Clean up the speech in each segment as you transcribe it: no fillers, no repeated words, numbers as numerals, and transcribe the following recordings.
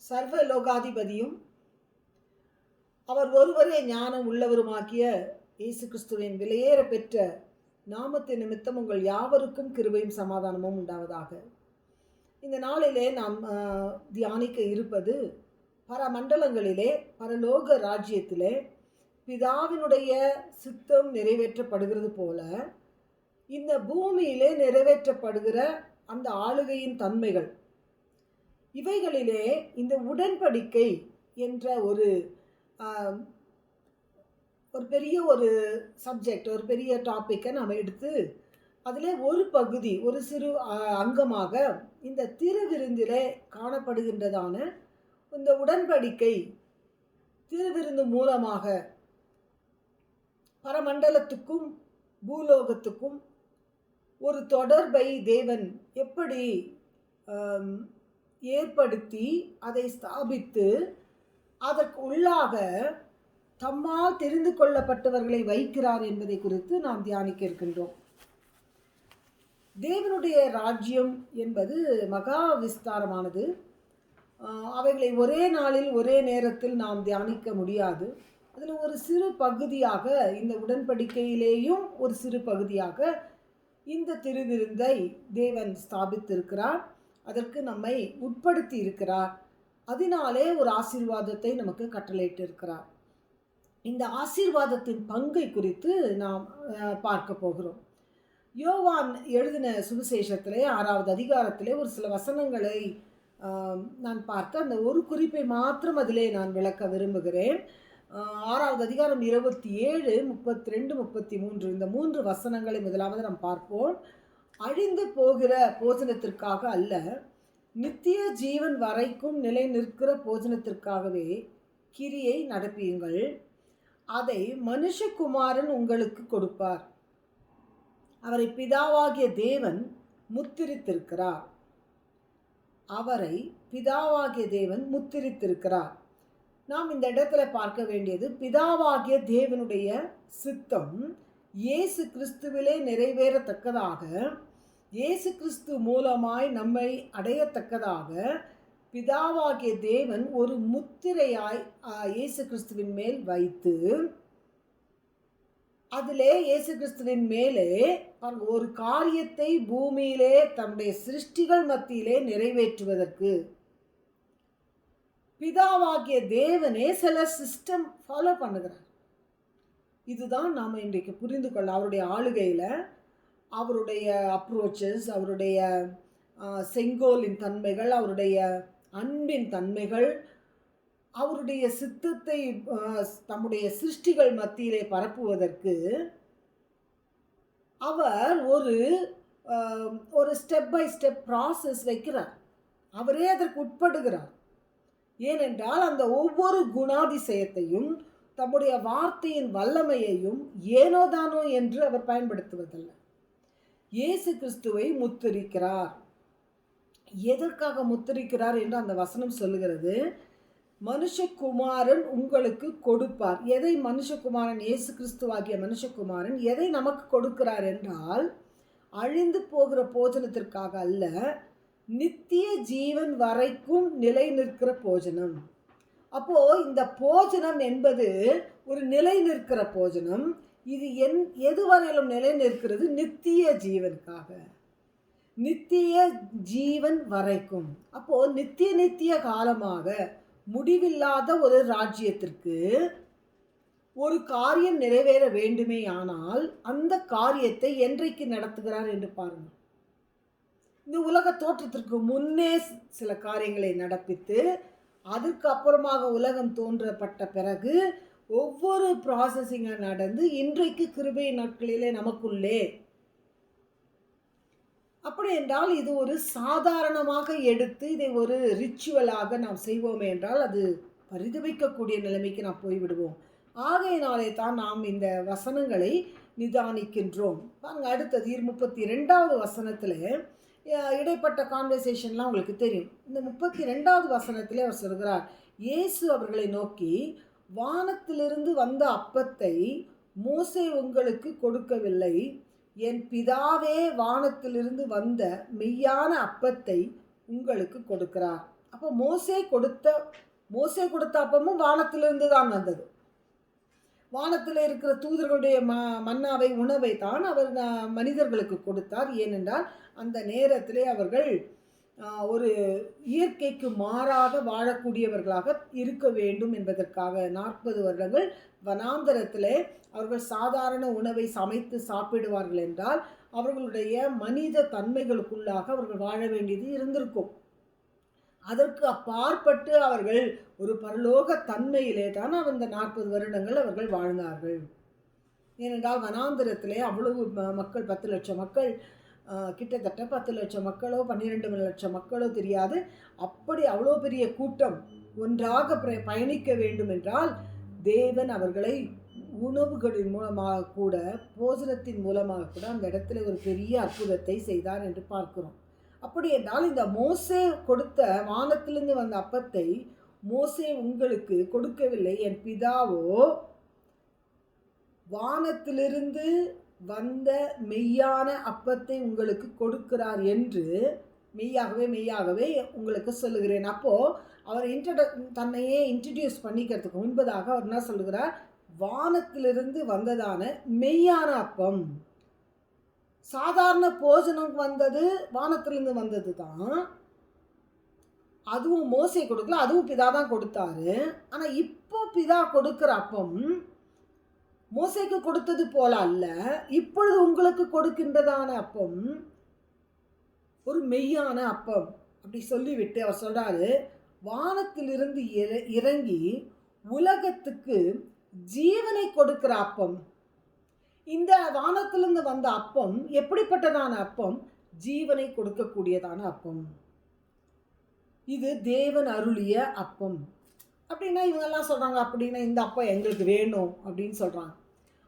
சர்வ லோகாதிபதியும் அவர் ஒருவரே ஞானம் உள்ளவருமாக்கிய இயேசு கிறிஸ்துவின் விலையேற பெற்ற நாமத்தின் நிமித்தம் உங்கள் யாவருக்கும் கிருபையும் சமாதானமும் உண்டாவதாக. இந்த நாளிலே நாம் தியானிக்க இருப்பது பரமண்டலங்களிலே பரலோக ராஜ்யத்திலே பிதாவினுடைய சித்தம் நிறைவேற்றப்படுகிறது போல இந்த பூமியிலே நிறைவேற்றப்படுகிற அந்த ஆளுகையின் தன்மைகள், இவைகளிலே இந்த உடன்படிக்கை என்ற ஒரு பெரிய ஒரு சப்ஜெக்ட், ஒரு பெரிய டாப்பிக்கை நாம் எடுத்து அதிலே ஒரு பகுதி, ஒரு சிறு அங்கமாக இந்த திருவிருந்திலே காணப்படுகின்றதான இந்த உடன்படிக்கை திருவிருந்து மூலமாக பரமண்டலத்துக்கும் பூலோகத்துக்கும் ஒரு தொடர்பை தேவன் எப்படி ஏற்படுத்தி அதை ஸ்தாபித்து அதற்கு உள்ளாக தம்மால் தெரிந்து கொள்ளப்பட்டவர்களை வைக்கிறார் என்பதை குறித்து நாம் தியானிக்க இருக்கின்றோம். தேவனுடைய ராஜ்யம் என்பது மகா விஸ்தாரமானது. அவைகளை ஒரே நாளில் ஒரே நேரத்தில் நாம் தியானிக்க முடியாது. அதில் ஒரு சிறு பகுதியாக இந்த உடன்படிக்கையிலேயும் ஒரு சிறு பகுதியாக இந்த திருவிருந்தை தேவன் ஸ்தாபித்திருக்கிறார். அதற்கு நம்மை உட்படுத்தி இருக்கிறார். அதனாலே ஒரு ஆசீர்வாதத்தை நமக்கு கட்டளையிட்டு இருக்கிறார். இந்த ஆசீர்வாதத்தின் பங்கை குறித்து நாம் பார்க்க போகிறோம். யோவான் எழுதின சுவிசேஷத்திலே 6வது அதிகாரத்திலே ஒரு சில வசனங்களை நான் பார்த்து அந்த ஒரு குறிப்பை மாத்திரம் அதிலே நான் விளக்க விரும்புகிறேன். 6வது அதிகாரம் 27, 32, 33 இந்த 3 வசனங்களை முதலாவது நாம் பார்ப்போம். அழிந்து போகிற போஜனத்திற்காக அல்ல, நித்திய ஜீவன் வரைக்கும் நிலை நிற்கிற போஜனத்திற்காகவே கிரியை நடப்பியுங்கள். அதை மனுஷகுமாரன் உங்களுக்கு கொடுப்பார். அவரை பிதாவாகிய தேவன் முத்திரித்திருக்கிறார். நாம் இந்த இடத்துல பார்க்க வேண்டியது பிதாவாகிய தேவனுடைய சித்தம் இயேசு கிறிஸ்துவிலே நிறைவேறத்தக்கதாக, இயேசு கிறிஸ்து மூலமாய் நம்மை அடையத்தக்கதாக பிதாவாகிய தேவன் ஒரு முத்திரையாய் இயேசு கிறிஸ்துவின் மேல் வைத்து, அதிலே இயேசு கிறிஸ்துவின் மேலே ஒரு காரியத்தை பூமியிலே தம்முடைய சிருஷ்டிகள் மத்தியிலே நிறைவேற்றுவதற்கு பிதாவாகிய தேவனே சில சிஸ்டம் ஃபாலோ பண்ணுகிறார். இதுதான் நாம் இன்றைக்கு புரிந்து கொள்ள. அவருடைய ஆளுகையில் அவருடைய அப்ரோச்சஸ், அவருடைய செங்கோலின் தன்மைகள், அவருடைய அன்பின் தன்மைகள், அவருடைய சித்தத்தை தம்முடைய சிருஷ்டிகள் மத்தியிலே பரப்புவதற்கு அவர் ஒரு ஸ்டெப் பை ஸ்டெப் ப்ராசஸ் வைக்கிறார். அவரே அதற்கு உட்படுகிறார். ஏனென்றால் அந்த ஒவ்வொரு குணாதிசயத்தையும் தம்முடைய வார்த்தையின் வல்லமையையும் ஏனோதானோ என்று அவர் பயன்படுத்துவதல்ல. இயேசு கிறிஸ்துவை முத்திரிக்கிறார். எதற்காக முத்திரிக்கிறார் என்று அந்த வசனம் சொல்லுகிறது. மனுஷகுமாரன் உங்களுக்கு கொடுப்பார். எதை மனுஷகுமாரன், இயேசு கிறிஸ்துவாகிய மனுஷகுமாரன் எதை நமக்கு கொடுக்கிறார் என்றால், அழிந்து போகிற போஜனத்திற்காக அல்ல, நித்திய ஜீவன் வரைக்கும் நிலை நிற்கிற போஜனம். அப்போ இந்த போஜனம் என்பது ஒரு நிலை நிற்கிற போஜனம். இது எதுவரையிலும் நிலை நிற்கிறது? நித்திய ஜீவனுக்காக, நித்திய ஜீவன் வரைக்கும். அப்போ நித்திய காலமாக முடிவில்லாத ஒரு ராஜ்யத்திற்கு ஒரு காரியம் நிறைவேற வேண்டுமே ஆனால் அந்த காரியத்தை என்றைக்கு நடத்துகிறார் என்று பாருங்கள். இந்த உலக தோற்றத்திற்கு முன்னே சில காரியங்களை நடப்பித்து, அதற்கு அப்புறமாக உலகம் தோன்றப்பட்ட பிறகு ஒவ்வொரு ப்ராசஸிங்காக நடந்து இன்றைக்கு கிருபை நாட்களிலே நமக்குள்ளே. அப்படி என்றால் இது ஒரு சாதாரணமாக எடுத்து இதை ஒரு ரிச்சுவலாக நாம் செய்வோமே என்றால் அது பரிதவிக்கக்கூடிய நிலைமைக்கு நாம் போய்விடுவோம். ஆகையினாலே தான் நாம் இந்த வசனங்களை நிதானிக்கின்றோம். பாருங்க, அடுத்தது 32வது வசனத்தில் இடைப்பட்ட கான்வர்சேஷன்லாம் உங்களுக்கு தெரியும். இந்த 32வது வசனத்திலே அவர் சொல்கிறார், இயேசு அவர்களை நோக்கி, வானத்திலிருந்து வந்த அப்பத்தை மோசே உங்களுக்கு கொடுக்கவில்லை, என் பிதாவே வானத்திலிருந்து வந்த மெய்யான அப்பத்தை உங்களுக்கு கொடுக்கிறார். அப்போ மோசே கொடுத்த அப்பமும் வானத்திலிருந்து தான் வந்தது. வானத்தில் இருக்கிற தூதர்களுடைய மன்னாவை உணவை தான் அவர் மனிதர்களுக்கு கொடுத்தார். ஏனென்றால் அந்த நேரத்திலே அவர்கள் ஒரு இயற்கைக்கு மாறாக வாழக்கூடியவர்களாக இருக்க வேண்டும் என்பதற்காக 40 வருடங்கள் வனாந்தரத்திலே அவர்கள் சாதாரண உணவை சமைத்து சாப்பிடுவார்கள் என்றால் அவர்களுடைய மனித தன்மைகளுக்குள்ளாக அவர்கள் வாழ வேண்டியது இருந்திருக்கும். அதற்கு அப்பாற்பட்டு அவர்கள் ஒரு பரலோக தன்மையிலே தான் அந்த 40 வருடங்கள் அவர்கள் வாழ்ந்தார்கள். ஏனென்றால் வனாந்திரத்திலே அவ்வளவு மக்கள், 10 லட்சம் மக்கள், கிட்டத்தட்ட 10 லட்சம் மக்களோ 12 லட்சம் மக்களோ தெரியாது, அப்படி அவ்வளோ பெரிய கூட்டம் ஒன்றாக பயணிக்க வேண்டும் என்றால் தேவன் அவர்களை உணவுகளின் மூலமாக கூட, போஜனத்தின் மூலமாக கூட அந்த இடத்துல ஒரு பெரிய அற்புதத்தை செய்தார் என்று பார்க்கிறோம். அப்படி என்றால் இந்த மோசே கொடுத்த வானத்திலிருந்து வந்த அப்பத்தை மோசே உங்களுக்கு கொடுக்கவில்லை, என் பிதாவோ வானத்திலிருந்து வந்த மெய்யான அப்பத்தை உங்களுக்கு கொடுக்கிறார் என்று மெய்யாகவே உங்களுக்கு சொல்லுகிறேன். அப்போது அவர் தன்னையே இன்ட்ரடியூஸ் பண்ணிக்கிறதுக்கு முன்பதாக அவர் என்ன சொல்லுகிறார்? வானத்திலிருந்து வந்ததான மெய்யான அப்பம். சாதாரண போஜனம் வந்தது வானத்திலிருந்து வந்தது தான், அதுவும் மோசே கொடுக்கல, அதுவும் பிதா தான் கொடுத்தாரு. ஆனால் இப்போ பிதா கொடுக்கிற அப்பம் மோசேக்கு கொடுத்தது போல அல்ல, இப்பொழுது உங்களுக்கு கொடுக்கின்றதான அப்பம் ஒரு மெய்யான அப்பம். அப்படி சொல்லிவிட்டு அவர் சொல்றாரு, வானத்திலிருந்து இறங்கி உலகத்துக்கு ஜீவனை கொடுக்கிற அப்பம். இந்த வானத்திலிருந்து வந்த அப்பம் எப்படிப்பட்டதான அப்பம்? ஜீவனை கொடுக்கக்கூடியதான அப்பம். இது தேவன் அருளிய அப்பம். அப்படின்னா இவங்கெல்லாம் சொல்கிறாங்க, அப்படின்னா இந்த அப்பம் எங்களுக்கு வேணும் அப்படின்னு சொல்கிறாங்க.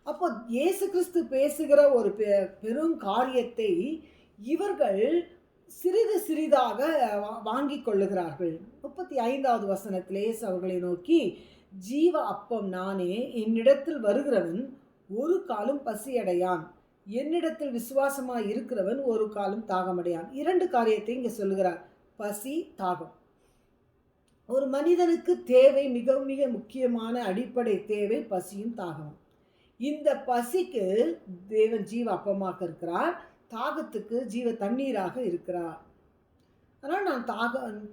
அப்போ இயேசு கிறிஸ்து பேசுகிற ஒரு பெரும் காரியத்தை இவர்கள் சிறிது சிறிதாக வாங்கி கொள்ளுகிறார்கள். 35வது வசனத்திலே அவர்களை நோக்கி, ஜீவ அப்பம் நானே, என்னிடத்தில் வருகிறவன் ஒரு காலும் பசியடையான், என்னிடத்தில் விசுவாசமாக இருக்கிறவன் ஒரு காலும் தாகமடையான். 2 காரியத்தை இங்கே சொல்லுகிறார், பசி, தாகம். ஒரு மனிதனுக்கு தேவை, மிக மிக முக்கியமான அடிப்படை தேவை பசியும் தாகம். இந்த பசிக்கு தேவன் ஜீவ அப்பமாக இருக்கிறார், தாகத்துக்கு ஜீவ தண்ணீராக இருக்கிறார். ஆனால் நான்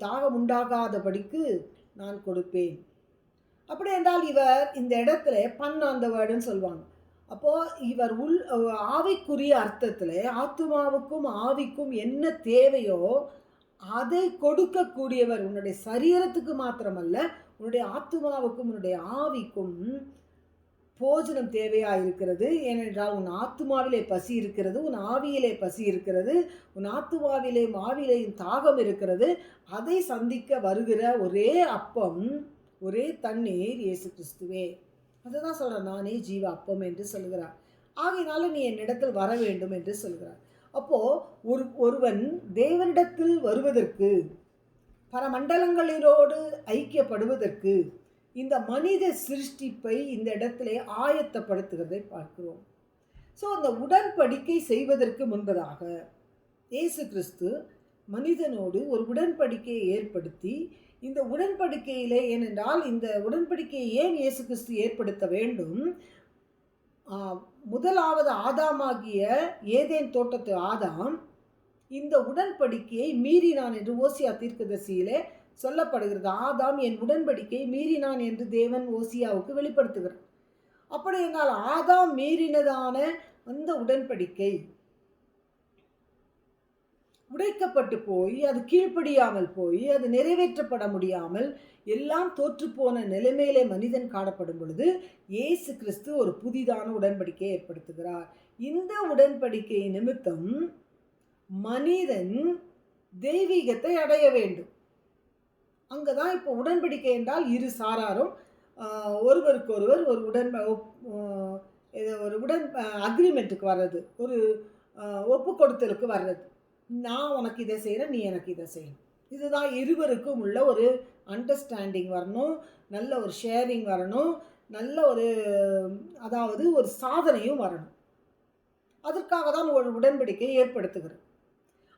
தாகம் உண்டாகாதபடிக்கு நான் கொடுப்பேன். அப்படி என்றால் இவர் இந்த இடத்துல அந்த வேர்டுன்னு சொல்லுவாங்க. அப்போது இவர் ஆவிக்குரிய அர்த்தத்தில் ஆத்துமாவுக்கும் ஆவிக்கும் என்ன தேவையோ அதை கொடுக்கக்கூடியவர். உன்னுடைய சரீரத்துக்கு மாத்திரமல்ல, உன்னுடைய ஆத்துமாவுக்கும் உன்னுடைய ஆவிக்கும் போஜனம் தேவையாக இருக்கிறது. ஏனென்றால் உன் ஆத்துமாவிலே பசி இருக்கிறது, உன் ஆவியிலே பசி இருக்கிறது, உன் ஆத்துமாவிலேயும் ஆவியிலேயும் தாகம் இருக்கிறது. அதை சந்திக்க வருகிற ஒரே அப்பம், ஒரே தண்ணீர் இயேசு கிறிஸ்துவே. அதுதான் சொல்கிறார், நானே ஜீவ அப்பம் என்று சொல்கிறார். ஆகையினால நீ என்னிடத்தில் வர வேண்டும் என்று சொல்கிறார். அப்போது ஒருவன் தேவனிடத்தில் வருவதற்கு, பரமண்டலங்களிலோடு ஐக்கியப்படுவதற்கு இந்த மனித சிருஷ்டிப்பை இந்த இடத்திலே ஆயத்தப்படுத்துகிறதை பார்க்கிறோம். ஸோ அந்த உடன்படிக்கை செய்வதற்கு முன்பதாக இயேசு கிறிஸ்து மனிதனோடு ஒரு உடன்படிக்கையை ஏற்படுத்தி, இந்த உடன்படிக்கையிலே, ஏனென்றால் இந்த உடன்படிக்கையை ஏன் இயேசு கிறிஸ்து ஏற்படுத்த வேண்டும்? முதலாவது ஆதாமாகிய ஏதேன் தோட்டத்து ஆதாம் இந்த உடன்படிக்கையை மீறினான் என்று ஓசியா தீர்க்கதரிசியிலே சொல்லப்படுகிறது. ஆதாம் என் உடன்படிக்கையை மீறினான் என்று தேவன் ஓசியாவுக்கு வெளிப்படுத்துகிறார். அப்படி என்றால் ஆதாம் மீறினதான அந்த உடன்படிக்கை உடைக்கப்பட்டு போய், அது கீழ்ப்படியாமல் போய், அது நிறைவேற்றப்பட முடியாமல் எல்லாம் தோற்றுப்போன நிலைமையிலே மனிதன் காணப்படும் பொழுது இயேசு கிறிஸ்து ஒரு புதிதான உடன்படிக்கையை ஏற்படுத்துகிறார். இந்த உடன்படிக்கை நிமித்தம் மனிதன் தெய்வீகத்தை அடைய வேண்டும். அங்கதான் இப்போ உடன்படிக்கை என்றால் இரு சாராரும் ஒருவருக்கொருவர் ஒரு உடன் அக்ரிமெண்ட்டுக்கு வர்றது, ஒரு ஒப்பு கொடுத்தலுக்கு வர்றது. நான் உனக்கு இதை செய்கிறேன், நீ எனக்கு இதை செய்யணும். இதுதான் இருவருக்கும் உள்ள ஒரு அண்டர்ஸ்டாண்டிங் வரணும், நல்ல ஒரு ஷேரிங் வரணும், நல்ல ஒரு ஒரு சாதனையும் வரணும். அதற்காக தான் ஒரு உடன்படிக்கை ஏற்படுத்துகிறது.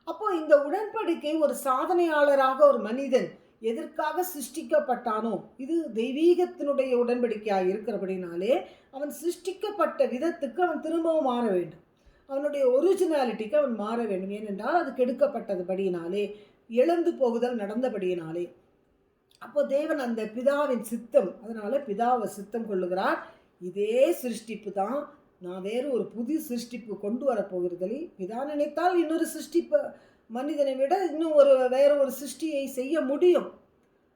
அப்போ இந்த உடன்படிக்கை ஒரு சாதனையாளராக ஒரு மனிதன் எதற்காக சிருஷ்டிக்கப்பட்டானோ, இது தெய்வீகத்தினுடைய உடன்படிக்கையாக இருக்கிறபடினாலே அவன் சிருஷ்டிக்கப்பட்ட விதத்துக்கு அவன் திரும்பவும் மாற வேண்டும். அவனுடைய ஒரிஜினாலிட்டிக்கு அவன் மாற வேண்டும். ஏனென்றால் அது கெடுக்கப்பட்டதுபடியினாலே, இழந்து போகுதல் நடந்தபடியினாலே. அப்போ தேவன் அந்த பிதாவின் சித்தம், அதனால பிதாவை சித்தம் கொள்ளுகிறார். இதே சிருஷ்டிப்பு தான் நான் வேறு ஒரு புது சிருஷ்டிப்பு கொண்டு வரப்போகிறதில் பிதா நினைத்தால் இன்னொரு சிருஷ்டிப்பு மனிதனை விட இன்னும் வேறு ஒரு சிருஷ்டியை செய்ய முடியும்.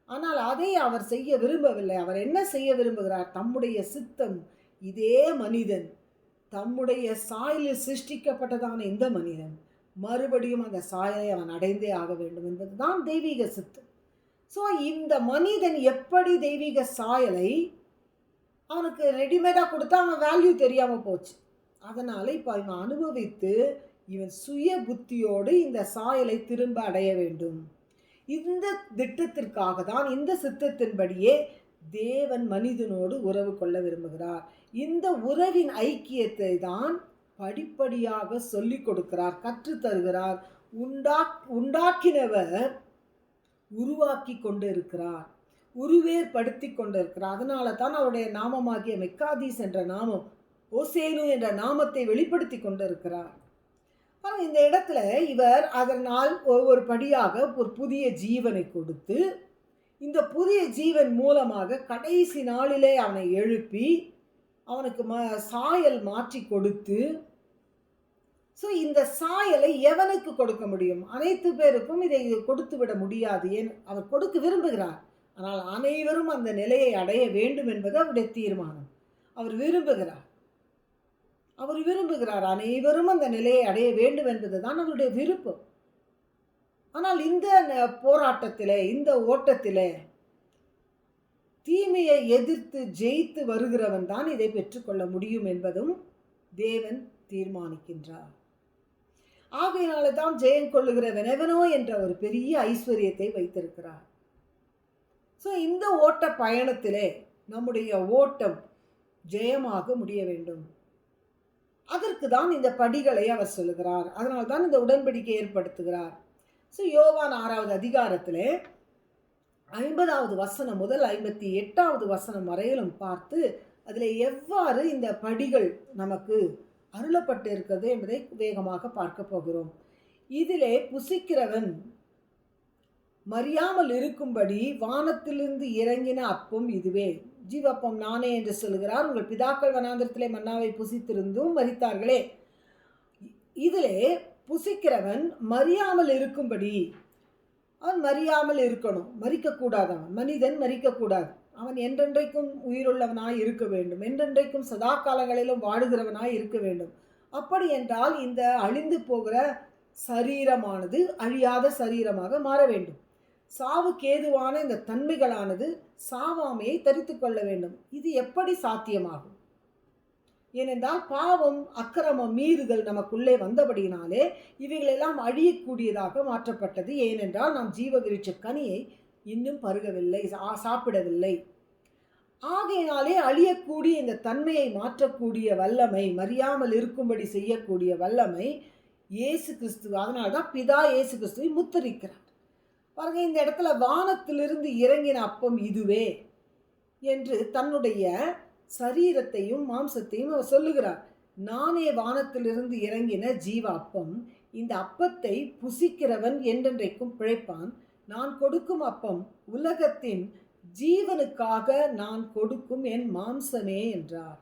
ஆனால் அதை அவர் செய்ய விரும்பவில்லை. அவர் என்ன செய்ய விரும்புகிறார்? தம்முடைய சித்தம், இதே மனிதன் தம்முடைய சாயலில் சிருஷ்டிக்கப்பட்டதான இந்த மனிதன் மறுபடியும் அந்த சாயலை அவன் அடைந்தே ஆக வேண்டும் என்பதுதான் தெய்வீக சித்தம். ஸோ இந்த மனிதன் எப்படி தெய்வீக சாயலை அவனுக்கு ரெடிமேடாக கொடுத்தா அவன் வேல்யூ தெரியாமல் போச்சு. அதனால் இப்போ இவன் அனுபவித்து இவன் சுய புத்தியோடு இந்த சாயலை திரும்ப அடைய வேண்டும். இந்த திட்டத்திற்காக தான், இந்த சித்தத்தின்படியே தேவன் மனிதனோடு உறவு கொள்ள விரும்புகிறார். இந்த உறவின் ஐக்கியத்தை தான் படிப்படியாக சொல்லிக் கொடுக்கிறார், கற்றுத்தருகிறார். உண்டாக்கினவர் உருவாக்கி கொண்டு இருக்கிறார், உருவேற்படுத்தி கொண்டு இருக்கிறார். அதனால தான் அவருடைய நாமமாகிய மெக்காதீஸ் என்ற நாமம், ஓசேனு என்ற நாமத்தை வெளிப்படுத்தி கொண்டு இருக்கிறார். ஆனால் இந்த இடத்துல இவர் அதனால் ஒவ்வொரு படியாக ஒரு புதிய ஜீவனை கொடுத்து, இந்த புதிய ஜீவன் மூலமாக கடைசி நாளிலே அவனை எழுப்பி அவனுக்கு சாயல் மாற்றி கொடுத்து, ஸோ இந்த சாயலை எவனுக்கு கொடுக்க முடியும்? அனைத்து பேருக்கும் இதை கொடுத்து விட முடியாது. ஏன்? அவர் கொடுக்க விரும்புகிறார். ஆனால் அனைவரும் அந்த நிலையை அடைய வேண்டும் என்பது அவருடைய தீர்மானம். அவர் விரும்புகிறார் அனைவரும் அந்த நிலையை அடைய வேண்டும் என்பதுதான் அவருடைய விருப்பம். ஆனால் இந்த போராட்டத்திலே, இந்த ஓட்டத்திலே தீமையை எதிர்த்து ஜெயித்து வருகிறவன் தான் இதை பெற்றுக்கொள்ள முடியும் என்பதும் தேவன் தீர்மானிக்கின்றார். ஆகையினால தான் ஜெயம் கொள்ளுகிறவனெவனோ என்ற ஒரு பெரிய ஐஸ்வர்யத்தை வைத்திருக்கிறார். ஸோ இந்த ஓட்ட பயணத்திலே நம்முடைய ஓட்டம் ஜெயமாக முடிய வேண்டும். அதற்கு தான் இந்த படிகளை அவர் சொல்லுகிறார். அதனால் தான் இந்த உடன்படிக்கை ஏற்படுத்துகிறார். ஸோ யோவான் 6வது அதிகாரத்திலே 50வது வசனம் முதல் 58வது வசனம் வரையிலும் பார்த்து அதில் எவ்வாறு இந்த படிகள் நமக்கு அருளப்பட்டு இருக்கிறது என்பதை வேகமாக பார்க்க போகிறோம். இதிலே புசிக்கிறவன் மறியாமல் இருக்கும்படி வானத்திலிருந்து இறங்கின அப்பம் இதுவே, ஜீவப்பம் நானே என்று சொல்கிறார். உங்கள் பிதாக்கள் வனாந்திரத்திலே மன்னாவை புசித்திருந்தும் மரித்தார்களே. இதிலே புசிக்கிறவன் மறியாமல் இருக்கும்படி, அவன் மறியாமல் இருக்கணும், மறிக்கக்கூடாது. அவன் மனிதன் மறிக்கக்கூடாது. அவன் என்றென்றைக்கும் உயிருள்ளவனாய் இருக்க வேண்டும், என்றென்றைக்கும் சதா காலங்களிலும் வாடுகிறவனாய் இருக்க வேண்டும். அப்படி என்றால் இந்த அழிந்து போகிற சரீரமானது அழியாத சரீரமாக மாற வேண்டும். சாவுக்கு ஏதுவான இந்த தன்மைகளானது சாவாமையை தரித்து கொள்ள வேண்டும். இது எப்படி சாத்தியமாகும்? ஏனென்றால் பாவம், அக்கிரமம், மீறுதல் நமக்குள்ளே வந்தபடியினாலே இவைகளெல்லாம் அழியக்கூடியதாக மாற்றப்பட்டது. ஏனென்றால் நாம் ஜீவ விருட்ச கனியை இன்னும் பருகவில்லை, சாப்பிடவில்லை. ஆகையினாலே அழியக்கூடிய இந்த தன்மையை மாற்றக்கூடிய வல்லமை, மறியாமல் இருக்கும்படி செய்யக்கூடிய வல்லமை இயேசு கிறிஸ்து. அதனால்தான் பிதா இயேசு கிறிஸ்துவை முத்தரிக்கிறார். பாருங்க, இந்த இடத்துல வானத்திலிருந்து இறங்கின அப்பம் இதுவே என்று தன்னுடைய சரீரத்தையும் மாம்சத்தையும் அவர் சொல்லுகிறார். நானே வானத்திலிருந்து இறங்கின ஜீவ அப்பம், இந்த அப்பத்தை புசிக்கிறவன் என்றென்றைக்கும் பிழைப்பான். நான் கொடுக்கும் அப்பம் உலகத்தின் ஜீவனுக்காக நான் கொடுக்கும் என் மாம்சமே என்றார்.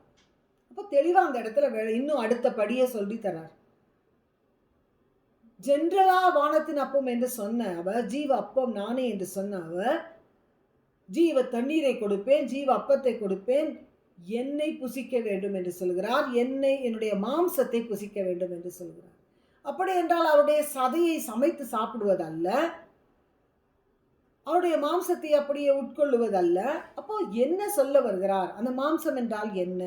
அப்போ தெளிவாக அந்த இடத்துல இன்னும் அடுத்த படியை சொல்லி தரார். ஜென்ரலா வானத்தின் அப்பம் என்று சொன்ன அவர், ஜீவ அப்பம் நானே என்று சொன்ன அவர், ஜீவ தண்ணீரை கொடுப்பேன், ஜீவ அப்பத்தை கொடுப்பேன், என்னை புசிக்க வேண்டும் என்று சொல்கிறார். என்னுடைய மாம்சத்தை புசிக்க வேண்டும் என்று சொல்கிறார். அப்படி என்றால் அவருடைய சதையை சமைத்து சாப்பிடுவதல்ல, அவருடைய மாம்சத்தை அப்படியே உட்கொள்ளுவதல்ல. அப்போ என்ன சொல்ல வருகிறார்? அந்த மாம்சம் என்றால் என்ன?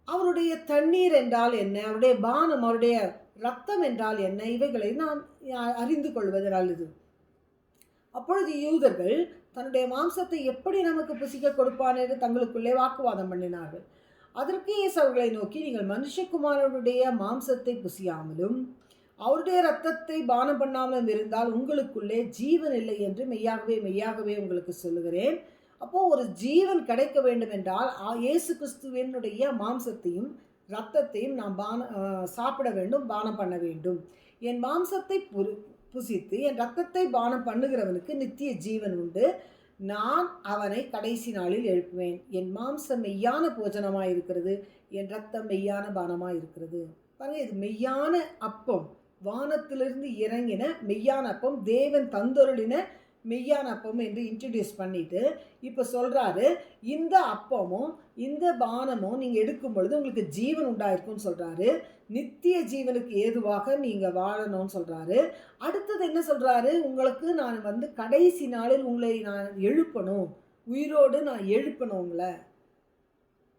அவருடைய தண்ணீர் என்றால் என்ன? அவருடைய பானம், அவருடைய ரத்தம் என்றால் என்ன? இவைகளை நாம் அறிந்து கொள்வது நல்லது. அப்பொழுது யூதர்கள் தன்னுடைய மாம்சத்தை எப்படி நமக்கு புசிக்க கொடுப்பான் என்று தங்களுக்குள்ளே வாக்குவாதம் பண்ணினார்கள். அதற்கு இயேசு அவர்களை நோக்கி, நீங்கள் மனுஷகுமாரனுடைய மாம்சத்தை புசியாமலும் அவருடைய இரத்தத்தை பானம் பண்ணாமலும் இருந்தால் உங்களுக்குள்ளே ஜீவன் இல்லை என்று மெய்யாகவே மெய்யாகவே உங்களுக்கு சொல்லுகிறேன். அப்போது ஒரு ஜீவன் கிடைக்க வேண்டும் என்றால் இயேசு கிறிஸ்துவினுடைய மாம்சத்தையும் இரத்தத்தையும் நாம் சாப்பிட வேண்டும், பானம் பண்ண வேண்டும். என் மாம்சத்தை புசித்து என் இரத்தத்தை பானம் பண்ணுகிறவனுக்கு நித்திய ஜீவன் உண்டு. நான் அவனை கடைசி நாளில் எழுப்புவேன். என் மாம்சம் மெய்யான போஜனமாக இருக்கிறது, என் இரத்தம் மெய்யான பானமாக இருக்கிறது. பாருங்க, இது மெய்யான அப்பம், வானத்திலிருந்து இறங்கின மெய்யான அப்பம், தேவன் தந்தொருளின மெய்யான அப்பம் என்று இன்ட்ரடியூஸ் பண்ணிட்டு இப்போ சொல்கிறாரு, இந்த அப்பமும் இந்த பானமும் நீங்கள் எடுக்கும் பொழுது உங்களுக்கு ஜீவன் உண்டாயிருக்கும்னு சொல்கிறாரு. நித்திய ஜீவனுக்கு ஏதுவாக நீங்கள் வாழணும்னு சொல்கிறாரு. அடுத்தது என்ன சொல்கிறாரு, உங்களுக்கு நான் கடைசி நாளில் உங்களை நான் எழுப்பணும், உயிரோடு நான் எழுப்பணும் உங்களை.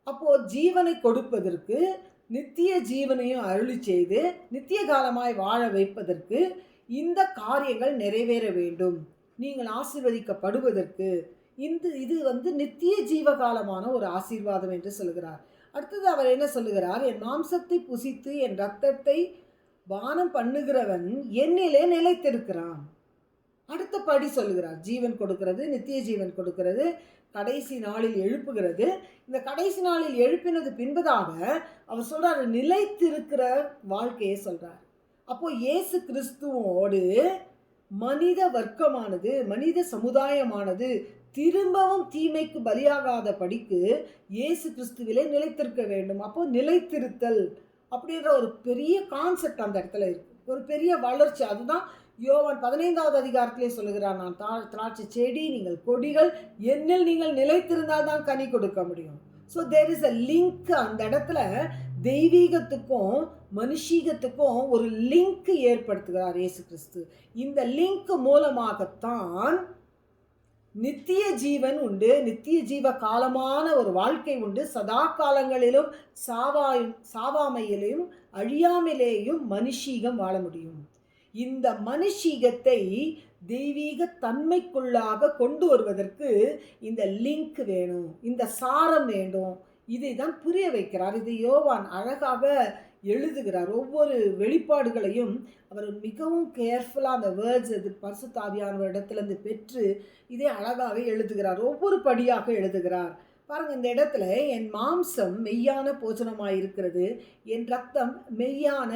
அப்போது ஜீவனை கொடுப்பதற்கு நித்திய ஜீவனையும் அருளி செய்து நித்திய காலமாய் வாழ வைப்பதற்கு இந்த காரியங்கள் நிறைவேற வேண்டும். நீங்கள் ஆசீர்வதிக்கப்படுவதற்கு இது நித்திய ஜீவகாலமான ஒரு ஆசீர்வாதம் என்று சொல்கிறார். அடுத்தது அவர் என்ன சொல்லுகிறார், என் மாம்சத்தை புசித்து என் இரத்தத்தை பானம் பண்ணுகிறவன் என்னிலே நிலைத்திருக்கிறான். அடுத்த படி சொல்லுகிறார், ஜீவன் கொடுக்கிறது, நித்திய ஜீவன் கொடுக்கிறது, கடைசி நாளில் எழுப்புகிறது. இந்த கடைசி நாளில் எழுப்பினது பின்பதாக அவர் சொல்கிறார், நிலைத்திருக்கிற வாழ்க்கையை சொல்கிறார். அப்போது இயேசு கிறிஸ்துவோடு மனித வர்க்கமானது, மனித சமுதாயமானது திரும்பவும் தீமைக்கு பலியாகாத படிக்கு இயேசு கிறிஸ்துவிலே நிலைத்திருக்க வேண்டும். அப்போது நிலைத்திருத்தல் அப்படின்ற ஒரு பெரிய கான்செப்ட் அந்த இடத்துல இருக்குது, ஒரு பெரிய வளர்ச்சி. அதுதான் யோவான் 15வது அதிகாரத்திலே சொல்லுகிறார், நான் திராட்சை செடி, நீங்கள் கொடிகள், என்னில் நீங்கள் நிலைத்திருந்தால் தான் கனி கொடுக்க முடியும். So there is a link. அந்த இடத்துல தெய்வீகத்துக்கும் மனுஷீகத்துக்கும் ஒரு லிங்க் ஏற்படுத்துகிறார் இயேசு கிறிஸ்து. இந்த லிங்க் மூலமாகத்தான் நித்திய ஜீவன் உண்டு, நித்திய ஜீவ காலமான ஒரு வாழ்க்கை உண்டு. சதா காலங்களிலும் சாவாமையிலும் அழியாமலேயும் மனுஷீகம் வாழ முடியும். இந்த மனுஷீகத்தை தெய்வீக தன்மைக்குள்ளாக கொண்டு வருவதற்கு இந்த லிங்க் வேணும், இந்த சாரம் வேண்டும். இதை தான் புரிய வைக்கிறார். இது யோவான் அழகாக எழுதுகிறார். ஒவ்வொரு வெளிப்பாடுகளையும் அவர் மிகவும் கேர்ஃபுல்லாக அந்த வேர்ட்ஸ் பரிசுத்த ஆவியானவரிடத்திலிருந்து பெற்று இதை அழகாக எழுதுகிறார். ஒவ்வொரு படியாக எழுதுகிறார். பாருங்கள், இந்த இடத்துல என் மாம்சம் மெய்யான போஜனமாக இருக்கிறது, என் ரத்தம் மெய்யான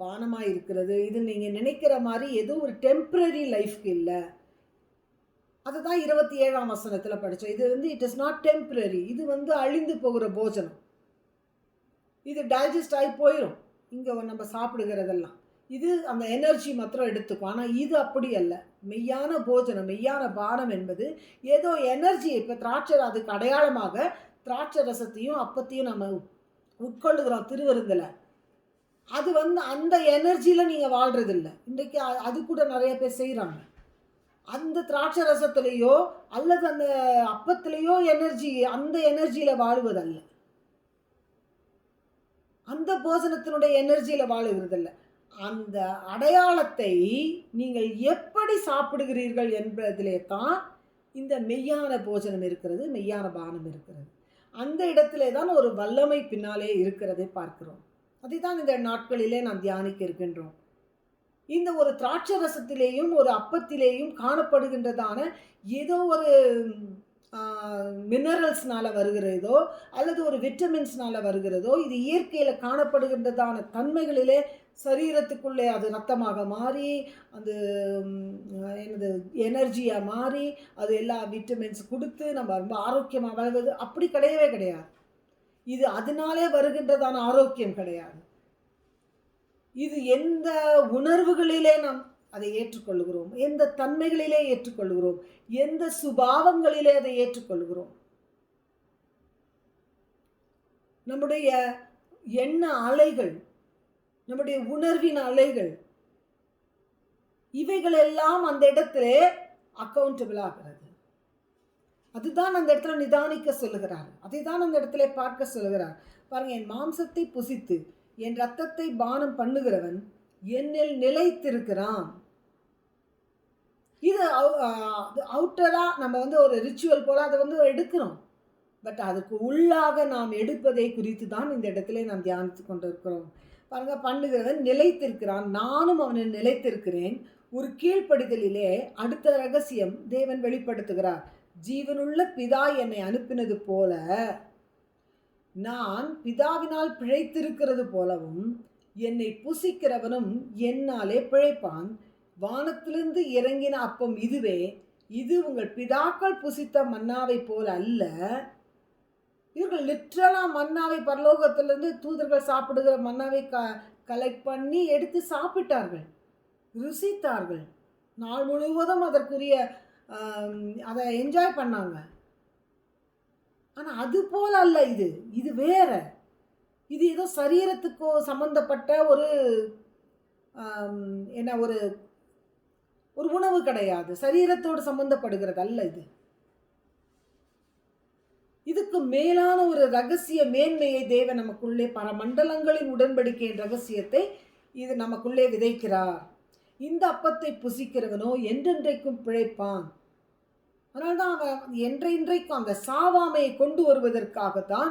பானமாக இருக்கிறது. இது நீங்கள் நினைக்கிற மாதிரி ஏதோ ஒரு டெம்ப்ரரி லைஃப்க்கு இல்லை. அதுதான் 27ஆம் வசனத்தில் படித்தோம். இது இட் இஸ் நாட் டெம்ப்ரரி. இது அழிந்து போகிற போஜனம். இது டைஜஸ்ட் ஆகி போயிடும். இங்கே நம்ம சாப்பிடுகிறதெல்லாம் இது அந்த எனர்ஜி மாத்திரம் எடுத்துக்கும். ஆனால் இது அப்படி அல்ல. மெய்யான போஜனம், மெய்யான பானம் என்பது ஏதோ எனர்ஜி. இப்போ திராட்சை, அதுக்கு அடையாளமாக திராட்சை ரசத்தையும் அப்பத்தையும் நம்ம உட்கொள்ளுகிறோம் திருவிருந்தில். அது அந்த எனர்ஜியில் நீங்கள் வாழ்கிறதில்ல. இன்றைக்கு அது கூட நிறைய பேர் செய்கிறாங்க. அந்த திராட்சை ரசத்துலேயோ அல்லது அந்த அப்பத்திலேயோ எனர்ஜி, அந்த எனர்ஜியில் வாழுவதல்ல, அந்த போஜனத்தினுடைய எனர்ஜியில் வாழுகிறதில்ல. அந்த அடையாளத்தை நீங்கள் எப்படி சாப்பிடுகிறீர்கள் என்பதிலே தான் இந்த மெய்யான போஜனம் இருக்கிறது, மெய்யான பானம் இருக்கிறது. அந்த இடத்திலே தான் ஒரு வல்லமை பின்னாலே இருக்கிறதை பார்க்கிறோம். அதை தான் இந்த நாட்களிலே நாம் தியானிக்க இருக்கின்றோம். இந்த ஒரு திராட்சை ரசத்திலேயும் ஒரு அப்பத்திலேயும் காணப்படுகின்றதான ஏதோ ஒரு மினரல்ஸ்னால் வருகிறதோ அல்லது ஒரு விட்டமின்ஸ்னால் வருகிறதோ, இது இயற்கையில் காணப்படுகின்றதான தன்மைகளிலே சரீரத்துக்குள்ளே அது ரத்தமாக மாறி அந்த எனர்ஜியாக மாறி அது எல்லா விட்டமின்ஸ் கொடுத்து நம்ம ரொம்ப ஆரோக்கியமாக வளர்வது அப்படி கிடையவே கிடையாது. இது அதனாலே வருகின்றதான ஆரோக்கியம் கிடையாது. இது எந்த உணர்வுகளிலே நாம் அதை ஏற்றுக்கொள்கிறோம், எந்த தன்மைகளிலே ஏற்றுக்கொள்கிறோம், எந்த சுபாவங்களிலே அதை ஏற்றுக்கொள்கிறோம். நம்முடைய எண்ண அலைகள், நம்முடைய உணர்வின் அலைகள், இவைகளெல்லாம் அந்த இடத்திலே அக்கௌண்டபிள் ஆகிறது. அதுதான் அந்த இடத்துல நிதானிக்க சொல்லுகிறார். அதை தான் அந்த இடத்துல பார்க்க சொல்லுகிறார். பாருங்க, என் மாம்சத்தை புசித்து என் ரத்தத்தை பானம் பண்ணுகிறவன் என்னில் நிலைத்திருக்கிறான். இது அவுட்டராக நம்ம ஒரு ரிச்சுவல் போல் அதை எடுக்கிறோம். பட் அதுக்கு உள்ளாக நாம் எடுப்பதை குறித்து தான் இந்த இடத்துல நாம் தியானித்து கொண்டு இருக்கிறோம். பாருங்க, பண்ணுகிறவன் நிலைத்திருக்கிறான், நானும் அவனில் நிலைத்திருக்கிறேன். ஒரு கீழ்ப்படிதலிலே அடுத்த ரகசியம் தேவன் வெளிப்படுத்துகிறார். ஜீவனுள்ள பிதா என்னை அனுப்பினது போல நான் பிதாவினால் பிழைத்திருக்கிறது போலவும் என்னை புசிக்கிறவனும் என்னாலே பிழைப்பான். வானத்திலிருந்து இறங்கின அப்பம் இதுவே, இது உங்கள் பிதாக்கள் புசித்த மன்னாவை போல அல்ல. இவர்கள் லிட்ரலா மன்னாவை பரலோகத்திலிருந்து தூதர்கள் சாப்பிடுகிற மன்னாவை கலெக்ட் பண்ணி எடுத்து சாப்பிட்டார்கள், ருசித்தார்கள். நாள் முழுவதும் அதற்குரிய அதை என்ஜாய் பண்ணாங்க. ஆனால் அது போல அல்ல இது. இது வேற. இது ஏதோ சரீரத்துக்கோ சம்பந்தப்பட்ட ஒரு என்ன ஒரு ஒரு உணவு கிடையாது. சரீரத்தோடு சம்பந்தப்படுகிறது அல்ல இது. இதுக்கு மேலான ஒரு ரகசிய மேன்மையை தேவன் நமக்குள்ளே பரமண்டலங்களின் உடன்படிக்கையின் ரகசியத்தை இது நமக்குள்ளே விதைக்கிறார். இந்த அப்பத்தை புசிக்கிறவனோ என்றென்றைக்கும் பிழைப்பான். அதனால்தான் அவன் என்றைக்கும் அந்த சாவாமையை கொண்டு வருவதற்காகத்தான்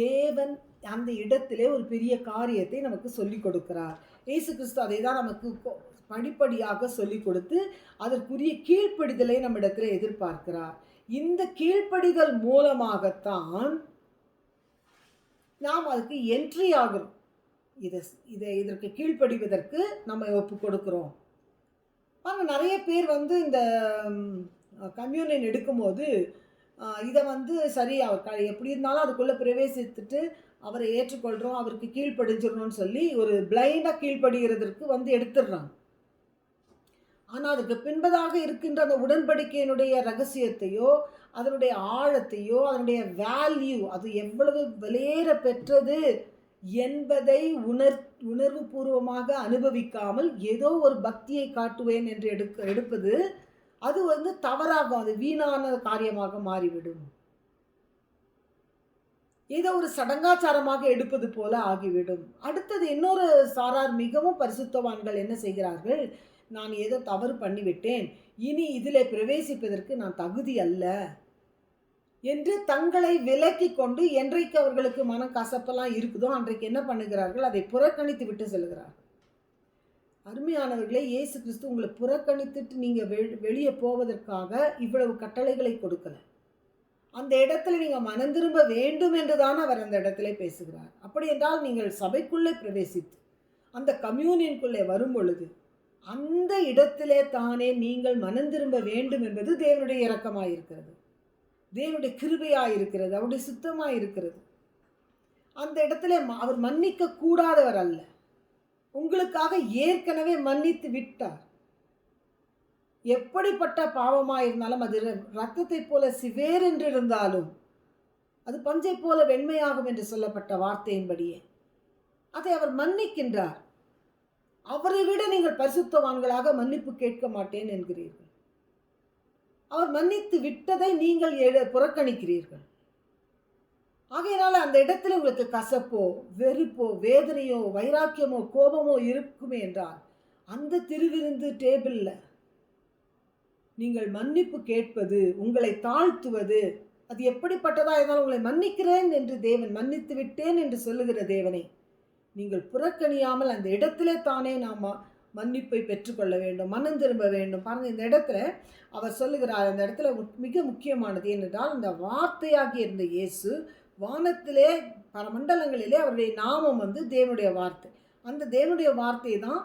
தேவன் அந்த இடத்திலே ஒரு பெரிய காரியத்தை நமக்கு சொல்லிக் கொடுக்கிறார். இயேசு கிறிஸ்து அதை தான் நமக்கு படிப்படியாக சொல்லிக் கொடுத்து அதற்குரிய கீழ்ப்படிதலை நம்மிடத்தில் எதிர்பார்க்கிறார். இந்த கீழ்ப்படிதல் மூலமாகத்தான் நாம் அதுக்கு என்ட்ரி ஆகிறோம். இதற்கு கீழ்ப்படிவதற்கு நம்ம ஒப்பு கொடுக்கிறோம். ஆனால் நிறைய பேர் இந்த கம்யூனியன் எடுக்கும்போது இதை சரி, அவர் எப்படி இருந்தாலும் அதுக்குள்ளே பிரவேசித்துட்டு அவரை ஏற்றுக்கொள்கிறோம், அவருக்கு கீழ்ப்படிஞ்சிடணும்னு சொல்லி ஒரு பிளைண்டாக கீழ்ப்படுகிறதற்கு எடுத்துடுறாங்க. ஆனால் அதுக்கு பின்பதாக இருக்கின்ற அந்த உடன்படிக்கையினுடைய ரகசியத்தையோ அதனுடைய ஆழத்தையோ அதனுடைய வேல்யூ, அது எவ்வளவு விலையேற பெற்றது என்பதை உணர்வு பூர்வமாக அனுபவிக்காமல் ஏதோ ஒரு பக்தியை காட்டுவேன் என்று எடுப்பது அது தவறாகும். அது வீணான காரியமாக மாறிவிடும். ஏதோ ஒரு சடங்காச்சாரமாக எடுப்பது போல ஆகிவிடும். அடுத்தது இன்னொரு சாரார் மிகவும் பரிசுத்தவான்கள் என்ன செய்கிறார்கள்? நான் ஏதோ தவறு பண்ணிவிட்டேன், இனி இதில் பிரவேசிப்பதற்கு நான் தகுதி அல்ல என்று தங்களை விலக்கி கொண்டு என்றைக்கு அவர்களுக்கு மனக்கசப்பெல்லாம் இருக்குதோ அன்றைக்கு என்ன பண்ணுகிறார்கள்? அதை புறக்கணித்து விட்டு செல்கிறார்கள். அருமையானவர்களே, இயேசு கிறிஸ்து உங்களை புறக்கணித்துட்டு நீங்கள் வெளியே போவதற்காக இவ்வளவு கட்டளைகளை கொடுக்கல. அந்த இடத்துல நீங்கள் மனம் திரும்ப வேண்டும் என்றுதான் அவர் அந்த இடத்துல பேசுகிறார். அப்படி என்றால் நீங்கள் சபைக்குள்ளே பிரவேசித்து அந்த கம்யூனியனுக்குள்ளே வரும் பொழுது அந்த இடத்திலே தானே நீங்கள் மனம் திரும்ப வேண்டும் என்பது தேவனுடைய இரக்கமாயிருக்கிறது, தேவனுடைய கிருபையாயிருக்கிறது, அவருடைய சுத்தமாயிருக்கிறது. அந்த இடத்துல அவர் மன்னிக்க கூடாதவர் அல்ல, உங்களுக்காக ஏற்கனவே மன்னித்து விட்டார். எப்படிப்பட்ட பாவமாயிருந்தாலும் அது இரத்தத்தை போல சிவேர் என்று இருந்தாலும் அது பஞ்சை போல வெண்மையாகும் என்று சொல்லப்பட்ட வார்த்தையின்படியே அதை அவர் மன்னிக்கின்றார். அவரை விட நீங்கள் பரிசுத்தவான்களாக மன்னிப்பு கேட்க மாட்டேன் என்கிறீர்கள். அவர் மன்னித்து விட்டதை நீங்கள் புறக்கணிக்கிறீர்கள். ஆகையினால அந்த இடத்துல உங்களுக்கு கசப்போ வெறுப்போ வேதனையோ வைராக்கியமோ கோபமோ இருக்குமே என்றால் அந்த திருவிருந்து டேபிளில் நீங்கள் மன்னிப்பு கேட்பது, உங்களை தாழ்த்துவது, அது எப்படிப்பட்டதா இருந்தாலும் உங்களை மன்னிக்கிறேன் என்று தேவன், மன்னித்து விட்டேன் என்று சொல்லுகிற தேவனை நீங்கள் புறக்கணியாமல் அந்த இடத்திலே தானே நாம் மன்னிப்பை பெற்றுக்கொள்ள வேண்டும், மனம் திரும்ப வேண்டும். பாருங்கள், இந்த இடத்துல அவர் சொல்லுகிறார், அந்த இடத்துல மிக முக்கியமானது என்னென்றால் இந்த வார்த்தையாகி இருந்த இயேசு வானத்திலே பரமண்டலங்களிலே அவருடைய நாமம் தேவனுடைய வார்த்தை. அந்த தேவனுடைய வார்த்தை தான்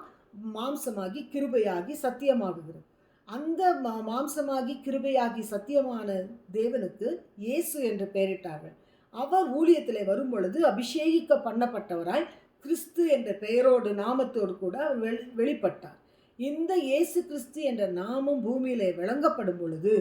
மாம்சமாகி கிருபையாகி சத்தியமாகுகிறது. அந்த மாம்சமாகி கிருபையாகி சத்தியமான தேவனுக்கு இயேசு என்று பெயரிட்டார்கள். அவர் ஊழியத்திலே வரும் பொழுது அபிஷேகிக்க பண்ணப்பட்டவராய் கிறிஸ்து என்ற பெயரோடு நாமத்தோடு கூட அவர் வெளிப்பட்டார். இந்த இயேசு கிறிஸ்து என்ற நாமம் பூமியிலே விளங்கப்படும் பொழுது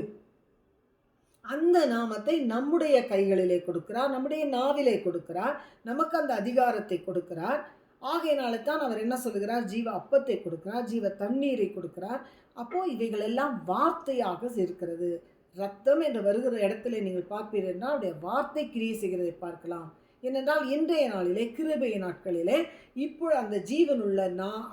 அந்த நாமத்தை நம்முடைய கைகளிலே கொடுக்கிறார், நம்முடைய நாவிலே கொடுக்கிறார், நமக்கு அந்த அதிகாரத்தை கொடுக்கிறார். ஆகையினால தான் அவர் என்ன சொல்லுகிறார்? ஜீவ அப்பத்தை கொடுக்கிறார், ஜீவ தண்ணீரை கொடுக்கிறார். அப்போது இவைகள் எல்லாம் வார்த்தையாக இருக்கிறது. ரத்தம் என்று வருகிற இடத்துல நீங்கள் பார்ப்பீர்கள் என்றால் அவருடைய வார்த்தை கிரியை செய்கிறதை பார்க்கலாம். ஏனென்றால் இன்றைய நாளிலே கிருபைய நாட்களிலே இப்போ அந்த ஜீவனுள்ள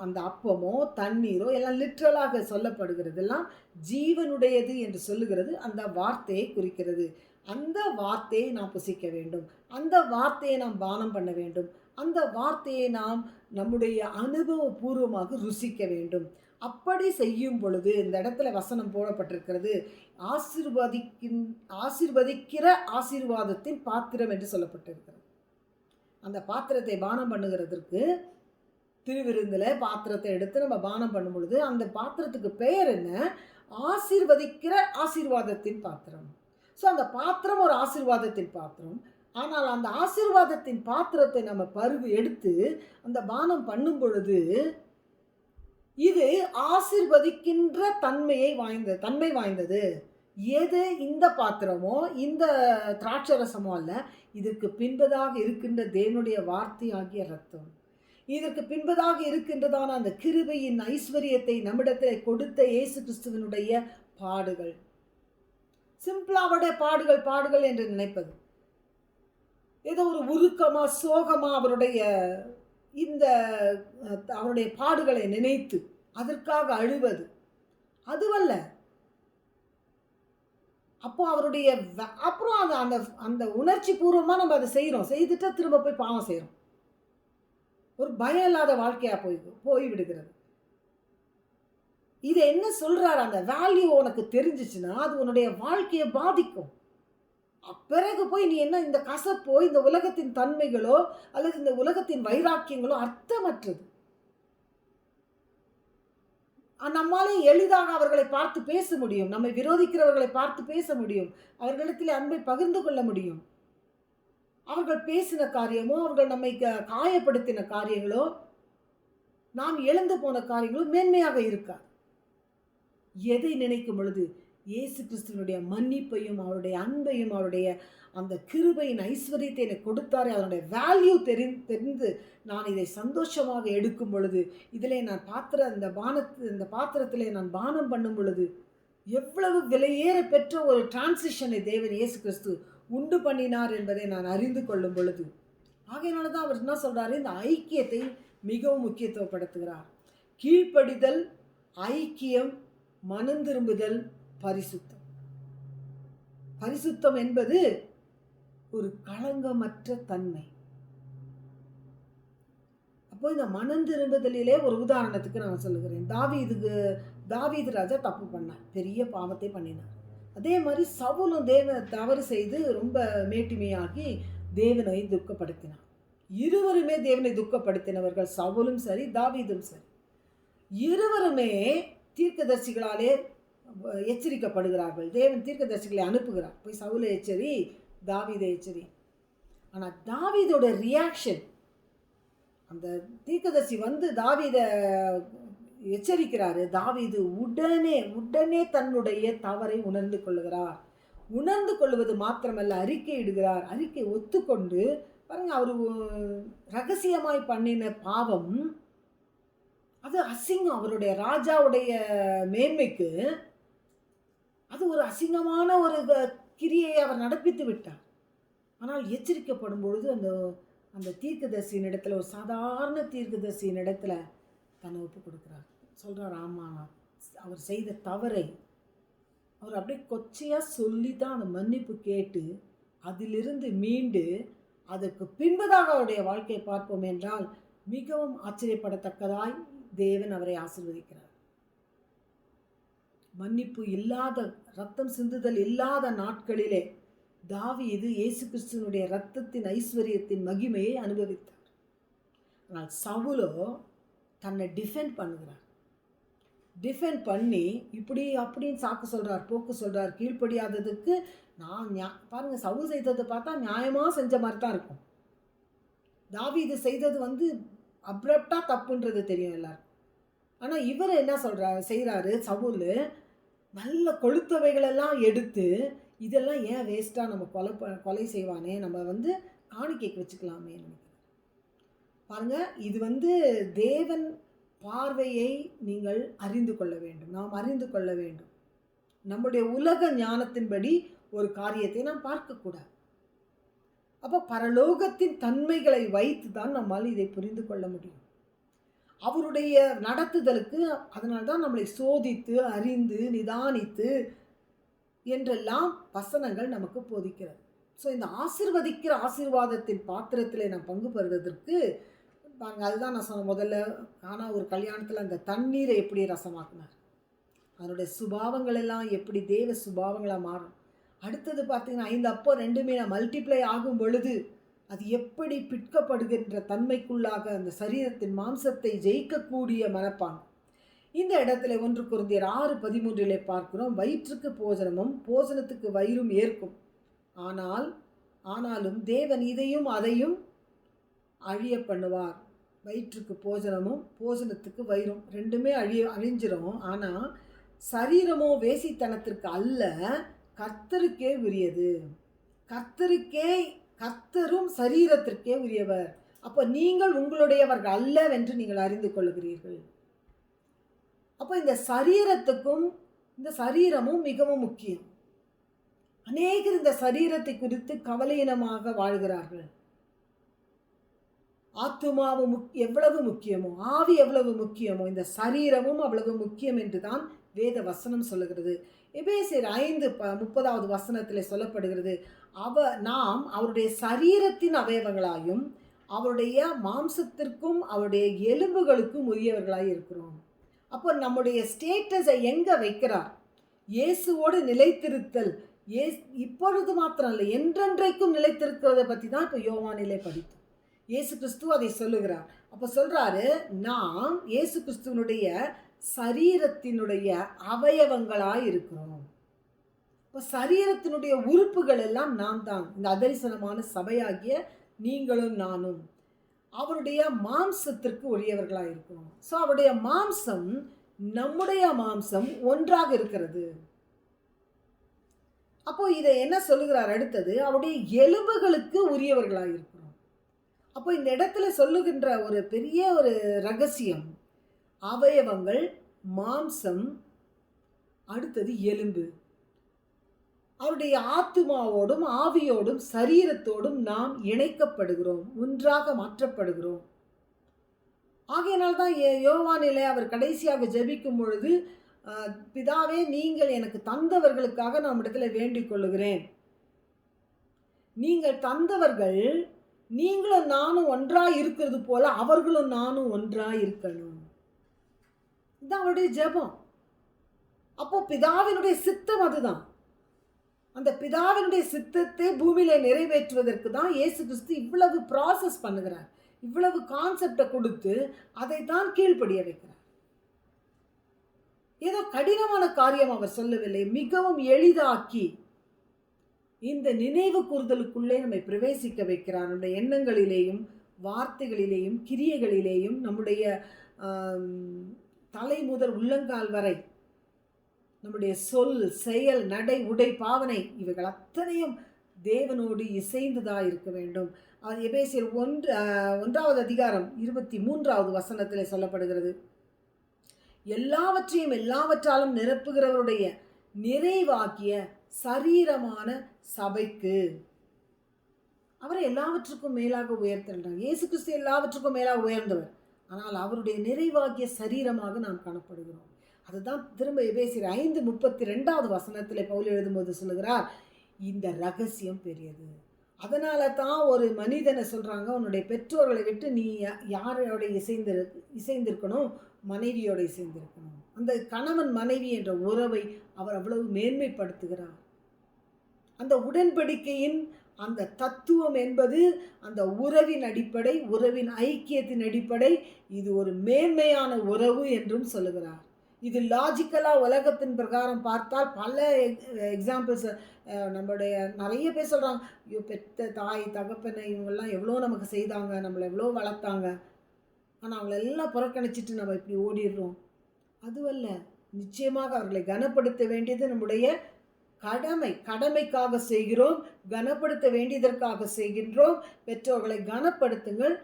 அந்த அப்பமோ தண்ணீரோ எல்லாம் லிட்ரலாக சொல்லப்படுகிறது, எல்லாம் ஜீவனுடையது என்று சொல்லுகிறது. அந்த வார்த்தையை குறிக்கிறது. அந்த வார்த்தையை நாம் புசிக்க வேண்டும். அந்த வார்த்தையை நாம் பானம் பண்ண வேண்டும். அந்த வார்த்தையை நாம் நம்முடைய அனுபவபூர்வமாக ருசிக்க வேண்டும். அப்படி செய்யும் பொழுது இந்த இடத்துல வசனம் போடப்பட்டிருக்கிறது, ஆசீர்வதிக்கிற ஆசீர்வாதத்தின் பாத்திரம் என்று சொல்லப்பட்டிருக்கிறது. அந்த பாத்திரத்தை பானம் பண்ணுகிறதற்கு திருவிருந்தில் பாத்திரத்தை எடுத்து நம்ம பானம் பண்ணும் பொழுது அந்த பாத்திரத்துக்கு பெயர் என்ன? ஆசீர்வதிக்கிற ஆசீர்வாதத்தின் பாத்திரம். ஸோ அந்த பாத்திரம் ஒரு ஆசீர்வாதத்தின் பாத்திரம். ஆனால் அந்த ஆசீர்வாதத்தின் பாத்திரத்தை நம்ம எடுத்து அந்த பானம் பண்ணும் பொழுது இது ஆசீர்வதிக்கின்ற தன்மை வாய்ந்தது. எது? இந்த பாத்திரமோ இந்த திராட்சரசமோ அல்ல, இதற்கு பின்பதாக இருக்கின்ற தேவனுடைய வார்த்தை ஆகிய ரத்தம். இதற்கு பின்பதாக இருக்கின்றதான அந்த கிருபையின் ஐஸ்வர்யத்தை நம்மிடத்தில் கொடுத்த இயேசு கிறிஸ்துவினுடைய பாடுகள். சிம்பிளாவுடைய பாடுகள் என்று நினைப்பது, ஏதோ ஒரு உருக்கமா சோகமா அவருடைய பாடுகளை நினைத்து அதற்காக அழுவது அதுவல்ல. அப்போ அப்புறம் அந்த அந்த உணர்ச்சி பூர்வமாக நம்ம அதை செய்துட்டா திரும்ப போய் பாவம் செய்கிறோம். ஒரு பயம் இல்லாத வாழ்க்கையா போய்விடுகிறது. இதை என்ன சொல்றாரு? அந்த வேல்யூ உனக்கு தெரிஞ்சிச்சுன்னா அது உன்னுடைய வாழ்க்கையை பாதிக்கும். பிறகு போய் நீ என்ன இந்த கசப்போ இந்த உலகத்தின் தன்மைகளோ அல்லது இந்த உலகத்தின் வைராக்கியங்களோ அர்த்தமற்றது. நம்மாலே எளிதாக அவர்களை பார்த்து பேச முடியும், நம்மை விரோதிக்கிறவர்களை பார்த்து பேச முடியும், அவர்களிடத்தில் அன்பை பகிர்ந்து கொள்ள முடியும். அவர்கள் பேசின காரியமோ அவர்கள் நம்மை காயப்படுத்தின காரியங்களோ நாம் இழந்து போன காரியங்களோ மேன்மையாக இருக்காது. எதை நினைக்கும் பொழுது இயேசு கிறிஸ்துவனுடைய மன்னிப்பையும் அவருடைய அன்பையும் அவருடைய அந்த கிருபையின் ஐஸ்வர்யத்தை எனக்கு கொடுத்தாரே அதனுடைய வேல்யூ தெரிந்து நான் இதை சந்தோஷமாக எடுக்கும் பொழுது, இதிலே நான் இந்த பாத்திரத்திலே நான் பானம் பண்ணும் பொழுது எவ்வளவு விலையேற பெற்ற ஒரு டிரான்சிஷனை தேவன் இயேசு கிறிஸ்து உண்டு பண்ணினார் என்பதை நான் அறிந்து கொள்ளும் பொழுது, ஆகையினால தான் அவர் என்ன சொல்கிறாரு? இந்த ஐக்கியத்தை மிகவும் முக்கியத்துவப்படுத்துகிறார். கீழ்ப்படிதல், ஐக்கியம், மனம் திரும்புதல், பரிசுத்தம். பரிசுத்தம் என்பது ஒரு களங்கமற்ற தன்மை. அப்போ இந்த மனம் திரும்புதலிலே ஒரு உதாரணத்துக்கு நான் சொல்லுகிறேன். தாவீது ராஜா தப்பு பண்ணார், பெரிய பாவத்தை பண்ணினார். அதே மாதிரி சவுலும் தவறு செய்து ரொம்ப மேட்டிமையாகி தேவனை துக்கப்படுத்தினார். இருவருமே தேவனை துக்கப்படுத்தினவர்கள், சவுலும் சரி தாவீதும் சரி. இருவருமே தீர்க்கதரிசிகளாலே எச்சரிக்கப்படுகிறார்கள். தேவன் தீர்க்கதரிசிகளை அனுப்புகிறார், போய் சவுலை எச்சரி, தாவீதை எச்சரி. ஆனால் தாவீதோட ரியாக்ஷன், அந்த தீர்க்கதரிசி தாவீதை எச்சரிக்கிறாரு. தாவீது உடனே தன்னுடைய தவறை உணர்ந்து கொள்ளுகிறார். உணர்ந்து கொள்வது மாத்திரமல்ல, அறிக்கையிடுகிறார். அறிக்கை ஒத்துக்கொண்டு பாருங்க, அவர் ரகசியமாய் பண்ணின பாவம் அது அசிங்கம். அவருடைய ராஜாவுடைய மேன்மைக்கு அது ஒரு அசிங்கமான ஒரு கிரியை அவர் நடப்பித்து விட்டார். ஆனால் எச்சரிக்கப்படும் பொழுது அந்த தீர்க்கதரிசியின் இடத்துல, ஒரு சாதாரண தீர்க்கதரிசியின் இடத்துல தன்னை ஒப்பு கொடுக்குறார். சொல்கிறார், ஆமாம் அவர் செய்த தவறை அவர் அப்படியே கொச்சையாக சொல்லி தான் அந்த மன்னிப்பு கேட்டு அதிலிருந்து மீண்டு அதற்கு பின்பதாக அவருடைய வாழ்க்கையை பார்ப்போம் என்றால் மிகவும் ஆச்சரியப்படத்தக்கதாய் தேவன் அவரை ஆசீர்வதிக்கிறார். மன்னிப்பு இல்லாத, ரத்தம் சிந்துதல் இல்லாத நாட்களிலே தாவீது இயேசு கிறிஸ்துவனுடைய இரத்தத்தின் ஐஸ்வர்யத்தின் மகிமையை அனுபவித்தார். ஆனால் சவுலோ தன்னை டிஃபெண்ட் பண்ணுகிறார். டிஃபெண்ட் பண்ணி இப்படி அப்படின்னு சாக்கு சொல்கிறார், போக்கு சொல்கிறார். கீழ்ப்படியாததுக்கு பாருங்கள், சவுல் செய்ததை பார்த்தா நியாயமாக செஞ்ச மாதிரி தான் இருக்கும். தாவீது செய்தது அப்ரப்டாக தப்புன்றது தெரியும் எல்லாரும். ஆனால் இவர் என்ன செய்கிறாரு? சவுல் நல்ல கொளுத்தவைகளெல்லாம் எடுத்து, இதெல்லாம் ஏன் வேஸ்ட்டாக நம்ம கொலை செய்வானே, நம்ம காணிக்கைக்கு வச்சுக்கலாமே நினைக்கிறேன். பாருங்கள், இது தேவன் பார்வையை நீங்கள் அறிந்து கொள்ள வேண்டும், நாம் அறிந்து கொள்ள வேண்டும். நம்முடைய உலக ஞானத்தின்படி ஒரு காரியத்தை நாம் பார்க்கக்கூடாது. அப்போ பரலோகத்தின் தன்மைகளை வைத்து தான் நம்மால் இதை புரிந்து கொள்ள முடியும். அவருடைய நடத்துதலுக்கு அதனால்தான் நம்மளை சோதித்து அறிந்து நிதானித்து என்றெல்லாம் வசனங்கள் நமக்கு போதிக்கிறது. ஸோ இந்த ஆசீர்வதிக்கிற ஆசீர்வாதத்தின் பாத்திரத்திலே நாம் பங்கு பெறுவதற்கு பாருங்க, அதுதான் நான் சொன்ன முதல்ல. ஆனால் ஒரு கல்யாணத்தில் அந்த தண்ணீரை எப்படி ரசமாக்குனார், அதனுடைய சுபாவங்கள் எல்லாம் எப்படி தேவ சுபாவங்களாக மாறும். அடுத்தது பார்த்தீங்கன்னா 5 அப்போ 2 மீனை மல்டிப்ளை ஆகும் பொழுது அது எப்படி பிற்கப்படுகின்ற தன்மைக்குள்ளாக அந்த சரீரத்தின் மாம்சத்தை ஜெயிக்கக்கூடிய மனப்பான். இந்த இடத்துல 1 கொரிந்தியர் 6:13 பார்க்கிறோம், வயிற்றுக்கு போஜனமும் போஜனத்துக்கு வயிறும் ஏற்கும், ஆனாலும் தேவன் இதையும் அதையும் அழிய பண்ணுவார். வயிற்றுக்கு போஜனமும் போஜனத்துக்கு வயிறும் ரெண்டுமே அழிஞ்சிரும். ஆனால் சரீரமோ வேசித்தனத்திற்கு அல்ல, கர்த்தருக்கே உரியது. கர்த்தரும் சரீரத்திற்கே உரியவர். அப்போ நீங்கள் உங்களுடையவர்கள் அல்லவென்று நீங்கள் அறிந்து கொள்கிறீர்கள். அப்போ இந்த சரீரத்துக்கும் இந்த சரீரமும் மிகவும் முக்கியம். அநேகர் இந்த சரீரத்தை குறித்து கவலையினமாக வாழ்கிறார்கள். ஆத்துமாவும் எவ்வளவு முக்கியமோ, ஆவி எவ்வளவு முக்கியமோ, இந்த சரீரமும் அவ்வளவு முக்கியம் என்று தான் வேத வசனம் சொல்லுகிறது. எபேசியர் 5:30 வசனத்தில் சொல்லப்படுகிறது, நாம் அவருடைய சரீரத்தின் அவயவங்களாயும் அவருடைய மாம்சத்திற்கும் அவருடைய எலும்புகளுக்கும் உரியவர்களாய் இருக்கிறோம். அப்போ நம்முடைய ஸ்டேட்டஸை எங்கே வைக்கிறார்? இயேசுவோடு நிலைத்திருத்தல். இப்பொழுது மாத்திரம் இல்லை, என்றென்றைக்கும் நிலைத்திருக்கிறத பற்றி தான் இப்போ யோவானிலே படித்தோம். இயேசு கிறிஸ்து அதை சொல்லுகிறார். அப்போ சொல்கிறாரு, நாம் இயேசு கிறிஸ்துவனுடைய சரீரத்தினுடைய அவயவங்களாய் இருக்கிறோம். இப்போ சரீரத்தினுடைய உறுப்புகள் எல்லாம் நாம் தான். இந்த அதரிசனமான சபையாகிய நீங்களும் நானும் அவருடைய மாம்சத்திற்கு உரியவர்களாக இருக்கிறோம். ஸோ அவருடைய மாம்சம் நம்முடைய மாம்சம் ஒன்றாக இருக்கிறது. அப்போ இதை என்ன சொல்லுகிறார்? அடுத்தது அவருடைய எலும்புகளுக்கு உரியவர்களாக இருக்கிறோம். அப்போ இந்த இடத்துல சொல்லுகின்ற ஒரு பெரிய ஒரு ரகசியம், அவயவங்கள், மாம்சம், அடுத்தது எலும்பு. அவருடைய ஆத்துமாவோடும் ஆவியோடும் சரீரத்தோடும் நாம் இணைக்கப்படுகிறோம், ஒன்றாக மாற்றப்படுகிறோம். ஆகையினால்தான் யோவானிலே அவர் கடைசியாக ஜெபிக்கும் பொழுது, பிதாவே நீங்கள் எனக்கு தந்தவர்களுக்காக நான் இடத்துல வேண்டிக் கொள்ளுகிறேன். நீங்கள் தந்தவர்கள் நீங்களும் நானும் ஒன்றாக இருக்கிறது போல அவர்களும் நானும் ஒன்றாக இருக்கணும். இதுதான் அவருடைய ஜெபம். அப்போ பிதாவினுடைய சித்தம் அதுதான். அந்த பிதாவினுடைய சித்தத்தை பூமியில நிறைவேற்றுவதற்கு தான் இயேசு கிறிஸ்து இவ்வளவு ப்ராசஸ் பண்ணுகிறார், இவ்வளவு கான்செப்டை கொடுத்து அதை தான் கீழ்ப்படிய வைக்கிறார். ஏதோ கடினமான காரியம் அவர் சொல்லவில்லை, மிகவும் எளிதாக்கி இந்த நினைவு கூறுதலுக்குள்ளே நம்மை பிரவேசிக்க வைக்கிறார். நம்முடைய எண்ணங்களிலேயும் வார்த்தைகளிலேயும் கிரியைகளிலேயும் நம்முடைய தலை முதல் உள்ளங்கால் வரை நம்முடைய சொல், செயல், நடை, உடை, பாவனை இவைகள் அத்தனையும் தேவனோடு இசைந்துதான் இருக்க வேண்டும். அது எபேசியர் 1:23 சொல்லப்படுகிறது, எல்லாவற்றையும் எல்லாவற்றாலும் நிரப்புகிறவருடைய நிறைவாக்கிய சரீரமான சபைக்கு. அவரை எல்லாவற்றுக்கும் மேலாக உயர்த்துகின்றார். இயேசு கிறிஸ்து எல்லாவற்றுக்கும் மேலாக உயர்ந்தவர். ஆனால் அவருடைய நிறைவாகிய சரீரமாக நாம் காணப்படுகிறோம். அதுதான் திரும்ப எபேசியர் 5:32 பவுல் எழுதும்போது சொல்லுகிறார், இந்த ரகசியம் பெரியது. அதனால தான் ஒரு மனிதனை சொல்கிறாங்க, உன்னுடைய பெற்றோர்களை விட்டு நீ யாரோட இசைந்திருக்கணும்? மனைவியோட இசைந்திருக்கணும். அந்த கணவன் மனைவி என்ற உறவை அவர் அவ்வளவு மேன்மைப்படுத்துகிறார். அந்த உடன்படிக்கையின் அந்த தத்துவம் என்பது அந்த உறவின் அடிப்படை, உறவின் ஐக்கியத்தின் அடிப்படை. இது ஒரு மேன்மையான உறவு என்றும் சொல்லுகிறார். இது லாஜிக்கலாக உலகத்தின் பிரகாரம் பார்த்தால் பல எக்ஸாம்பிள்ஸ் நம்மளுடைய நிறைய பேர் சொல்கிறாங்க, ஐயோ பெத்த தாய் தகப்பனை இவங்கெல்லாம் எவ்வளோ நமக்கு செய்தாங்க, நம்மளை எவ்வளோ வளர்த்தாங்க, ஆனால் அவங்களெல்லாம் புறக்கணிச்சிட்டு நம்ம இப்படி ஓடிடுறோம். அதுவல்ல, நிச்சயமாக அவர்களை கனப்படுத்த வேண்டியது நம்முடைய கடமைக்காக செய்கிறோம், கனப்படுத்த வேண்டியதற்காக செய்கின்றோம். பெற்றோர்களை கனப்படுத்துங்கள்,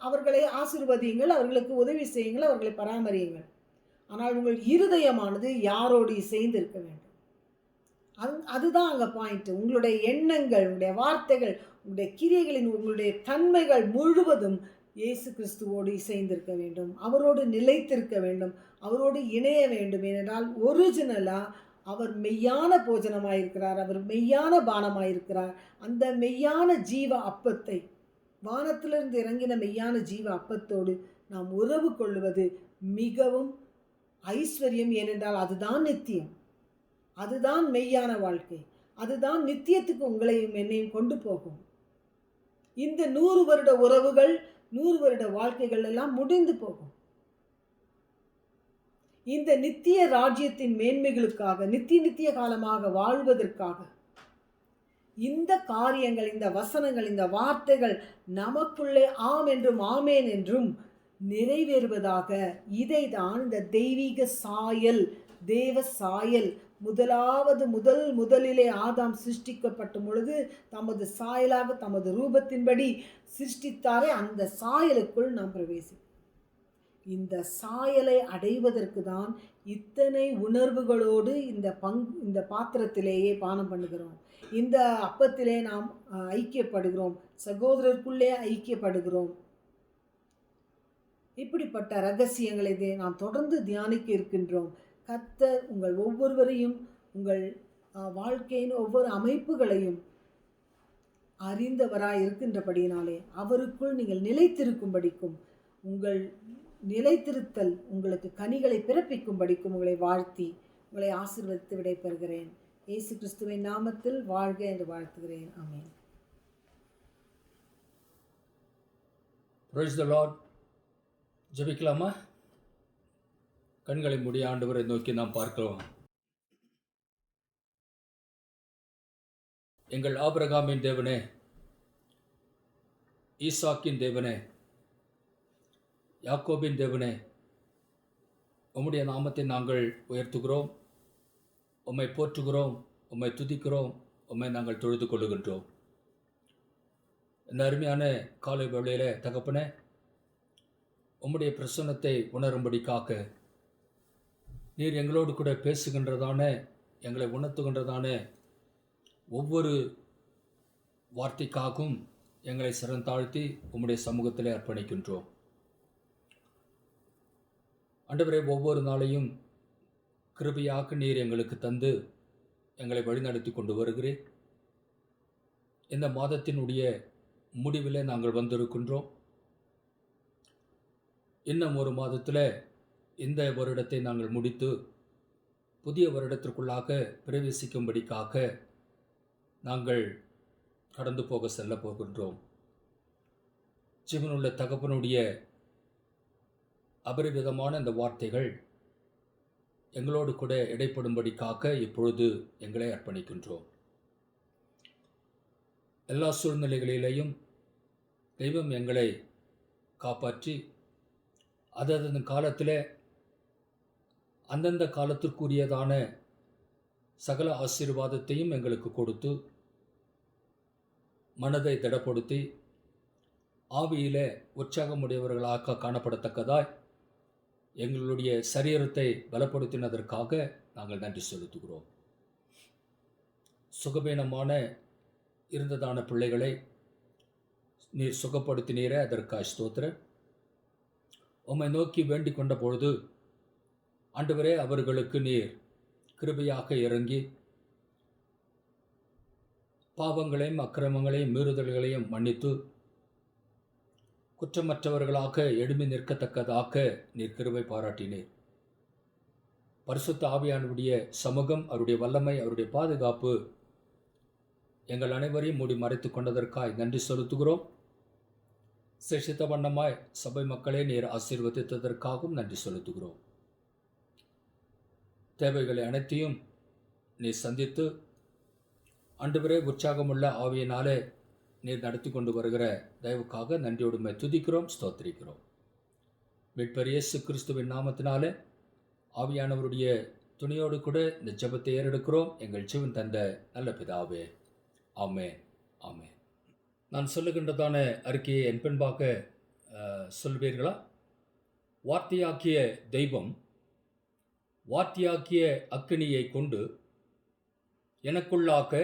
அவர்களை ஆசீர்வதியுங்கள், அவர்களுக்கு உதவி செய்யுங்கள், அவர்களை பராமரியுங்கள். ஆனால் உங்கள் இருதயமானது யாரோடு இசைந்து இருக்க வேண்டும். அதுதான் அங்கே பாயிண்ட். உங்களுடைய எண்ணங்கள், உங்களுடைய வார்த்தைகள், உங்களுடைய கிரியைகளின் உங்களுடைய தன்மைகள் முழுவதும் இயேசு கிறிஸ்துவோடு இசைந்திருக்க வேண்டும், அவரோடு நிலைத்திருக்க வேண்டும், அவரோடு இணைய வேண்டும். ஏனென்றால் ஒரிஜினலாக அவர் மெய்யான போஜனமாயிருக்கிறார், அவர் மெய்யான பானமாயிருக்கிறார். அந்த மெய்யான ஜீவ அப்பத்தை, வானத்திலிருந்து இறங்கின மெய்யான ஜீவ அப்பத்தோடு நாம் உறவு கொள்வது மிகவும் ஐஸ்வர்யம். ஏனென்றால் அதுதான் நித்தியம், அதுதான் மெய்யான வாழ்க்கை, அதுதான் நித்தியத்துக்கு உங்களையும் என்னையும் கொண்டு போகும். இந்த 100 வருட உறவுகள், 100 வருட வாழ்க்கைகள் எல்லாம் முடிந்து போகும். இந்த நித்திய ராஜ்யத்தின் மேன்மைகளுக்காக, நித்திய காலமாக வாழ்வதற்காக இந்த காரியங்கள், இந்த வசனங்கள், இந்த வார்த்தைகள் நமக்குள்ளே ஆம் என்றும் ஆமேன் என்றும் நிறைவேறுவதாக, இதைதான் இந்த தெய்வீக சாயல், தேவ சாயல், முதலிலே ஆதாம் சிருஷ்டிக்கப்பட்ட பொழுது தமது சாயலாக தமது ரூபத்தின்படி சிருஷ்டித்தாரே, அந்த சாயலுக்குள் நாம் பிரவேசிப்போம். இந்த சாயலை அடைவதற்கு தான் இத்தனை உணர்வுகளோடு இந்த பாத்திரத்திலேயே பானம் பண்ணுகிறோம். இந்த அப்பத்திலே நாம் ஐக்கியப்படுகிறோம், சகோதரருக்குள்ளே ஐக்கியப்படுகிறோம். இப்படிப்பட்ட ரகசியங்களை நாம் தொடர்ந்து தியானிக்க இருக்கின்றோம். கர்த்தர் உங்கள் ஒவ்வொருவரையும், உங்கள் வாழ்க்கையின் ஒவ்வொரு அமைப்புகளையும் அறிந்தவராய் இருக்கின்றபடியினாலே அவருக்குள் நீங்கள் நிலைத்திருக்கும்படிக்கும், உங்கள் நிலைத்திருத்தல் உங்களுக்கு கனிகளை பிறப்பிக்கும்படிக்கும் உங்களை வாழ்த்தி உங்களை ஆசீர்வதித்து விடைபெறுகிறேன். இயேசு கிறிஸ்துவின் நாமத்தில் வாழ்க என்று வாழ்த்துகிறேன். ஆமென். Praise the Lord. ஜெபிக்கலாமா? கண்களை மூடி ஆண்டவரை நோக்கி நாம் பார்க்கிறோம். எங்கள் ஆபிரகாமின் தேவனே, ஈசாக்கின் தேவனே, யாக்கோபின் தேவனே, உம்முடைய நாமத்தை நாங்கள் உயர்த்துகிறோம், உம்மை போற்றுகிறோம், உம்மை துதிக்கிறோம், உம்மை நாங்கள் தொழுது கொள்ளுகின்றோம். இந்த அருமையான காலை வேளையிலே தகப்பனே, உம்முடைய பிரசன்னத்தை உணரும்படிக்காக நீர் எங்களோடு கூட பேசுகின்றதான, எங்களை உணர்த்துகின்றதான ஒவ்வொரு வார்த்தைக்காகவும் எங்களை சிறந்தாழ்த்தி உம்முடைய சமூகத்திலே அர்ப்பணிக்கின்றோம். ஆண்டவரே, ஒவ்வொரு நாளையும் கிருபையாக நீர் எங்களுக்கு தந்து எங்களை வழிநடத்தி கொண்டு வருகிறேன். இந்த மாதத்தினுடைய முடிவில் நாங்கள் வந்திருக்கின்றோம். இன்னும் ஒரு மாதத்தில் இந்த வருடத்தை நாங்கள் முடித்து புதிய வருடத்திற்குள்ளாக பிரவேசிக்கும்படிக்காக நாங்கள் கடந்து போக செல்ல போகின்றோம். ஜீவனுள்ள தகப்பனுடைய அபரிவிதமான இந்த வார்த்தைகள் எங்களோடு கூட இடைப்படும்படிக்காக இப்பொழுது எங்களை அர்ப்பணிக்கின்றோம். எல்லா சூழ்நிலைகளிலேயும் தெய்வம் எங்களை காப்பாற்றி அதன் காலத்தில் அந்தந்த காலத்திற்குரியதான சகல ஆசீர்வாதத்தையும் எங்களுக்கு கொடுத்து மனதை திடப்படுத்தி ஆவியிலே உற்சாகமுடையவர்களாக காணப்படத்தக்கதாய் எங்களுடைய சரீரத்தை பலப்படுத்தினதற்காக நாங்கள் நன்றி செலுத்துகிறோம். சுகபீனமான இருந்ததான பிள்ளைகளை நீர் சுகப்படுத்தினீரே, அதற்காக ஸ்தோத்திரம். உம்மை நோக்கி வேண்டிக் கொண்ட பொழுது ஆண்டவரே, அவர்களுக்கு நீர் கிருபையாக இறங்கி பாவங்களையும் அக்கிரமங்களையும் மீறுதல்களையும் மன்னித்து குற்றமற்றவர்களாக எழும்பி நிற்கத்தக்கதாக நீர் கிருபை பாராட்டினீர். பரிசுத்த ஆவியானுடைய சமூகம், அவருடைய வல்லமை, அவருடைய பாதுகாப்பு எங்கள் அனைவரையும் மூடி மறைத்து கொண்டதற்காய் நன்றி செலுத்துகிறோம். சிருஷ்டித்த வண்ணமாய் சபை மக்களை நீர் ஆசீர்வதித்ததற்காகவும் நன்றி செலுத்துகிறோம். தேவைகளை அனைத்தையும் நீர் சந்தித்து ஆண்டவரே, உற்சாகமுள்ள ஆவியினாலே நீர் நடத்தி கொண்டு வருகிற தயவுக்காக நன்றியோடுமை துதிக்கிறோம், ஸ்தோத்திரிக்கிறோம். மீட்பர் இயேசு கிறிஸ்துவின் நாமத்தினாலே ஆவியானவருடைய துணையோடு கூட இந்த ஜெபத்தை ஏறெடுக்கிறோம். எங்கள் ஜீவன் தந்த நல்ல பிதாவே, ஆமென், ஆமென். நான் சொல்லுகின்றதான அறிக்கையை என் பின்பாக சொல்வீர்களா? வார்த்தையாக்கிய தெய்வம் வார்த்தையாக்கிய அக்கினியை கொண்டு எனக்குள்ளாக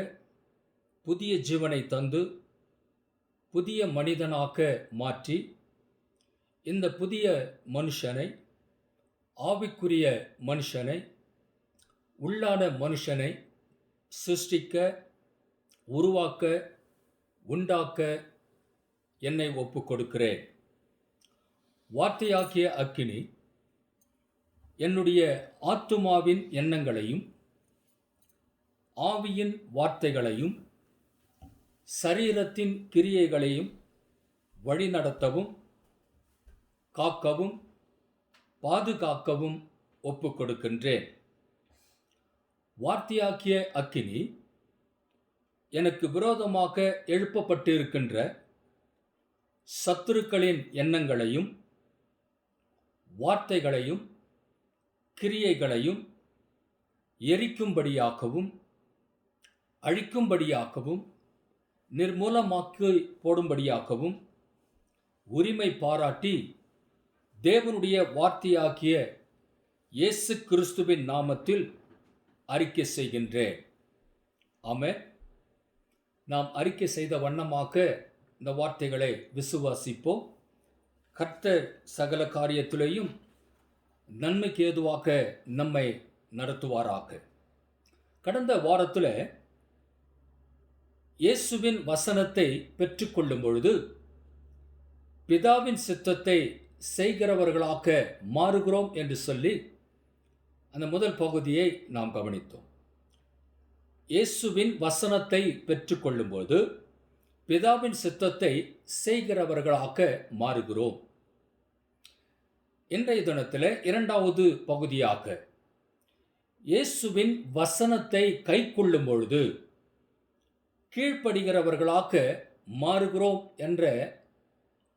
புதிய ஜீவனை தந்து புதிய மனிதனாக மாற்றி இந்த புதிய மனுஷனை, ஆவிக்குரிய மனுஷனை உள்ளான மனுஷனை சிருஷ்டிக்க, உருவாக்க, உண்டாக்க என்னை ஒப்புக் கொடுக்கிறேன். வார்த்தையாகிய அக்கினி என்னுடைய ஆத்துமாவின் எண்ணங்களையும் ஆவியின் வார்த்தைகளையும் சரீரத்தின் கிரியைகளையும் வழிநடத்தவும், காக்கவும், பாதுகாக்கவும் ஒப்புக் கொடுக்கின்றேன். வார்த்தையாகிய அக்கினி எனக்கு விரோதமாக எழுப்பப்பட்டிருக்கின்ற சத்துருக்களின் எண்ணங்களையும் வார்த்தைகளையும் கிரியைகளையும் எரிக்கும்படியாகவும், அழிக்கும்படியாகவும், நிர்மூலமாக்கி போடும்படியாகவும் உரிமை பாராட்டி தேவனுடைய வார்த்தையாகிய இயேசு கிறிஸ்துவின் நாமத்தில் அறிக்கை செய்கின்றேன். ஆமென். நாம் அறிக்கை செய்த வண்ணமாக இந்த வார்த்தைகளை விசுவாசிப்போம். கர்த்தர் சகல காரியத்திலேயும் நன்மைக்கு ஏதுவாக நம்மை நடத்துவாராக. கடந்த வாரத்தில் இயேசுவின் வசனத்தை பெற்றுக்கொள்ளும் பொழுது பிதாவின் சித்தத்தை செய்கிறவர்களாக மாறுகிறோம் என்று சொல்லி அந்த முதல் பகுதியை நாம் கவனித்தோம். இயேசுவின் வசனத்தை பெற்றுக்கொள்ளும்போது பிதாவின் சித்தத்தை செய்கிறவர்களாக மாறுகிறோம். இன்றைய தினத்தில் இரண்டாவது பகுதியாக இயேசுவின் வசனத்தை கை கொள்ளும் பொழுது கீழ்ப்படுகிறவர்களாக மாறுகிறோம் என்ற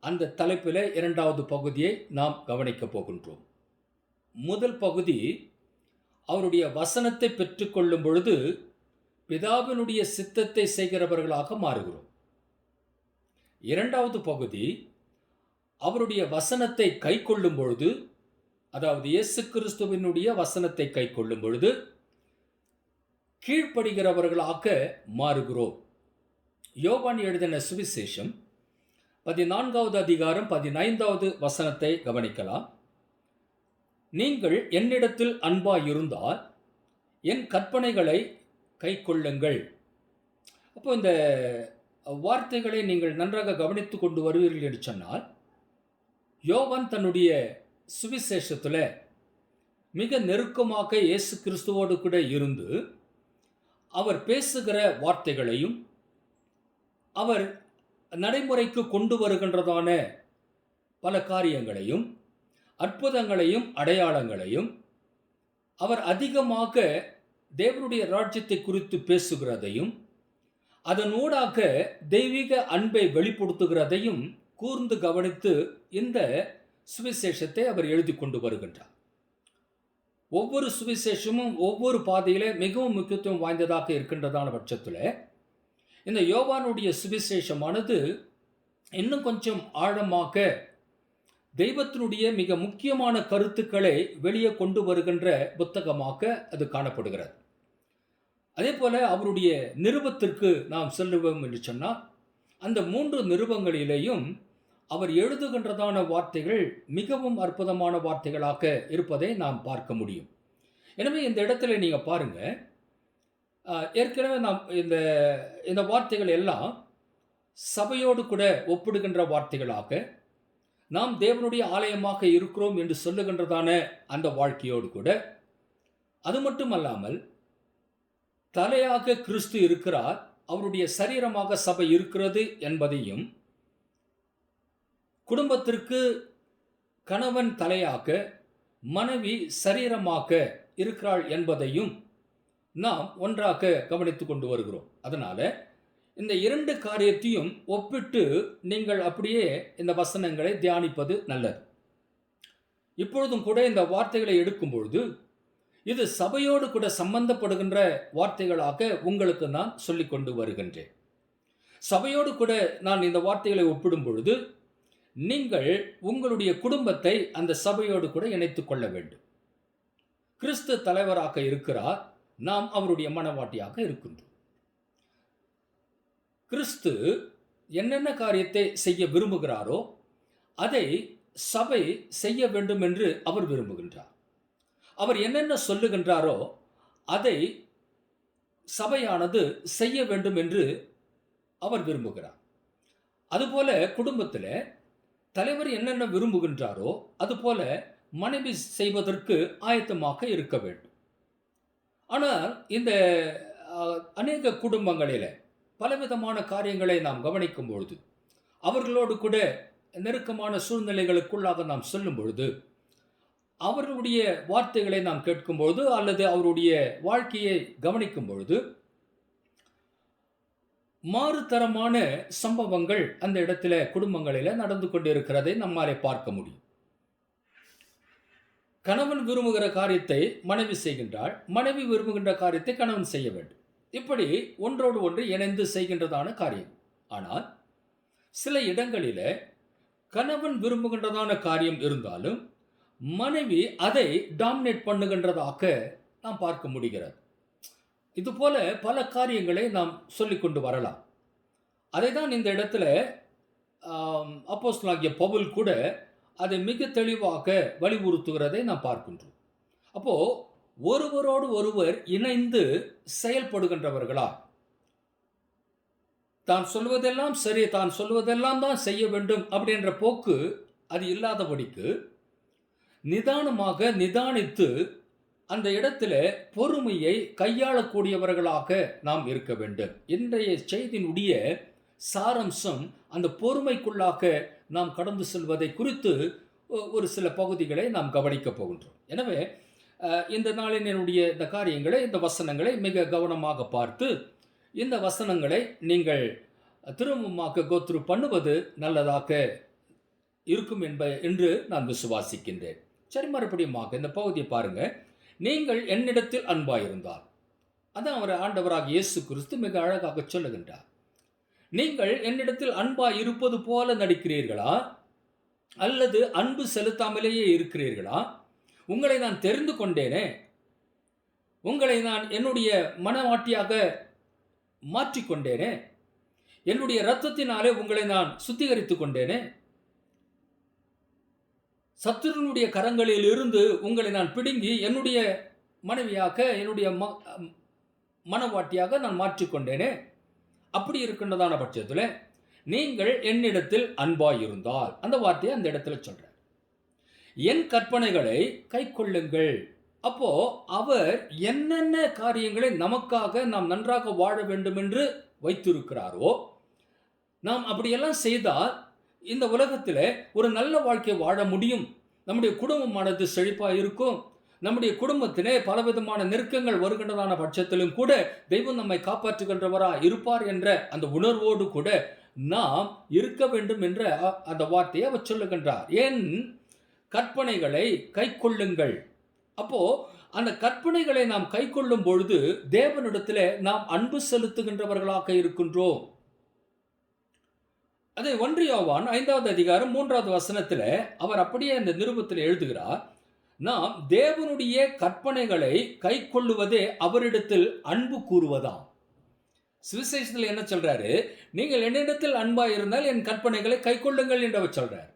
அந்த தலைப்பில் இரண்டாவது பகுதியை நாம் கவனிக்கப் போகின்றோம். முதல் பகுதி அவருடைய வசனத்தை பெற்றுக்கொள்ளும் பொழுது பிதாவினுடைய சித்தத்தை செய்கிறவர்களாக மாறுகிறோம். இரண்டாவது பகுதி அவருடைய வசனத்தை கை கொள்ளும் பொழுது, அதாவது இயேசு கிறிஸ்துவினுடைய வசனத்தை கை கொள்ளும் பொழுது கீழ்ப்படுகிறவர்களாக மாறுகிறோம். யோவான் எழுதின சுவிசேஷம் 14வது அதிகாரம் 15வது வசனத்தை கவனிக்கலாம். நீங்கள் என்னிடத்தில் அன்பாயிருந்தால் என் கற்பனைகளை கை கொள்ளுங்கள். அப்போ இந்த வார்த்தைகளை நீங்கள் நன்றாக கவனித்து கொண்டு வருவீர்கள் என்று சொன்னால், யோவான் தன்னுடைய சுவிசேஷத்தில் மிக நெருக்கமாக இயேசு கிறிஸ்துவோடு கூட இருந்து அவர் பேசுகிற வார்த்தைகளையும் அவர் நடைமுறைக்கு கொண்டு வருகின்றதான பல காரியங்களையும் அற்புதங்களையும் அடையாளங்களையும் அவர் அதிகமாக தேவனுடைய ராஜ்யத்தை குறித்து பேசுகிறதையும் அதனூடாக தெய்வீக அன்பை வெளிப்படுத்துகிறதையும் கூர்ந்து கவனித்து இந்த சுவிசேஷத்தை அவர் எழுதி கொண்டு வருகின்றார். ஒவ்வொரு சுவிசேஷமும் ஒவ்வொரு பாதையிலே மிகவும் முக்கியத்துவம் வாய்ந்ததாக இருக்கின்றதான பட்சத்தில் இந்த யோவானுடைய சுவிசேஷமானது இன்னும் கொஞ்சம் ஆழமாக தெய்வத்தினுடைய மிக முக்கியமான கருத்துக்களை வெளியே கொண்டு வருகின்ற புத்தகமாக அது காணப்படுகிறது. அதே போல அவருடைய நிருபத்திற்கு நாம் செல்லுவோம் என்று சொன்னால், அந்த 3 நிருபங்களிலேயும் அவர் எழுதுகின்றதான வார்த்தைகள் மிகவும் அற்புதமான வார்த்தைகளாக இருப்பதை நாம் பார்க்க முடியும். எனவே இந்த இடத்துல நீங்கள் பாருங்க, ஏற்கனவே நாம் இந்த வார்த்தைகள் எல்லாம் சபையோடு கூட ஒப்பிடுகின்ற வார்த்தைகளாக, நாம் தேவனுடைய ஆலயமாக இருக்கிறோம் என்று சொல்லுகின்றதான அந்த வாழ்க்கையோடு கூட, அது மட்டுமல்லாமல் தலையாக கிறிஸ்து இருக்கிறார், அவருடைய சரீரமாக சபை இருக்கிறது என்பதையும், குடும்பத்திற்கு கணவன் தலையாக மனைவி சரீரமாக இருக்கிறாள் என்பதையும் நாம் ஒன்றாக கவனித்துக் கொண்டு வருகிறோம். அதனால இந்த 2 காரியத்தையும் ஒப்பிட்டு நீங்கள் அப்படியே இந்த வசனங்களை தியானிப்பது நல்லது. இப்பொழுதும் கூட இந்த வார்த்தைகளை எடுக்கும் பொழுது இது சபையோடு கூட சம்பந்தப்படுகின்ற வார்த்தைகளாக உங்களுக்கு நான் சொல்லிக் கொண்டு வருகின்றேன். சபையோடு கூட நான் இந்த வார்த்தைகளை ஒப்பிடும் பொழுது நீங்கள் உங்களுடைய குடும்பத்தை அந்த சபையோடு கூட இணைத்துக் கொள்ள வேண்டும். கிறிஸ்து தலைவராக இருக்கிறார், நாம் அவருடைய மனவாட்டியாக இருக்கின்றோம். கிறிஸ்து என்னென்ன காரியத்தை செய்ய விரும்புகிறாரோ அதை சபை செய்ய வேண்டும் என்று அவர் விரும்புகின்றார். அவர் என்னென்ன சொல்லுகின்றாரோ அதை சபையானது செய்ய வேண்டும் என்று அவர் விரும்புகிறார். அதுபோல குடும்பத்தில் தலைவர் என்னென்ன விரும்புகின்றாரோ அதுபோல மனைவி செய்வதற்கு ஆயத்தமாக இருக்க வேண்டும். ஆனால் இந்த அநேக குடும்பங்களில் பலவிதமான காரியங்களை நாம் கவனிக்கும் பொழுது, அவர்களோடு கூட நெருக்கமான சூழ்நிலைகளுக்குள்ளாக நாம் செல்லும் பொழுது, அவர்களுடைய வார்த்தைகளை நாம் கேட்கும்பொழுது அல்லது அவருடைய வாழ்க்கையை கவனிக்கும் பொழுது மாறுதரமான சம்பவங்கள் அந்த இடத்துல குடும்பங்களில் நடந்து கொண்டிருக்கிறதை நம்மாலே பார்க்க முடியும். கணவன் விரும்புகிற காரியத்தை மனைவி செய்கின்றாள், மனைவி விரும்புகின்ற காரியத்தை கணவன் செய்ய வேண்டும். இப்படி ஒன்றோடு ஒன்று இணைந்து செய்கின்றதான காரியம். ஆனால் சில இடங்களில் கணவன் விரும்புகின்றதான காரியம் இருந்தாலும் மனைவி அதை டாமினேட் பண்ணுகின்றதாக நாம் பார்க்க முடிகிறது. இதுபோல பல காரியங்களை நாம் சொல்லிக்கொண்டு வரலாம். அதை தான் இந்த இடத்துல அப்போஸ்தலனாகிய பவுல் கூட அதை மிக தெளிவாக வலியுறுத்துகிறதை நாம் பார்க்கின்றோம். அப்போ ஒருவரோடு ஒருவர் இணைந்து செயல்படுகின்றவர்களா, தான் சொல்வதெல்லாம் சரி, தான் சொல்வதெல்லாம் தான் செய்ய வேண்டும் அப்படின்ற போக்கு அது இல்லாதபடிக்கு நிதானமாக நிதானித்து அந்த இடத்துல பொறுமையை கையாளக்கூடியவர்களாக நாம் இருக்க வேண்டும். இன்றைய செய்தியினுடைய சாரம்சம் அந்த பொறுமைக்குள்ளாக நாம் கடந்து செல்வதை குறித்து ஒரு சில பகுதிகளை நாம் கவனிக்கப் போகின்றோம். எனவே இந்த நாளினுடைய இந்த காரியங்களை, இந்த வசனங்களை மிக கவனமாக பார்த்து இந்த வசனங்களை நீங்கள் திரும்பமாக கோத்ரு பண்ணுவது நல்லதாக இருக்கும் என்று நான் விசுவாசிக்கின்றேன். சரி, மறுபடியுமாக இந்த பகுதியை பாருங்க. நீங்கள் என்னிடத்தில் அன்பாயிருந்தால், அதான் அவர் ஆண்டவராக இயேசு கிறிஸ்து மிக அழகாக சொல்லுகின்றார். நீங்கள் என்னிடத்தில் அன்பாய் இருப்பது போல நடிக்கிறீர்களா, அல்லது அன்பு செலுத்தாமலேயே இருக்கிறீர்களா? உங்களை நான் தெரிந்து கொண்டேனே, உங்களை நான் என்னுடைய மனவாட்டியாக மாற்றிக்கொண்டேனே, என்னுடைய இரத்தத்தினாலே உங்களை நான் சுத்திகரித்து கொண்டேனே, சத்துருனுடைய கரங்களில் இருந்து உங்களை நான் பிடுங்கி என்னுடைய மனைவியாக, என்னுடைய மனவாட்டியாக நான் மாற்றிக்கொண்டேனே. அப்படி இருக்கின்றதான பட்சத்தில் நீங்கள் என்னிடத்தில் அன்பாயிருந்தால், அந்த வார்த்தையை அந்த இடத்துல சொல்றார். என் கற்பனைகளை கை கொள்ளுங்கள். அப்போ அவர் என்னென்ன காரியங்களை நமக்காக நாம் நன்றாக வாழ வேண்டும் என்று வைத்திருக்கிறாரோ, நாம் அப்படியெல்லாம் செய்தால் இந்த உலகத்தில் ஒரு நல்ல வாழ்க்கை வாழ முடியும். நம்முடைய குடும்பமானது செழிப்பாக இருக்கும். நம்முடைய குடும்பத்திலே பலவிதமான நெருக்கங்கள் வருகின்றதான பட்சத்திலும் கூட தெய்வம் நம்மை காப்பாற்றுகின்றவராக இருப்பார் என்ற அந்த உணர்வோடு கூட நாம் இருக்க வேண்டும் என்ற அந்த வார்த்தையை அவர் சொல்லுகின்றார். என் கற்பனைகளை கை கொள்ளுங்கள். அப்போ அந்த கற்பனைகளை நாம் கை கொள்ளும் பொழுது தேவனிடத்தில் நாம் அன்பு செலுத்துகின்றவர்களாக இருக்கின்றோம். அதை 1 யோவான் 5வது அதிகாரம் 3வது வசனத்தில் அவர் அப்படியே அந்த நிருபத்தில் எழுதுகிறார். நாம் தேவனுடைய கற்பனைகளை கை கொள்ளுவதே அவரிடத்தில் அன்பு கூறுவதாம். சுவிசேஷத்தில் என்ன சொல்றாரு? நீங்கள் என்னிடத்தில் அன்பா இருந்தால் என் கற்பனைகளை கை கொள்ளுங்கள் என்று அவர் சொல்றார்.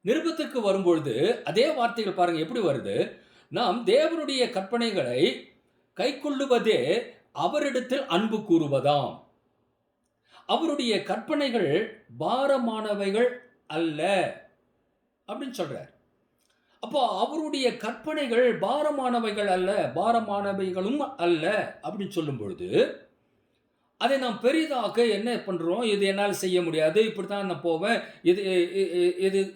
நிருபத்திற்கு வரும்பொழுது அதே வார்த்தைகள் பாருங்க எப்படி வருது. நாம் தேவனுடைய கற்பனைகளை கை கொள்ளுவதே அவரிடத்தில் அன்பு கூறுவதாம். அவருடைய கற்பனைகள் பாரமானவைகள் அல்ல அப்படின்னு சொல்றார். அப்போ அவருடைய கற்பனைகள் பாரமானவைகள் அல்ல, பாரமானவைகளும் அல்ல அப்படின்னு சொல்லும் பொழுது அதை நாம் பெரிதாக என்ன பண்றோம்? இது என்னால் செய்ய முடியாது, இப்படித்தான் நான் போவேன்,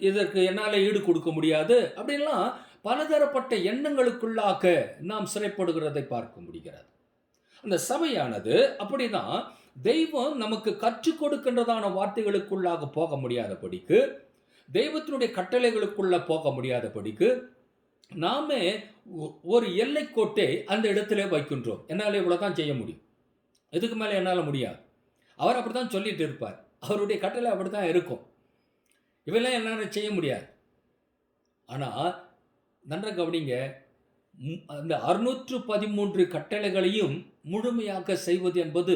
இதற்கு என்னால் ஈடு கொடுக்க முடியாது அப்படின்லாம் பலதரப்பட்ட எண்ணங்களுக்குள்ளாக நாம் சிறைப்படுகிறதை பார்க்க முடிகிறது. அந்த சபையானது அப்படிதான் தெய்வம் நமக்கு கற்றுக் கொடுக்கின்றதான வார்த்தைகளுக்குள்ளாக போக முடியாதபடிக்கு, தெய்வத்தினுடைய கட்டளைகளுக்குள்ள போக முடியாதபடிக்கு நாமே ஒரு எல்லைக்கோட்டை அந்த இடத்துல வைக்கின்றோம். என்னால் இவ்வளவுதான் செய்ய முடியும், இதுக்கு மேலே என்னால் முடியாது. அவர் அப்படித்தான் சொல்லிட்டு இருப்பார். அவருடைய கட்டளை அப்படித்தான் இருக்கும். இவெல்லாம் என்னால் செய்ய முடியாது. ஆனால் நன்றாக கவனிங்க, அந்த 613 கட்டளைகளையும் முழுமையாக செய்வது என்பது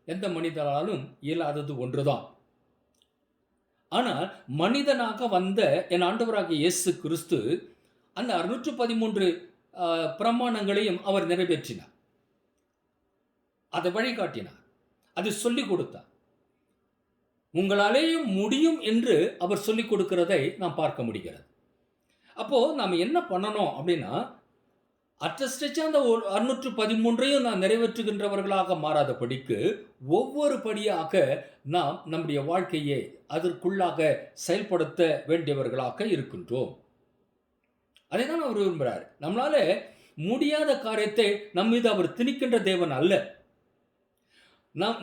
எந்த மனிதனாலும் இயலாதது ஒன்றுதான். ஆனால் மனிதனாக வந்த என் ஆண்டவராகிய இயேசு கிறிஸ்து அந்த 613 பிரமாணங்களையும் அவர் நிறைவேற்றினார். அதை வழிகாட்டினார், அது சொல்லிக் கொடுத்தார். உங்களாலேயும் முடியும் என்று அவர் சொல்லிக் கொடுக்கிறதை நாம் பார்க்க முடிகிறது. அப்போ நாம் என்ன பண்ணணும் அப்படின்னா, அட்லஸ்டா அந்த 613ஐயும் நான் நிறைவேற்றுகின்றவர்களாக மாறாதபடிக்கு ஒவ்வொரு படியாக நாம் நம்முடைய வாழ்க்கையை அதற்குள்ளாக செயல்படுத்த வேண்டியவர்களாக இருக்கின்றோம். அதை தான் அவர் விரும்புகிறார். நம்மளால முடியாத காரியத்தை நம் மீது அவர் திணிக்கின்ற தேவன் அல்ல.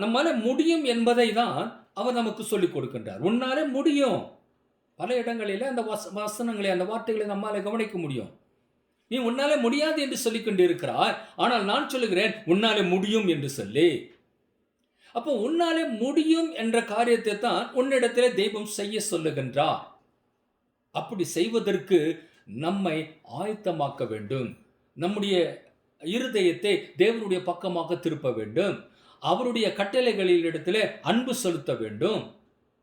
நம்மால முடியும் என்பதை தான் அவர் நமக்கு சொல்லிக் கொடுக்கின்றார். உன்னாலே முடியும். பல இடங்களில் அந்த வசனங்களை, அந்த வார்த்தைகளை நம்மால கவனிக்க முடியும். நீ உன்னாலே முடியாது என்று சொல்லிக் கொண்டிருக்கிறாய், ஆனால் நான் சொல்லுகிறேன் உன்னாலே முடியும் என்று சொல்லி. அப்போ உன்னாலே முடியும் என்ற காரியத்தை தான் உன்னிடத்திலே தெய்வம் செய்ய சொல்லுகின்றார். அப்படி செய்வதற்கு நம்மை ஆயத்தமாக்க வேண்டும். நம்முடைய இருதயத்தை தேவனுடைய பக்கமாக திருப்ப வேண்டும். அவருடைய கட்டளைகளிடத்திலே அன்பு செலுத்த வேண்டும்.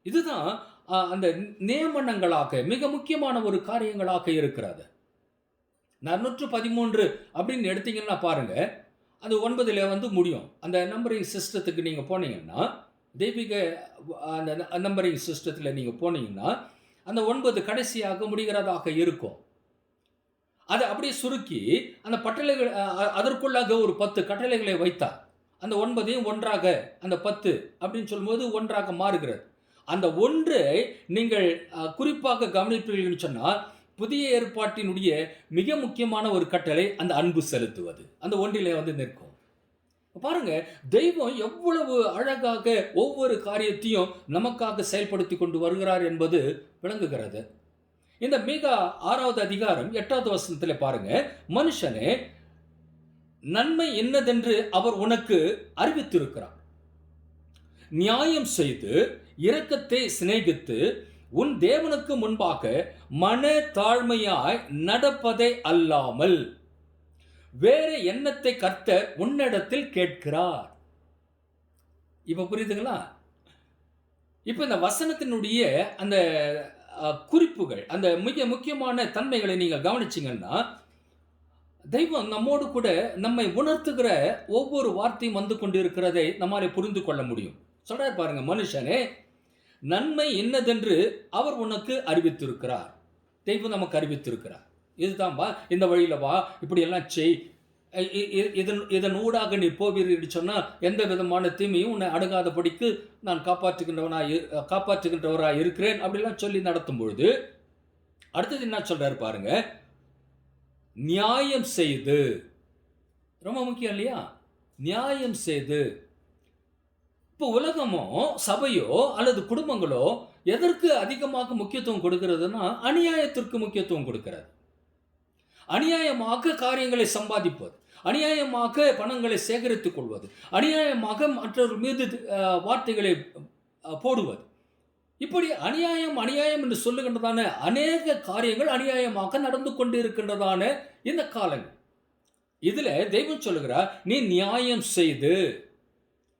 இதுதான் அந்த நியமனங்களாக மிக முக்கியமான ஒரு காரியங்களாக இருக்கிறது. 413 அப்படின்னு எடுத்தீங்கன்னா பாருங்க, அது 9 முடியும். அந்த நம்பரிங் சிஸ்டத்துக்கு நீங்க போனீங்கன்னா, தெய்வீக அந்த நம்பரிங் சிஸ்டத்தில் நீங்க போனீங்கன்னா, அந்த 9 கடைசியாக முடிகிறதாக இருக்கும். அதை அப்படியே சுருக்கி அந்த கட்டளைகள் அதற்குள்ளாக ஒரு 10 கட்டளைகளை வைத்தார். அந்த 9ஐயும் ஒன்றாக அந்த 10 அப்படின்னு சொல்லும்போது ஒன்றாக மாறுகிறது. அந்த ஒன்றை நீங்கள் குறிப்பாக கவனிப்பீர்கள் சொன்னால், புதிய ஏற்பாட்டினுடைய மிக முக்கியமான ஒரு கட்டளை அந்த அன்பு செலுத்துவது. அந்த ஒன்றிலே நிற்கும். பாருங்க, தெய்வம் எவ்வளவு அழகாக ஒவ்வொரு காரியத்தையும் நமக்காக செயல்படுத்தி கொண்டு வருகிறார் என்பது விளங்குகிறது. இந்த மீகா 6வது அதிகாரம் 8வது வசனத்தில் பாருங்க, மனுஷனே நன்மை என்னதென்று அவர் உனக்கு அறிவித்திருக்கிறார். நியாயம் செய்து இரக்கத்தை சிநேகித்து உன் தேவனுக்கு முன்பாக மன தாழ்மையாய் நடப்பதை அல்லாமல் வேற எண்ணத்தை கர்த்தர் உன்னிடத்தில் கேட்கிறார். இப்ப புரியுதுங்களா? இப்ப இந்த வசனத்தினுடைய அந்த குறிப்புகள், அந்த மிக முக்கியமான தன்மைகளை நீங்கள் கவனிச்சீங்கன்னா, தெய்வம் நம்மோடு கூட நம்மை உணர்த்துகிற ஒவ்வொரு வார்த்தையும் வந்து கொண்டிருக்கிறதை நம்மாலே புரிந்து கொள்ள முடியும். சொல்றாரு பாருங்க, மனுஷனே நன்மை என்னதென்று அவர் உனக்கு அறிவித்திருக்கிறார். தெய்வம் நமக்கு அறிவித்திருக்கிறார். இதுதான் வா, இந்த வழியில வா, இப்படி எல்லாம் செய், இதன் ஊடாக நீ போவீர்கள் சொன்னா எந்த விதமான தீமையும் உன்னை அணுகாதபடிக்கு நான் காப்பாற்றுகின்றவராய் இருக்கிறேன் அப்படிலாம் சொல்லி நடத்தும் பொழுது அடுத்தது என்ன சொல்றாரு பாருங்க, நியாயம் செய்து. ரொம்ப முக்கியம் இல்லையா? நியாயம் செய்து. இப்போ உலகமோ சபையோ அல்லது குடும்பங்களோ எதற்கு அதிகமாக முக்கியத்துவம் கொடுக்கிறதுனா அநியாயத்திற்கு முக்கியத்துவம் கொடுக்கிறது. அநியாயமாக காரியங்களை சம்பாதிப்பது, அநியாயமாக பணங்களை சேகரித்துக் கொள்வது, அநியாயமாக மற்றொரு மீது வார்த்தைகளை போடுவது, இப்படி அநியாயம் அநியாயம் என்று சொல்லுகின்றதான அநேக காரியங்கள் அநியாயமாக நடந்து கொண்டு இருக்கின்றதான இந்த காலங்கள். இதுல தெய்வம் சொல்லுகிறார், நீ நியாயம் செய்து,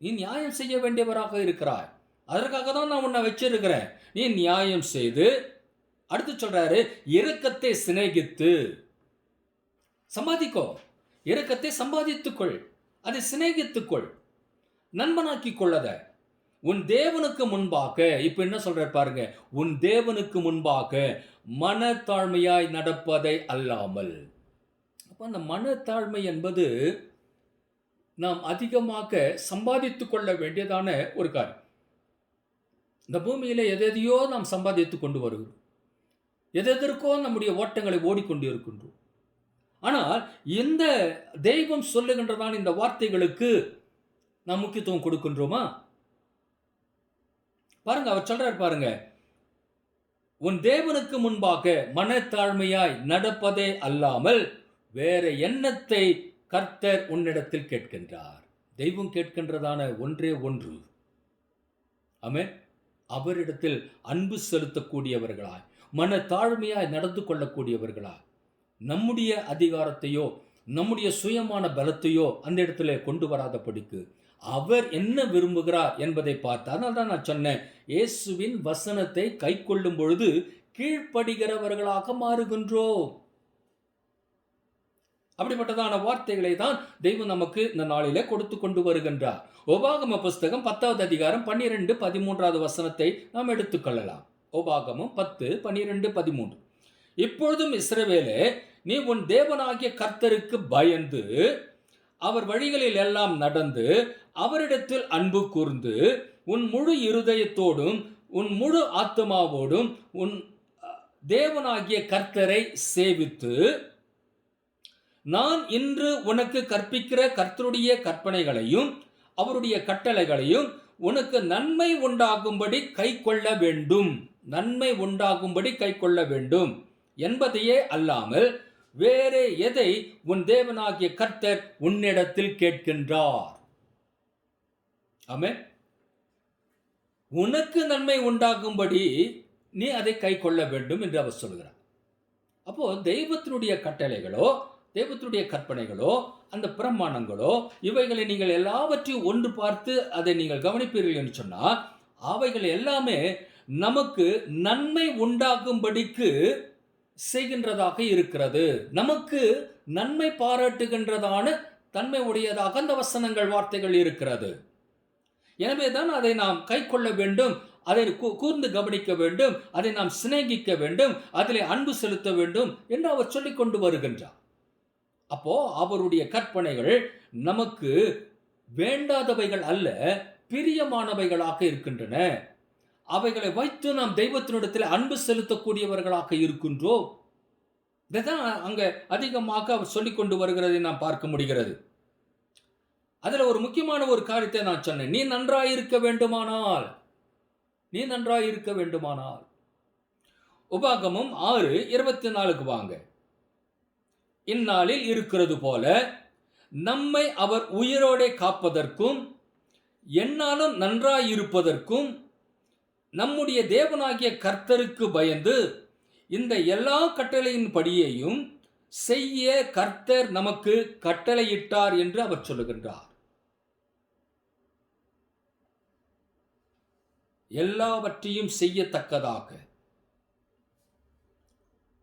நீ நியாயம் செய்ய வேண்டியவராக இருக்கிறாய். அதற்காக தான் நான் உன்னை வச்சிருக்கிறேன். நீ நியாயம் செய்து, அடுத்து சொல்றாரு, இரக்கத்தை சிநேகித்து. சம்பாதிக்கோ, இரக்கத்தை சம்பாதித்துக்கொள், அதை சிநேகித்துக்கொள், நண்பனாக்கிக் கொள்ளத. உன் தேவனுக்கு முன்பாக, இப்ப என்ன சொல்றாரு பாருங்க, உன் தேவனுக்கு முன்பாக மனத்தாழ்மையாய் நடப்பதை அல்லாமல். அப்ப அந்த மனத்தாழ்மை என்பது நாம் அதிகமாக சம்பாதித்துக் கொள்ள வேண்டியதான ஒரு காரியம். இந்த பூமியில எதையோ நாம் சம்பாதித்துக் கொண்டு வருகிறோம், எதற்கோ நம்முடைய ஓட்டங்களை ஓடிக்கொண்டு இருக்கின்றோம். ஆனால் இந்த தெய்வம் சொல்லுகின்றதான இந்த வார்த்தைகளுக்கு நாம் முக்கியத்துவம் கொடுக்கின்றோமா? பாருங்க, அவர் சொல்றார் பாருங்க, உன் தேவனுக்கு முன்பாக மனத்தாழ்மையாய் நடப்பதே அல்லாமல் வேற எண்ணத்தை கர்த்தர் உன்னிடத்தில் கேட்கின்றார். தெய்வம் கேட்கின்றதான ஒன்றே ஒன்று, ஆமென், அவரிடத்தில் அன்பு செலுத்தக்கூடியவர்களாய், மன தாழ்மையாய் நடந்து கொள்ளக்கூடியவர்களாய், நம்முடைய அதிகாரத்தையோ நம்முடைய சுயமான பலத்தையோ அந்த இடத்துல கொண்டு வராதபடிக்கு அவர் என்ன விரும்புகிறார் என்பதை பார்த்து, அதனால தான் நான் சொன்னேன், இயேசுவின் வசனத்தை கை கொள்ளும் பொழுது கீழ்ப்படுகிறவர்களாக மாறுகின்றோம். அப்படிப்பட்டதான வார்த்தைகளை தான் தெய்வம் நமக்கு இந்த நாளிலே கொடுத்து கொண்டு வருகின்றார். உபாகம புஸ்தகம் 10வது அதிகாரம் 12, 13வது வசனத்தை நாம் எடுத்துக்கொள்ளலாம். உபாகமம் 10, 12, 13. இப்பொழுதும் இஸ்ரவேலே, நீ உன் தேவனாகிய கர்த்தருக்கு பயந்து அவர் வழிகளில் எல்லாம் நடந்து அவரிடத்தில் அன்பு கூர்ந்து உன் முழு இருதயத்தோடும் உன் முழு ஆத்மாவோடும் உன் தேவனாகிய கர்த்தரை சேவித்து நான் இன்று உனக்கு கற்பிக்கிற கர்த்தருடைய கற்பனைகளையும் அவருடைய கட்டளைகளையும் உனக்கு நன்மை உண்டாகும்படி கைக்கொள்ள வேண்டும், நன்மை உண்டாகும்படி கைக்கொள்ள வேண்டும் என்பதையே அல்லாமல் வேறே எதை உன் தேவனாகிய கர்த்தர் உன்னிடத்தில் கேட்கின்றார்? ஆமென். உனக்கு நன்மை உண்டாகும்படி நீ அதை கைக்கொள்ள வேண்டும் என்று அவர் சொல்கிறார். அப்போ தெய்வத்தினுடைய கட்டளைகளோ தெய்வத்தினுடைய கற்பனைகளோ அந்த பிரமாணங்களோ இவைகளை நீங்கள் எல்லாவற்றையும் ஒன்று பார்த்து அதை நீங்கள் கவனிப்பீர்கள் என்று சொன்னால் அவைகள் எல்லாமே நமக்கு நன்மை உண்டாகும்படிக்கு செய்கின்றதாக இருக்கிறது. நமக்கு நன்மை பாராட்டுகின்றதான தன்மை உடையதாக அந்த வசனங்கள் வார்த்தைகள் இருக்கிறது. எனவே தான் அதை நாம் கைக்கொள்ள வேண்டும், அதை கூர்ந்து கவனிக்க வேண்டும், அதை நாம் சிநேகிக்க வேண்டும், அதிலே அன்பு செலுத்த வேண்டும் என்று அவர் சொல்லிக் கொண்டு வருகின்றார். அப்போ அவருடைய கற்பனைகள் நமக்கு வேண்டாதவைகள் அல்ல, பிரியமானவைகளாக இருக்கின்றன. அவைகளை வைத்து நாம் தெய்வத்தினிடத்தில் அன்பு செலுத்தக்கூடியவர்களாக இருக்கின்றோம். இதைதான் அங்க அதிகமாக அவர் சொல்லிக் கொண்டு வருகிறதை நாம் பார்க்க முடிகிறது. அதுல ஒரு முக்கியமான ஒரு காரியத்தை நான் சொன்னேன். நீ நன்றாயிருக்க வேண்டுமானால், நீ நன்றாயிருக்க வேண்டுமானால். உபாகமம் 6:24 வாங்க. இந்நாளில் இருக்கிறது போல நம்மை அவர் உயிரோடே காப்பதற்கும் எந்நாளும் நன்றாயிருப்பதற்கும் நம்முடைய தேவனாகிய கர்த்தருக்கு பயந்து இந்த எல்லா கட்டளையின் படியையும் செய்ய கர்த்தர் நமக்கு கட்டளையிட்டார் என்று அவர் சொல்லுகின்றார். எல்லாவற்றையும் செய்யத்தக்கதாக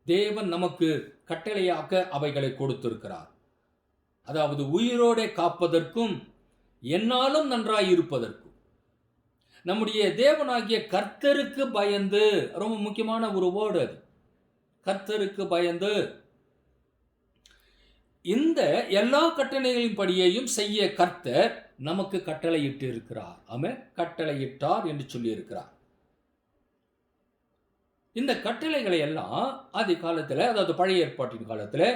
தேவன் நமக்கு கட்டளையாக அவைகளை கொடுத்திருக்கிறார். அதாவது உயிரோடே காப்பதற்கும் எந்நாளும் நன்றாயிருப்பதற்கும் நம்முடைய தேவனாகிய கர்த்தருக்கு பயந்து, ரொம்ப முக்கியமான ஒரு வேர்டு அது, கர்த்தருக்கு பயந்து இந்த எல்லா கட்டளைகளின் படியையும் செய்ய கர்த்தர் நமக்கு கட்டளையிட்டு இருக்கிறார். ஆமென். கட்டளையிட்டார் என்று சொல்லி இருக்கிறார். இந்த கட்டளைகளை எல்லாம் ஆதி காலத்தில், அதாவது பழைய ஏற்பாட்டின் காலத்தில்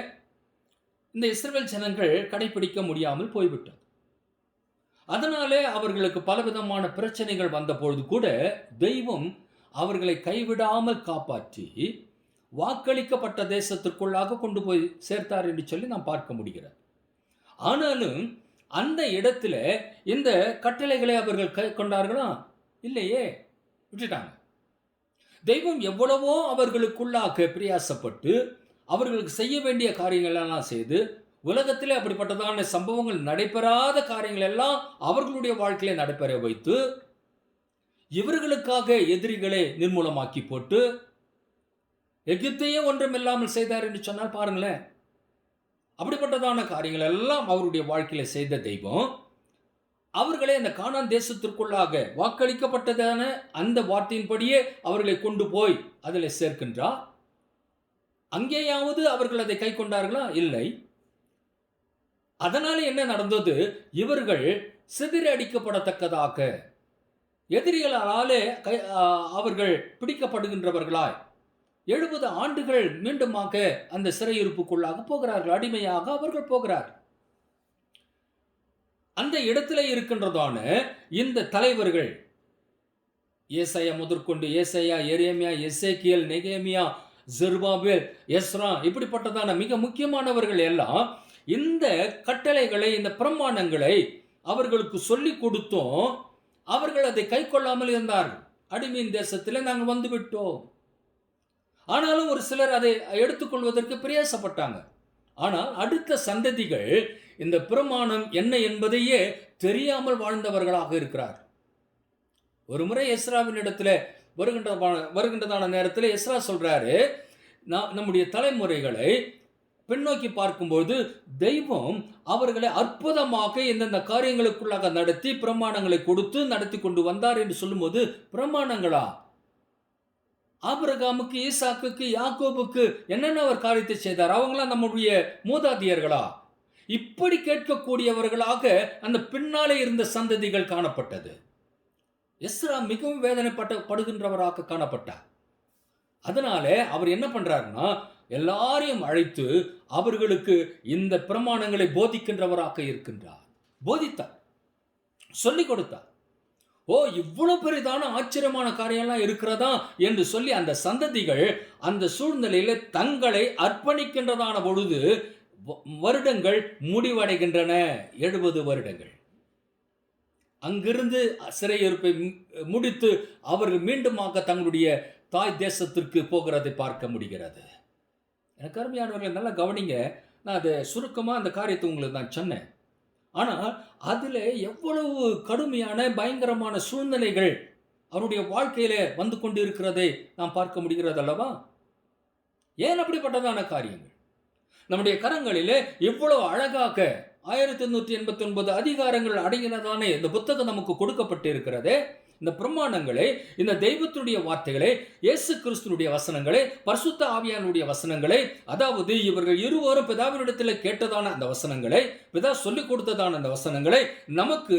இந்த இஸ்ரவேல் ஜனங்கள் கடைபிடிக்க முடியாமல் போய்விட்டது. அதனாலே அவர்களுக்கு பலவிதமான பிரச்சனைகள் வந்த பொழுது கூட தெய்வம் அவர்களை கைவிடாமல் காப்பாற்றி வாக்களிக்கப்பட்ட தேசத்திற்குள்ளாக கொண்டு போய் சேர்த்தார் என்று சொல்லி நாம் பார்க்க முடிகிறது. ஆனாலும் அந்த இடத்துல இந்த கட்டளைகளை அவர்கள் கை கொண்டார்களா? இல்லையே, விட்டுட்டாங்க. தெய்வம் எவ்வளவோ அவர்களுக்குள்ளாக பிரயாசப்பட்டு அவர்களுக்கு செய்ய வேண்டிய காரியங்கள் எல்லாம் செய்து, உலகத்திலே அப்படிப்பட்டதான சம்பவங்கள் நடைபெறாத காரியங்கள் எல்லாம் அவர்களுடைய வாழ்க்கையிலே நடைபெற வைத்து இவர்களுக்காக எதிரிகளை நிர்மூலமாக்கி போட்டு எகிப்தையே ஒன்றுமில்லாமல் செய்தார் என்று சொன்னால் பாருங்களேன். அப்படிப்பட்டதான காரியங்கள் எல்லாம் அவருடைய வாழ்க்கையில செய்த தெய்வம் அவர்களை அந்த கானான் தேசத்திற்குள்ளாக வாக்களிக்கப்பட்டதான அந்த வார்த்தையின்படியே அவர்களை கொண்டு போய் அதில் சேர்க்கின்றார். அங்கேயாவது அவர்கள் அதை கை கொண்டார்களா? இல்லை. அதனால என்ன நடந்தது? இவர்கள் சிதறடிக்கப்படத்தக்கதாக எதிரிகளாலே அவர்கள் பிடிக்கப்படுகின்றவர்களாய் 70 ஆண்டுகள் மீண்டுமாக அந்த சிறையிருப்புக்குள்ளாக போகிறார்கள். அடிமையாக அவர்கள் போகிறார்கள். அந்த இடத்துல இருக்கின்றதான இந்த தலைவர்கள், ஏசாயா முதற்கொண்டு ஏசாயா, எரேமியா, எசேக்கியேல், நெகேமியா, செருபாபேல், எஸ்ரா, இப்படிப்பட்டதான மிக முக்கியமானவர்கள் எல்லாம் இந்த கட்டளைகளை, இந்த பிரமாணங்களை அவர்களுக்கு சொல்லிக் கொடுத்தும் அவர்கள் அதை கை கொள்ளாமல் இருந்தார்கள். அடிமையின் தேசத்தில் நாங்கள் வந்து விட்டோம். ஆனாலும் ஒரு சிலர் அதை எடுத்துக்கொள்வதற்கு பிரயாசப்பட்டாங்க. ஆனால் அடுத்த சந்ததிகள் இந்த பிரமாணம் என்ன என்பதையே தெரியாமல் வாழ்ந்தவர்களாக இருக்கிறார். ஒரு முறை எஸ்ராவின் இடத்துல வருகின்றதான நேரத்தில் எஸ்ரா சொல்றாரு, நம்முடைய தலைமுறைகளை பின்னோக்கி பார்க்கும்போது தெய்வம் அவர்களை அற்புதமாக இந்தந்த காரியங்களுக்குள்ளாக நடத்தி பிரமாணங்களை கொடுத்து நடத்தி கொண்டு வந்தார் என்று சொல்லும்போது, பிரமாணங்களா? ஆபிரகாமுக்கு, ஈசாக்குக்கு, யாக்கோபுக்கு என்னென்ன அவர் காரியத்தை செய்தார்? அவங்களாம் நம்முடைய மூதாதையர்களா? இப்படி கேட்கக்கூடியவர்களாக அந்த பின்னாலே இருந்த சந்ததிகள் காணப்பட்டது. எஸ்ரா மிகவும் வேதனைப்படுகின்றவராக காணப்பட்டார். அதனால அவர் என்ன பண்றாருன்னா, எல்லாரையும் அழைத்து அவர்களுக்கு இந்த பிரமாணங்களை போதிக்கின்றவராக இருக்கின்றார். போதித்தார், சொல்லிக் கொடுத்தார். ஓ, இவ்வளவு பெரிதான ஆச்சரியமான காரியம்லாம் இருக்கிறதா என்று சொல்லி அந்த சந்ததிகள் அந்த சூழ்நிலையில தங்களை அர்ப்பணிக்கின்றதான பொழுது வருடங்கள் முடிவடைகின்றன. 70 வருடங்கள். அங்கிருந்து சிறையிருப்பை முடித்து அவர்கள் மீண்டுமாக தங்களுடைய தாய் தேசத்திற்கு போகிறதை பார்க்க முடிகிறது. எனக்கு அருமையானவர்கள், நல்லா கவனிங்க. நான் அதை சுருக்கமாக அந்த காரியத்தை உங்களுக்கு நான் சொன்னேன். ஆனால் அதில் எவ்வளவு கடுமையான பயங்கரமான சூழ்நிலைகள் அவருடைய வாழ்க்கையில வந்து கொண்டு இருக்கிறதை நாம் பார்க்க முடிகிறது அல்லவா? ஏன் அப்படிப்பட்டதான காரியங்கள் நம்முடைய கரங்களிலே இவ்வளவு அழகாக 1889 அதிகாரங்கள் அடங்கினதான இந்த புத்தகம் நமக்கு கொடுக்கப்பட்டு இருக்கிறது. இந்த பிரமாணங்களை, இந்த தெய்வத்துடைய வார்த்தைகளை, இயேசு கிறிஸ்துனுடைய வசனங்களை, பரிசுத்த ஆவியானுடைய வசனங்களை, அதாவது இவர்கள் இருவரும் பிதாவினிடத்தில் கேட்டதான அந்த வசனங்களை, பிதா சொல்லிக் கொடுத்ததான அந்த வசனங்களை நமக்கு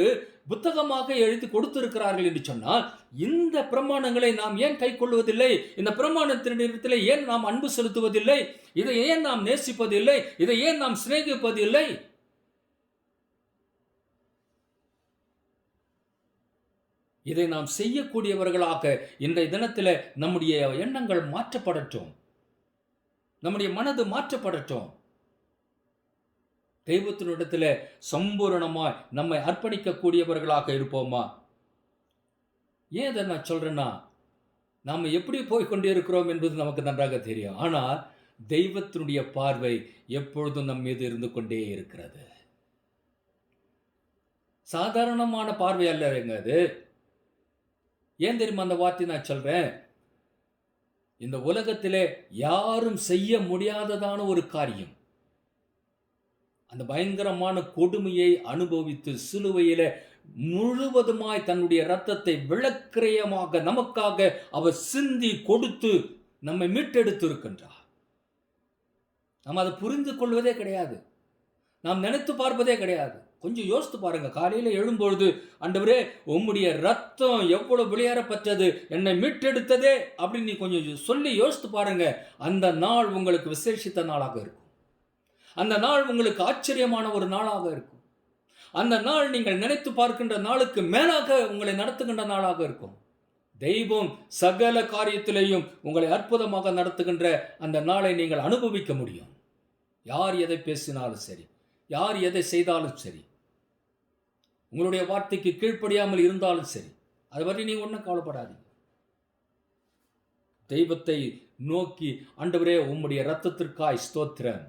புத்தகமாக எழுதி கொடுத்திருக்கிறார்கள் என்று சொன்னால், இந்த பிரமாணங்களை நாம் ஏன் கை கொள்வதில்லை? இந்த பிரமாணத்தினிடத்தில் ஏன் நாம் அன்பு செலுத்துவதில்லை? இதை ஏன் நாம் நேசிப்பதில்லை? இதை ஏன் நாம் சிநேகிப்பதில்லை? இதை நாம் செய்யக்கூடியவர்களாக இன்றைய தினத்தில் நம்முடைய எண்ணங்கள் மாற்றப்படட்டும், நம்முடைய மனது மாற்றப்படட்டும். தெய்வத்தினிடத்தில் சம்பூரணமாய் நம்மை அர்ப்பணிக்கக்கூடியவர்களாக இருப்போமா? ஏன் இதை நான் சொல்றேன்னா, நாம் எப்படி போய்கொண்டே இருக்கிறோம் என்பது நமக்கு நன்றாக தெரியும். ஆனால் தெய்வத்தினுடைய பார்வை எப்பொழுதும் நம் மீது இருந்து கொண்டே இருக்கிறது. சாதாரணமான பார்வை அல்லங்க அது. ஏன் தெரியுமா அந்த வார்த்தை நான் சொல்றேன்? இந்த உலகத்திலே யாரும் செய்ய முடியாததான ஒரு காரியம், அந்த பயங்கரமான கொடுமையை அனுபவித்து சிலுவையில முழுவதுமாய் தன்னுடைய இரத்தத்தை விளக்கிரயமாக நமக்காக அவர் சிந்தி கொடுத்து நம்மை மீட்டெடுத்து இருக்கின்றார். நாம் அதை புரிந்து கொள்வதே கிடையாது, நாம் நினைத்து பார்ப்பதே கிடையாது. கொஞ்சம் யோசித்து பாருங்க. காலையில் எழும்பொழுது, ஆண்டவரே உம்முடைய ரத்தம் எவ்வளவு விளையாடப்பட்டது, என்னை மீட்டெடுத்ததே அப்படின்னு நீ கொஞ்சம் சொல்லி யோசித்து பாருங்க. அந்த நாள் உங்களுக்கு விசேஷித்த நாளாக இருக்கும். அந்த நாள் உங்களுக்கு ஆச்சரியமான ஒரு நாளாக இருக்கும். அந்த நாள் நீங்கள் நினைத்து பார்க்கின்ற நாளுக்கு மேலாக உங்களை நடத்துகின்ற நாளாக இருக்கும். தெய்வம் சகல காரியத்திலேயும் உங்களை அற்புதமாக நடத்துகின்ற அந்த நாளை நீங்கள் அனுபவிக்க முடியும். யார் எதை பேசினாலும் சரி, யார் எதை செய்தாலும் சரி, உங்களுடைய வார்த்தைக்கு கீழ்ப்படியாமல் இருந்தாலும் சரி, அதை பற்றி நீங்க ஒன்றும் கவலைப்படாதீங்க. தெய்வத்தை நோக்கி, ஆண்டவரே உம்முடைய இரத்தத்திற்காய் ஸ்தோத்திரம்,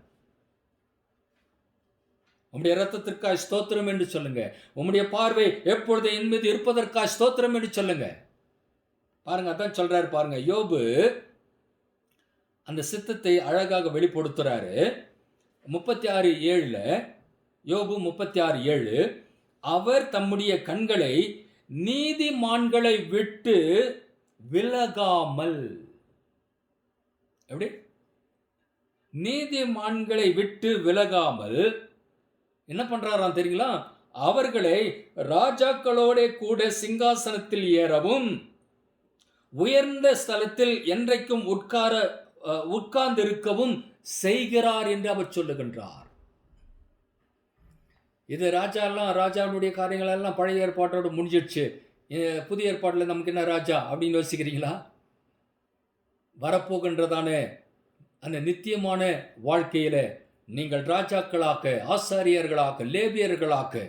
உம்முடைய இரத்தத்திற்காய் ஸ்தோத்திரம் என்று சொல்லுங்க. உம்முடைய பார்வை எப்பொழுது என் மீது இருப்பதற்காய் ஸ்தோத்திரம் என்று சொல்லுங்க. பாருங்க, அதான் சொல்றாரு பாருங்க. யோபு அந்த சித்தத்தை அழகாக வெளிப்படுத்துறாரு. 36:7 யோபு 36:7, அவர் தம்முடைய கண்களை நீதிமான்களை விட்டு விலகாமல், எப்படி நீதிமான்களை விட்டு விலகாமல் என்ன பண்றாராம் தெரியுங்களா? அவர்களை ராஜாக்களோட கூட சிங்காசனத்தில் ஏறவும் உயர்ந்த ஸ்தலத்தில் என்றைக்கும் உட்கார்ந்திருக்கவும் செய்கிறார் என்று அவர் சொல்லுகின்றார். இது ராஜாவுடைய காரியங்கள் எல்லாம் பழைய ஏற்பாட்டோடு முடிஞ்சிடுச்சு. புதிய ஏற்பாட்டில் நமக்கு என்ன ராஜா அப்படின்னு யோசிக்கிறீங்களா? வரப்போகின்றதான அந்த நித்தியமான வாழ்க்கையில நீங்கள் ராஜாக்களாக, ஆசாரியர்களாக, லேவியர்களாக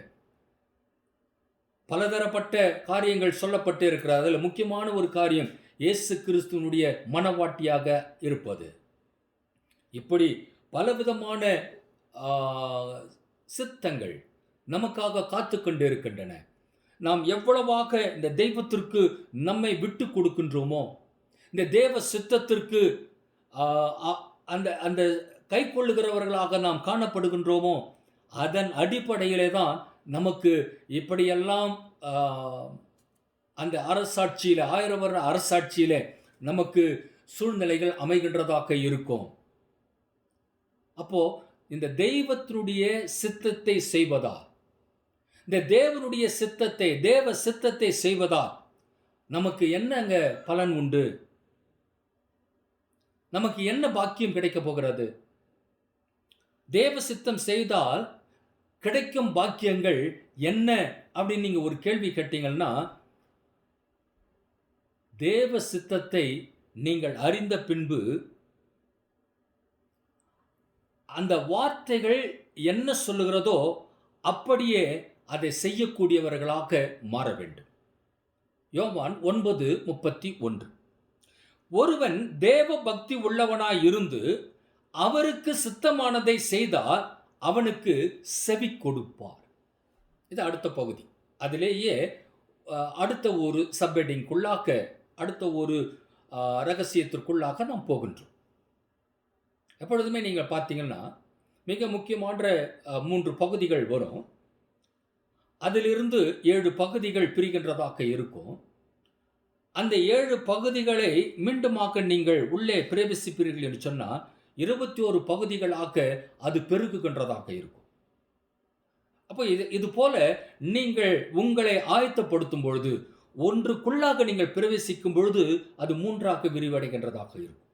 பலதரப்பட்ட காரியங்கள் சொல்லப்பட்டு இருக்கிறது. அதில் முக்கியமான ஒரு காரியம் இயேசு கிறிஸ்துவனுடைய மனவாட்டியாக இருப்பது. இப்படி பலவிதமான சித்தங்கள் நமக்காக காத்து கொண்டு இருக்கின்றன. நாம் எவ்வளவாக இந்த தெய்வத்திற்கு நம்மை விட்டு கொடுக்கின்றோமோ, இந்த தேவ சித்தத்திற்கு அந்த அந்த கைக்கொள்ளுகிறவர்களாக நாம் காணப்படுகின்றோமோ, அதன் அடிப்படையிலே தான் நமக்கு இப்படியெல்லாம் அந்த அரசாட்சியில 1000 வருட அரசாட்சியிலே நமக்கு சூழ்நிலைகள் அமைகின்றதாக இருக்கும். அப்போ இந்த தெய்வத்தினுடைய சித்தத்தை செய்வதா, இந்த தேவனுடைய சித்தத்தை, தேவ சித்தத்தை செய்வதா நமக்கு என்னங்க பலன் உண்டு? நமக்கு என்ன பாக்கியம் கிடைக்க போகிறது? தேவ சித்தம் செய்தால் கிடைக்கும் பாக்கியங்கள் என்ன அப்படின்னு நீங்க ஒரு கேள்வி கேட்டீங்கன்னா, தேவ சித்தத்தை நீங்கள் அறிந்த பின்பு அந்த வார்த்தைகள் என்ன சொல்லுகிறதோ அப்படியே அதை செய்யக்கூடியவர்களாக மாற வேண்டும். யோவான் 9:31. ஒருவன் தேவ பக்தி உள்ளவனாய் இருந்து அவருக்கு சித்தமானதை செய்தால் அவனுக்கு செவி கொடுப்பார். இது அடுத்த பகுதி. அதிலேயே அடுத்த ஒரு சப்ஹெட்டிங்குள்ளாக, அடுத்த ஒரு ரகசியத்திற்குள்ளாக நாம் போகின்றோம். எப்பொழுதுமே நீங்கள் பார்த்தீங்கன்னா மிக முக்கியமான 3 பகுதிகள் வரும். அதிலிருந்து 7 பகுதிகள் பிரிகின்றதாக இருக்கும். அந்த 7 பகுதிகளை மீண்டுமாக நீங்கள் உள்ளே பிரவேசிப்பீர்கள் என்று சொன்னால் 21 பகுதிகளாக அது பெருகுகின்றதாக இருக்கும். அப்போ இது போல நீங்கள் உங்களை ஆயத்தப்படுத்தும் பொழுது, ஒன்றுக்குள்ளாக நீங்கள் பிரவேசிக்கும் பொழுது அது 3ஆக விரிவடைகின்றதாக இருக்கும்.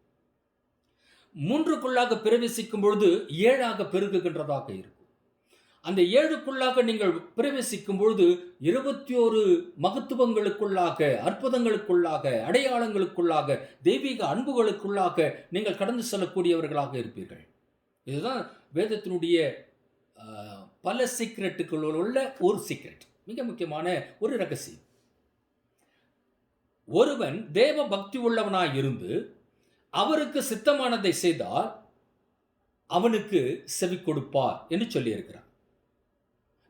3க்குள்ளாக பிரவேசிக்கும் பொழுது 7ஆக பெருகுகின்றதாக இருக்கும். அந்த 7க்குள்ளாக நீங்கள் பிரவேசிக்கும் பொழுது 21 மகத்துவங்களுக்குள்ளாக, அற்புதங்களுக்குள்ளாக, அடையாளங்களுக்குள்ளாக, தெய்வீக அன்புகளுக்குள்ளாக நீங்கள் கடந்து செல்லக்கூடியவர்களாக இருப்பீர்கள். இதுதான் வேதத்தினுடைய பல சீக்ரெட்டுகளுள் உள்ள ஒரு சீக்ரெட், மிக முக்கியமான ஒரு ரகசியம். ஒருவன் தேவ பக்தி உள்ளவனாய் இருந்து அவருக்கு சித்தமானதை செய்தால் அவனுக்கு செவி கொடுப்பார் என்று சொல்லியிருக்கிறார்.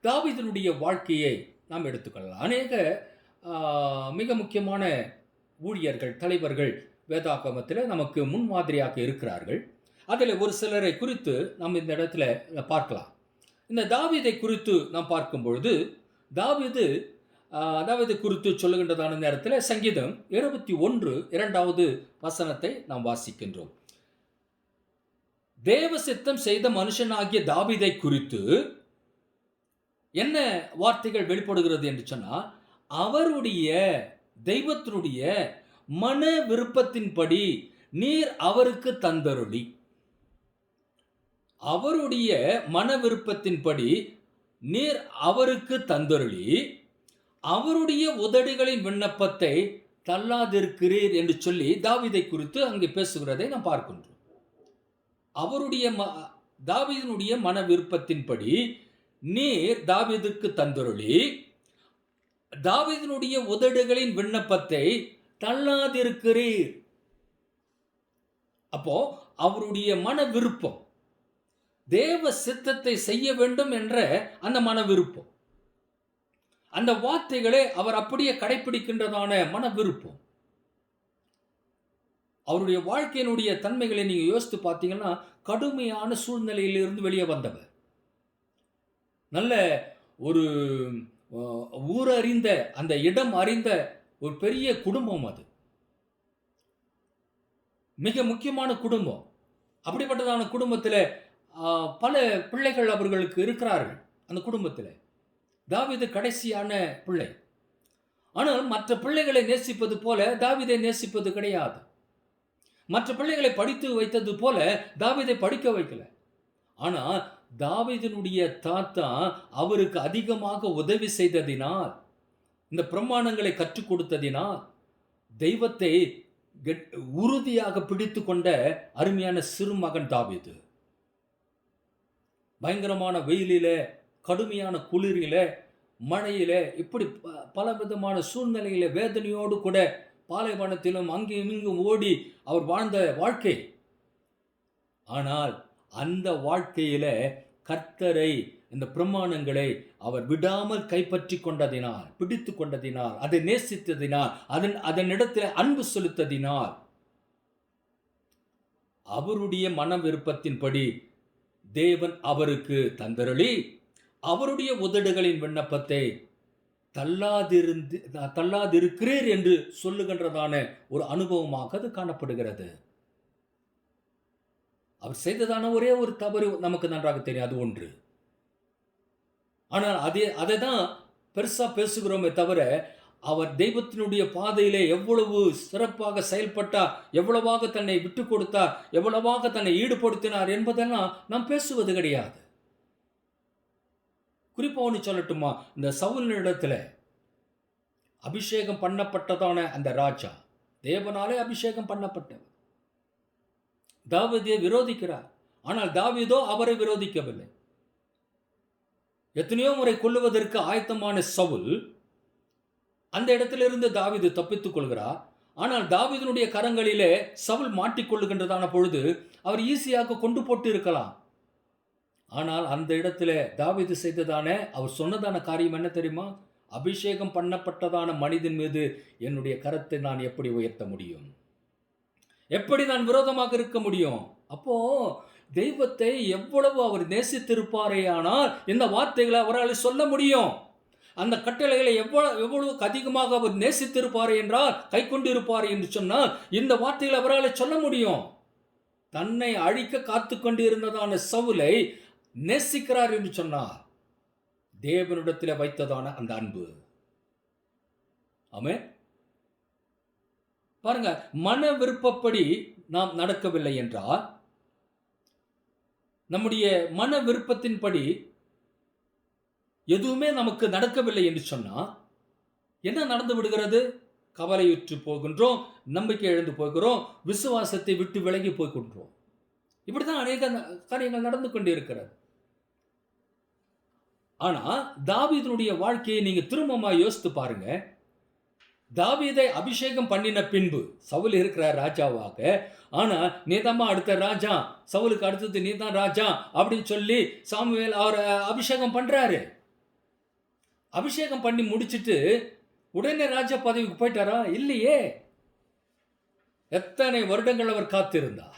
தாவீதினுடைய வாழ்க்கையை நாம் எடுத்துக்கொள்ளலாம். அநேக மிக முக்கியமான ஊழியர்கள், தலைவர்கள் வேதாகமத்தில் நமக்கு முன்மாதிரியாக இருக்கிறார்கள். அதில் ஒரு சிலரை குறித்து நாம் இந்த இடத்துல பார்க்கலாம். இந்த தாவீதை குறித்து நாம் பார்க்கும் பொழுது, தாவீது குறித்து சொல்லுகின்றதான நேரத்தில் சங்கீதம் 71 2வது வசனத்தை நாம் வாசிக்கின்றோம். தேவ சித்தம் செய்த மனுஷனாகிய தாவீதை குறித்து என்ன வார்த்தைகள் வெளிப்படுகிறது என்று சொன்னால், அவருடைய தெய்வத்தினுடைய மன விருப்பத்தின்படி நீர் அவருக்கு தந்தருளி, அவருடைய மன விருப்பத்தின்படி நீர் அவருக்கு தந்தருளி, அவருடைய உதடுகளின் விண்ணப்பத்தை தள்ளாதிருக்கிறீர் என்று சொல்லி தாவீதை குறித்து அங்கே பேசுகிறதை நாம் பார்க்கின்றோம். அவருடைய தாவீதினுடைய மன விருப்பத்தின்படி நீர் தாவீதுக்கு தந்தருளி, தாவீதினுடைய உதடுகளின் விண்ணப்பத்தை தள்ளாதிருக்கிறீர். அப்போ அவருடைய மன விருப்பம், தேவ சித்தத்தை செய்ய வேண்டும் என்ற அந்த மன விருப்பம், அந்த வார்த்தைகளை அவர் அப்படியே கடைபிடிக்கின்றதான மன விருப்பம். அவருடைய வாழ்க்கையினுடைய தன்மைகளை நீங்க யோசித்து பார்த்தீங்கன்னா, கடுமையான சூழ்நிலையிலிருந்து வெளியே வந்தவர், நல்ல ஒரு ஊர் அறிந்த, அந்த இடம் அறிந்த ஒரு பெரிய குடும்பம், அது மிக முக்கியமான குடும்பம். அப்படிப்பட்டதான குடும்பத்தில் பல பிள்ளைகள் அவர்களுக்கு இருக்கிறார்கள். அந்த குடும்பத்தில் தாவீது கடைசியான பிள்ளை. ஆனால் மற்ற பிள்ளைகளை நேசிப்பது போல தாவீதை நேசிப்பது கிடையாது. மற்ற பிள்ளைகளை படித்து வைத்தது போல தாவீதை படிக்க வைக்கல. ஆனால் தாவீதினுடைய தாத்தா அவருக்கு அதிகமாக உதவி செய்ததினால், இந்த பிரமாணங்களை கற்றுக் கொடுத்ததினால், தெய்வத்தை உறுதியாக பிடித்து கொண்ட அருமையான சிறுமகன் தாவீது. பயங்கரமான வெயிலிலே, கடுமையான குளிரிலே, மழையிலே, இப்படி பல விதமான சூழ்நிலையிலே வேதனையோடு கூட பாலைவனத்திலும் அங்கேயும் இங்கும் ஓடி அவர் வாழ்ந்த வாழ்க்கை. ஆனால் அந்த வாழ்க்கையில கர்த்தரை, இந்த பிரமாணங்களை அவர் விடாமல் கைப்பற்றி கொண்டதினால், பிடித்து கொண்டதினால், அதை நேசித்ததினால், அதனிடத்தில் அன்பு செலுத்ததினால் அவருடைய மன விருப்பத்தின்படி தேவன் அவருக்கு தந்தருளி அவருடைய உதடுகளின் விண்ணப்பத்தை தள்ளாதிருக்கிறீர் என்று சொல்லுகின்றதான ஒரு அனுபவமாக அது காணப்படுகிறது. அவர் செய்ததான ஒரே ஒரு தவறு நமக்கு நன்றாக தெரியும், அது ஒன்று. ஆனால் அதை தான் பெருசா பேசுகிறோமே தவிர, அவர் தெய்வத்தினுடைய பாதையிலே எவ்வளவு சிறப்பாக செயல்பட்டார், எவ்வளவாக தன்னை விட்டு கொடுத்தார், எவ்வளவாக தன்னை ஈடுபடுத்தினார் என்பதெல்லாம் நாம் பேசுவது கிடையாது. குறிப்பா ஒன்று சொல்லட்டுமா, இந்த சவுலினிடத்துல அபிஷேகம் பண்ணப்பட்டதான அந்த ராஜா, தேவனாலே அபிஷேகம் பண்ணப்பட்டவர், தாவீதை விரோதிக்கிறார். ஆனால் தாவீதோ அவரை விரோதிக்கவில்லை. எத்தனையோ முறை கொல்லுவதற்கு ஆயத்தமான சவுல், அந்த இடத்திலிருந்து தாவீது தப்பித்துக் கொள்கிறார். ஆனால் தாவீதினுடைய கரங்களிலே சவுல் மாட்டிக்கொள்ளுகின்றதான பொழுது அவர் ஈஸியாக கொண்டு போட்டு இருக்கலாம். ஆனால் அந்த இடத்துல தாவீது செய்ததான, அவர் சொன்னதான காரியம் என்ன தெரியுமா? அபிஷேகம் பண்ணப்பட்டதான மனிதன் மீது என்னுடைய கரத்தை நான் எப்படி உயர்த்த முடியும்? எப்படி நான் விரோதமாக இருக்க முடியும்? அப்போ தெய்வத்தை எவ்வளவு அவர் நேசித்திருப்பாரே, ஆனால் இந்த வார்த்தைகளை அவரால் சொல்ல முடியும். அந்த கட்டளைகளை எவ்வளவு அதிகமாக அவர் நேசித்திருப்பார் என்றால், கை கொண்டிருப்பார் என்று சொன்னால், இந்த வார்த்தைகளை அவரால் சொல்ல முடியும். தன்னை அழிக்க காத்து கொண்டிருந்ததான சவுலை நேசிக்கிறார் என்று சொன்னார். தேவனிடத்தில் வைத்ததான அந்த அன்பு. ஆமென். பாருங்க, மன விருப்பப்படி நாம் நடக்கவில்லை என்றால், நம்முடைய மன விருப்பத்தின்படி எதுவுமே நமக்கு நடக்கவில்லை என்று சொன்னா என்ன நடந்து விடுகிறது? கவலையுற்று போகின்றோம், நம்பிக்கை இழந்து போகிறோம், விசுவாசத்தை விட்டு விலகி போகின்றோம். இப்படிதான் அநேக காரியங்கள் நடந்து கொண்டிருக்கிறது. ஆனா தாவீதினுடைய வாழ்க்கையை நீங்க திரும்பமா யோசித்து பாருங்க. தாவீதை அபிஷேகம் பண்ணின பின்பு சவுல் இருக்கிறார் ராஜாவாக. ஆனா நீதாம்மா அடுத்த ராஜா, சவுலுக்கு அடுத்தது நீதான் ராஜா அப்படின்னு சொல்லி சாமுவேல் அவர் அபிஷேகம் பண்றாரு. அபிஷேகம் பண்ணி முடிச்சிட்டு உடனே ராஜா பதவிக்கு போயிட்டாரா? இல்லையே. எத்தனை வருடங்கள் அவர் காத்திருந்தார்.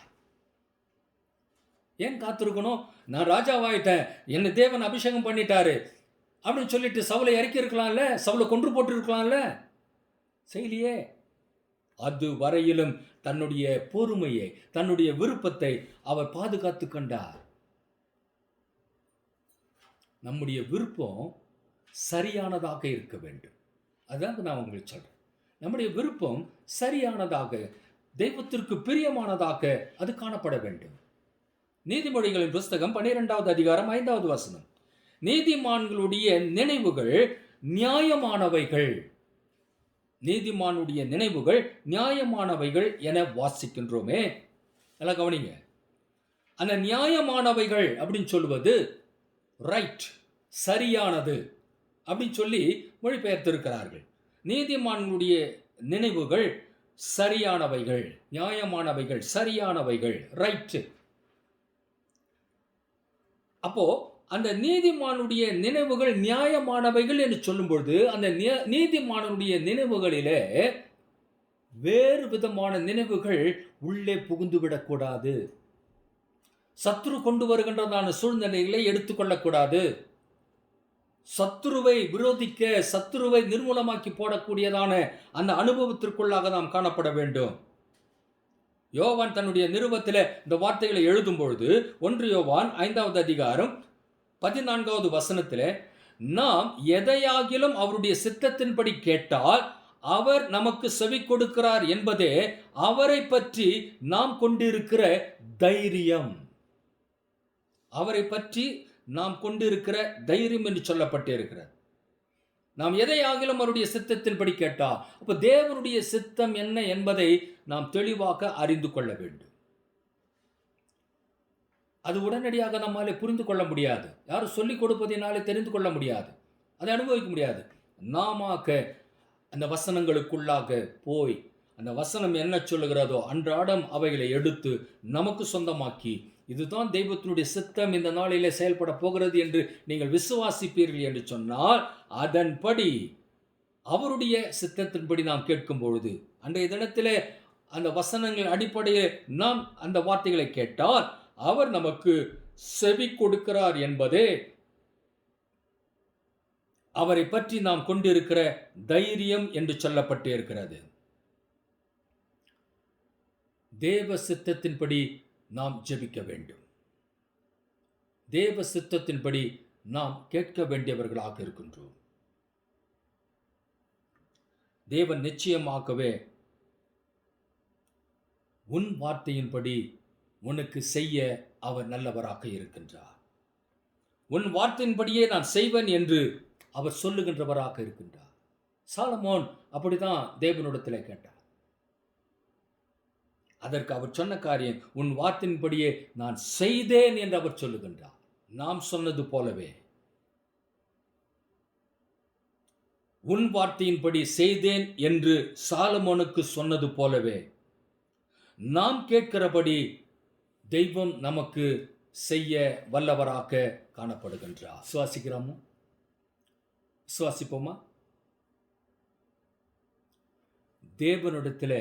ஏன் காத்திருக்கணும்? நான் ராஜாவாயிட்டேன், என்னை தேவன் அபிஷேகம் பண்ணிட்டாரு அப்படின்னு சொல்லிட்டு சவுலை இறக்கி இருக்கலாம்ல, சவுலை கொன்று போட்டு இருக்கலாம்ல, செய்யலையே. அது வரையிலும் தன்னுடைய பொறுமையை, தன்னுடைய விருப்பத்தை அவர் பாதுகாத்து கொண்டார். நம்முடைய விருப்பம் சரியானதாக இருக்க வேண்டும். அதான் நான் உங்களுக்கு சொல்றேன். நம்முடைய விருப்பம் சரியானதாக, தெய்வத்திற்கு பிரியமானதாக அது காணப்பட வேண்டும். நீதிமொழிகளின் புஸ்தகம் 12வது அதிகாரம் 5வது வசனம், நீதிமான்களுடைய நினைவுகள் நியாயமானவைகள், நீதிமானுடைய நினைவுகள் நியாயமானவைகள் என வாசிக்கின்றோமே. எல்லாம் கவனிங்க. அந்த நியாயமானவைகள் அப்படின்னு சொல்லுவது ரைட், சரியானது அப்படின்னு சொல்லி மொழிபெயர்த்திருக்கிறார்கள். நீதிமான்களுடைய நினைவுகள் சரியானவைகள், நியாயமானவைகள், சரியானவைகள், ரைட். அப்போ அந்த நீதிமானுடைய நினைவுகள் நியாயமானவைகள் என்று சொல்லும்பொழுது, அந்த நீதிமானுடைய நினைவுகளிலே வேறு விதமான நினைவுகள் உள்ளே புகுந்து விடக்கூடாது. சத்துரு கொண்டு வருகின்றதான சூழ்நிலைகளை எடுத்துக்கொள்ளக்கூடாது. சத்துருவை விரோதிக்க, சத்துருவை நிர்மூலமாக்கி போடக்கூடியதான அந்த அனுபவத்திற்குள்ளாக நாம் காணப்பட வேண்டும். யோவான் தன்னுடைய நிருபத்தில் இந்த வார்த்தைகளை எழுதும் பொழுது 1 யோவான் 5வது அதிகாரம் 14வது வசனத்தில், நாம் எதையாகிலும் அவருடைய சித்தத்தின்படி கேட்டால் அவர் நமக்கு செவி கொடுக்கிறார் என்பதே அவரை பற்றி நாம் கொண்டிருக்கிற தைரியம். அவரை பற்றி நாம் கொண்டிருக்கிற தைரியம் என்று சொல்லப்பட்டு இருக்கிறது. நாம் எதையாகிலும் அவருடைய சித்தத்தின்படி கேட்டால், அப்ப தேவனுடைய சித்தம் என்ன என்பதை நாம் தெளிவாக அறிந்து கொள்ள வேண்டும். அது உடனடியாக நம்மாலே புரிந்து கொள்ள முடியாது. யாரும் சொல்லிக் கொடுப்பதினாலே தெரிந்து கொள்ள முடியாது. அதை அனுபவிக்க முடியாது. நாம அந்த வசனங்களுக்குள்ளாக போய் அந்த வசனம் என்ன சொல்லுகிறதோ அன்றாடம் அவைகளை எடுத்து நமக்கு சொந்தமாக்கி, இதுதான் தெய்வத்தினுடைய சித்தம் இந்த நாளிலே செயல்பட போகிறது என்று நீங்கள் விசுவாசிப்பீர்கள் என்று சொன்னால், அதன்படி அவருடைய சித்தத்தின்படி நாம் கேட்கும் பொழுது, அன்றைய தினத்திலே அந்த வசனங்கள் அடிப்படையில் நாம் அந்த வார்த்தைகளை கேட்டால் அவர் நமக்கு செவி கொடுக்கிறார் என்பதே அவரை பற்றி நாம் கொண்டிருக்கிற தைரியம் என்று சொல்லப்பட்டு இருக்கிறது. தேவ சித்தத்தின்படி நாம் ஜெபிக்க வேண்டும். தேவ சித்தத்தின்படி நாம் கேட்க வேண்டியவர்களாக இருக்கின்றோம். தேவன் நிச்சயமாகவே உன் வார்த்தையின்படி உனக்கு செய்ய அவர் நல்லவராக இருக்கின்றார். உன் வார்த்தையின்படியே நான் செய்வேன் என்று அவர் சொல்லுகின்றவராக இருக்கின்றார். சாலமோன் அப்படிதான் தேவனிடத்தில் கேட்டார். அதற்கு அவர் சொன்ன காரியம், உன் வார்த்தையின்படியே நான் செய்தேன் என்று அவர் சொல்லுகின்றார். நாம் சொன்னது போலவே உன் வார்த்தையின்படி செய்தேன் என்று சாலமோனுக்கு சொன்னது போலவே நாம் கேட்கிறபடி தெய்வம் நமக்கு செய்ய வல்லவராக காணப்படுகின்றார். சுவாசிக்கிறோமா? சுவாசிப்போமா? தேவனிடத்தில்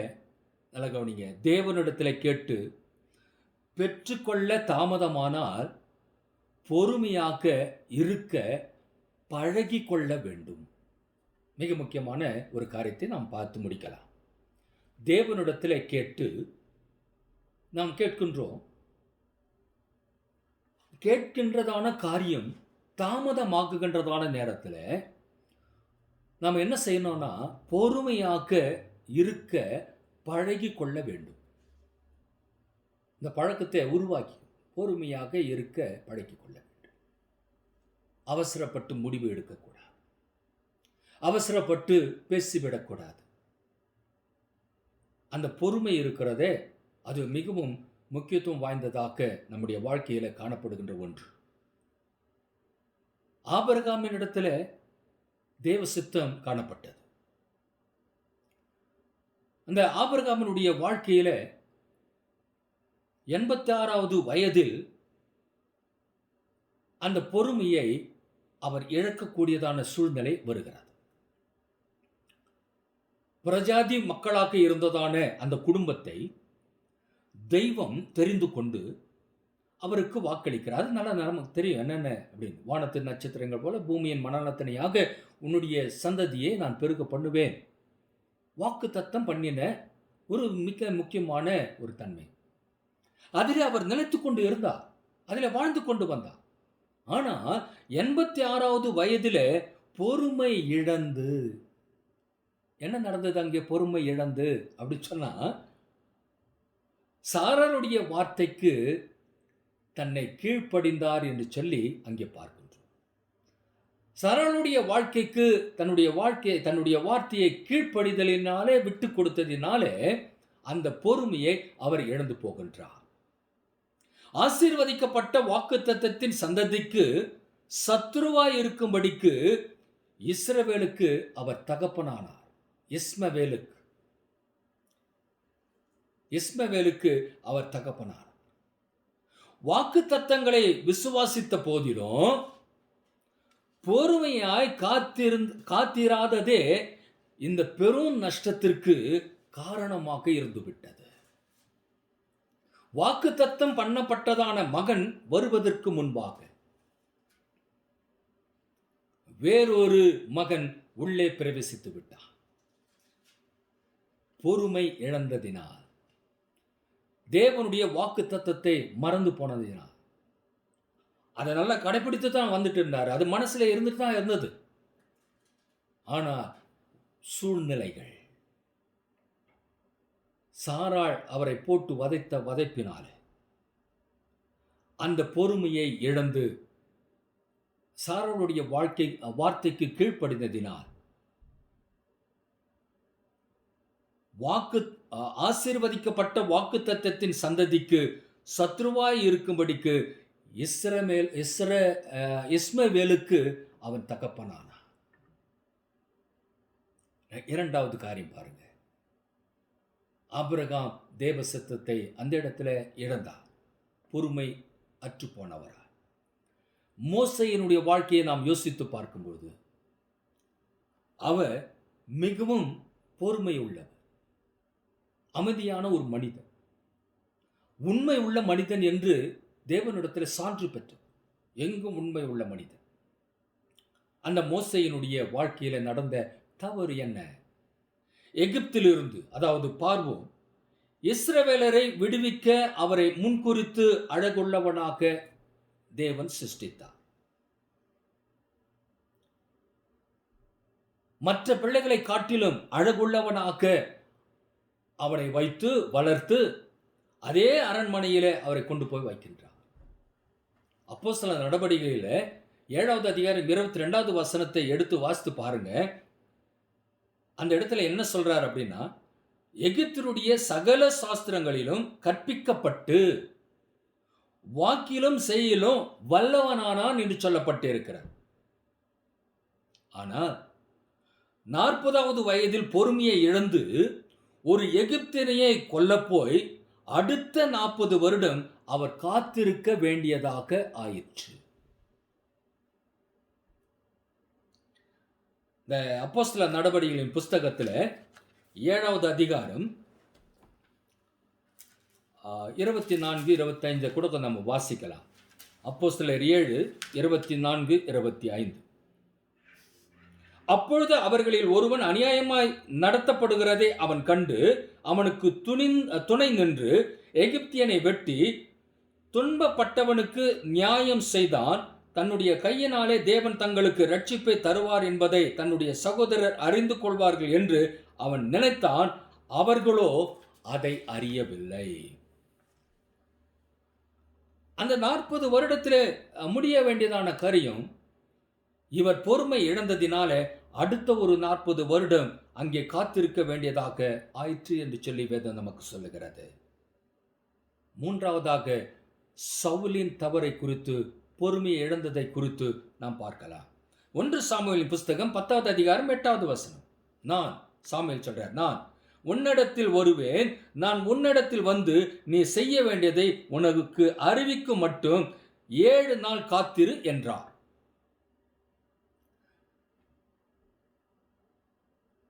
நல்ல கவனிங்க, தேவனிடத்தில் கேட்டு பெற்றுக்கொள்ள தாமதமானால் பொறுமையாக இருக்க பழகி கொள்ள வேண்டும். மிக முக்கியமான ஒரு காரியத்தை நாம் பார்த்து முடிக்கலாம். தேவனிடத்தில் கேட்டு நாம் கேட்கின்றோம். கேட்கின்றதான காரியம் தாமதமாக்குகின்றதான நேரத்தில் நாம் என்ன செய்யணும்னா பொறுமையாக இருக்க பழகி கொள்ள வேண்டும். இந்த பழக்கத்தை உருவாக்கி பொறுமையாக இருக்க பழகிக் கொள்ள வேண்டும். அவசரப்பட்டு முடிவு எடுக்கக்கூடாது. அவசரப்பட்டு பேசிவிடக்கூடாது. அந்த பொறுமை இருக்கிறதே, அது மிகவும் முக்கியத்துவம் வாய்ந்ததாக நம்முடைய வாழ்க்கையில் காணப்படுகின்ற ஒன்று. ஆபிரகாமின் இடத்துல தேவ சித்தம் காணப்பட்டது. அந்த ஆபிரகாமினுடைய வாழ்க்கையில 86வது வயதில் அந்த பொறுமையை அவர் இழக்கக்கூடியதான சூழ்நிலை வருகிறது. பிரஜாதி மக்களாக இருந்ததான அந்த குடும்பத்தை தெய்வம் தெரிந்து கொண்டு அவருக்கு வாக்களிக்கிறார். அது நல்லா நமக்கு தெரியும் என்னென்ன அப்படின்னு. வானத்து நட்சத்திரங்கள் போல பூமியின் மனநலத்தனையாக உன்னுடைய சந்ததியை நான் பெருக பண்ணுவேன். வாக்கு தத்தம் பண்ணின ஒரு மிக முக்கியமான ஒரு தன்மை. அதில் அவர் நிலைத்து கொண்டு இருந்தார். அதில் வாழ்ந்து கொண்டு வந்தார். ஆனால் 86வது வயதில் பொறுமை இழந்து, என்ன நடந்தது அங்கே? பொறுமை இழந்து அப்படி சொன்னா, சாராருடைய வார்த்தைக்கு தன்னை கீழ்ப்படிந்தார் என்று சொல்லி அங்கே பார்க்கின்றோம். சாராளுடைய வாழ்க்கைக்கு தன்னுடைய வார்த்தையை கீழ்ப்படிதலினாலே விட்டு கொடுத்ததினாலே அந்த பொறுமையை அவர் இழந்து போகின்றார். ஆசீர்வதிக்கப்பட்ட வாக்குத்தத்தத்தின் சந்ததிக்கு சத்துருவாய் இருக்கும்படிக்கு இஸ்ரவேலுக்கு அவர் தகப்பனானார். இஸ்மவேலுக்கு அவர் தகப்பனார். வாக்கு தத்தங்களை விசுவாசித்த போதிலும் பொறுமையாய் காத்திராததே இந்த பெரும் நஷ்டத்திற்கு காரணமாக இருந்துவிட்டது. வாக்கு தத்தம் பண்ணப்பட்டதான மகன் வருவதற்கு முன்பாக வேறொரு மகன் உள்ளே பிரவேசித்து விட்டார். பொறுமை இழந்ததினால், தேவனுடைய வாக்கு தத்தத்தை மறந்து போனதினால், அதை நல்லா கடைபிடித்து தான் வந்துட்டு இருந்தார். அது மனசுல இருந்துட்டு தான் இருந்தது. ஆனால் சூழ்நிலைகள், சாராள் அவரை போட்டு வதைத்த வதைப்பினாலே அந்த பொறுமையை இழந்து சாராளுடைய வார்த்தைக்கு கீழ்ப்படிந்ததினால் ஆசீர்வதிக்கப்பட்ட வாக்கு தத்தத்தின் சந்ததிக்கு சத்ருவாய் இருக்கும்படிக்கு இஸ்மவேலுக்கு அவன் தகப்பனானான். இரண்டாவது காரியம் பாருங்க. ஆபிரகாம் தேவ சித்தத்தை அந்த இடத்துல இழந்தார். பொறுமை அற்று போனவரா. மோசேயினுடைய வாழ்க்கையை நாம் யோசித்து பார்க்கும்போது அவர் மிகவும் பொறுமை உள்ளவர், அமைதியான ஒரு மனிதன், உண்மை உள்ள மனிதன் என்று தேவனிடத்தில் சான்று பெற்று எங்கும் உண்மை உள்ள மனிதன். அந்த மோசேயினுடைய வாழ்க்கையில நடந்த தவறு என்ன? எகிப்திலிருந்து, அதாவது பார்வோன் இஸ்ரவேலரை விடுவிக்க அவரை முன்குறித்து அழகுள்ளவனாக தேவன் சிருஷ்டித்தார். மற்ற பிள்ளைகளை காட்டிலும் அழகுள்ளவனாக அவனை வைத்து வளர்த்து அதே அரண்மனையிலே அவரை கொண்டு போய் வைக்கின்றார். அப்போஸ்தலர் நடவடிக்கையில 7வது அதிகாரம் 22வது வசனத்தை எடுத்து வாசித்து பாருங்க. அந்த இடத்துல என்ன சொல்றார் அப்படின்னா, எகிப்தினுடைய சகல சாஸ்திரங்களிலும் கற்பிக்கப்பட்டு வாக்கிலும் செய்யிலும் வல்லவனானான் என்று சொல்லப்பட்டிருக்கிறார். ஆனால் 40வது வயதில் பொறுமையை இழந்து ஒரு எகிப்தியனையை கொல்லப்போய் அடுத்த 40 வருடம் அவர் காத்திருக்க வேண்டியதாக ஆயிற்று. இந்த அப்போஸ்தலர் நடவடிக்கைகளின் புஸ்தகத்தில் 7வது அதிகாரம் 24, 25 கூட நம்ம வாசிக்கலாம். அப்போஸ்தலர் 7, 24, 25. அப்பொழுது அவர்களில் ஒருவன் அநியாயமாய் நடத்தப்படுகிறதை அவன் கண்டு அவனுக்கு துணை நின்று எகிப்தியனை வெட்டி துன்பப்பட்டவனுக்கு நியாயம் செய்தான். தன்னுடைய கையினாலே தேவன் தங்களுக்கு ரட்சிப்பை தருவார் என்பதை தன்னுடைய சகோதரர் அறிந்து கொள்வார்கள் என்று அவன் நினைத்தான். அவர்களோ அதை அறியவில்லை. அந்த 40 வருடத்திலே முடிய வேண்டியதான காரியம் இவர் பொறுமை இழந்ததினால அடுத்த ஒரு 40 வருடம் அங்கே காத்திருக்க வேண்டியதாக ஆயிற்று என்று சொல்லி வேதம் நமக்கு சொல்லுகிறது. மூன்றாவதாக சவுலின் தவறை குறித்து, பொறுமையை இழந்ததை குறித்து நாம் பார்க்கலாம். 1 சாமுவேலின் புஸ்தகம் 10வது அதிகாரம் 8வது வசனம். சாமுவேல் சொல்றார், நான் உன்னிடத்தில் வருவேன், நான் உன்னிடத்தில் வந்து நீ செய்ய வேண்டியதை உனக்கு அறிவிக்கும் மட்டும் 7 நாள் காத்திரு என்றார்.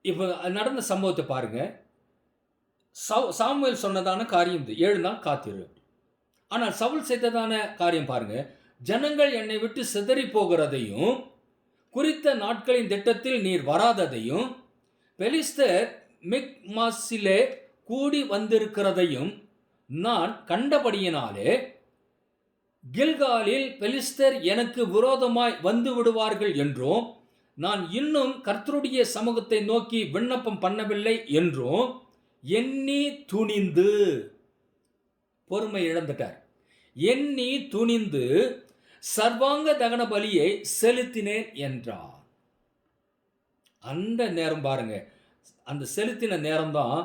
இப்ப நடந்த சம்பவத்தை பாருங்க. சாமுவேல் சொன்னதான காரியம் 7 நாள் காத்திரு. ஆனால் சவுல் செய்ததான காரியம் பாருங்க. ஜனங்கள் என்னை விட்டு சிதறி போகிறதையும் குறித்த நாட்களின் திட்டத்தில் நீர் வராததையும் பெலிஸ்தர் மிக்மாசிலே கூடி வந்திருக்கிறதையும் நான் கண்டபடியினாலே கில்காலில் பெலிஸ்தர் எனக்கு விரோதமாய் வந்து விடுவார்கள் என்றும் நான் இன்னும் கர்த்தருடைய சமூகத்தை நோக்கி விண்ணப்பம் பண்ணவில்லை என்றும் எண்ணி துணிந்து, பொறுமை இழந்துட்டார், எண்ணி துணிந்து சர்வாங்க தகன பலியை செலுத்தினேன் என்றார். அந்த நேரம் பாருங்க, அந்த செலுத்தின நேரம் தான்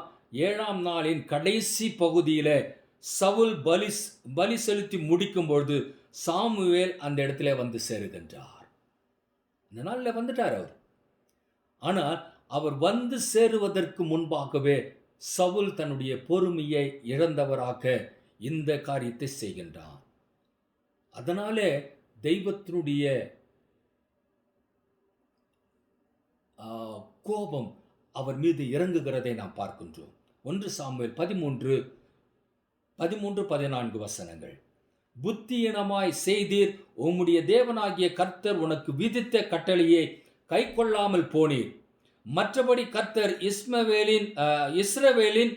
7ஆம் நாளின் கடைசி பகுதியில சவுல் பலி செலுத்தி முடிக்கும் பொழுது சாமுவேல் அந்த இடத்துல வந்து சேருகின்றார். இந்த நாளில் வந்துட்டார் அவர். ஆனால் அவர் வந்து சேருவதற்கு முன்பாகவே சவுல் தன்னுடைய பொறுமையை இழந்தவராக இந்த காரியத்தை செய்கின்றார். அதனாலே தெய்வத்தினுடைய கோபம் அவர் மீது இறங்குகிறதை நாம் பார்க்கின்றோம். 1 சாமுவேல் 13, 14 வசனங்கள். புத்தியினமாய் செய்தீர், உம்முடைய தேவனாகிய கர்த்தர் உனக்கு விதித்த கட்டளையை கை கொள்ளாமல் போனீர். மற்றபடி கர்த்தர் இஸ்ரவேலின்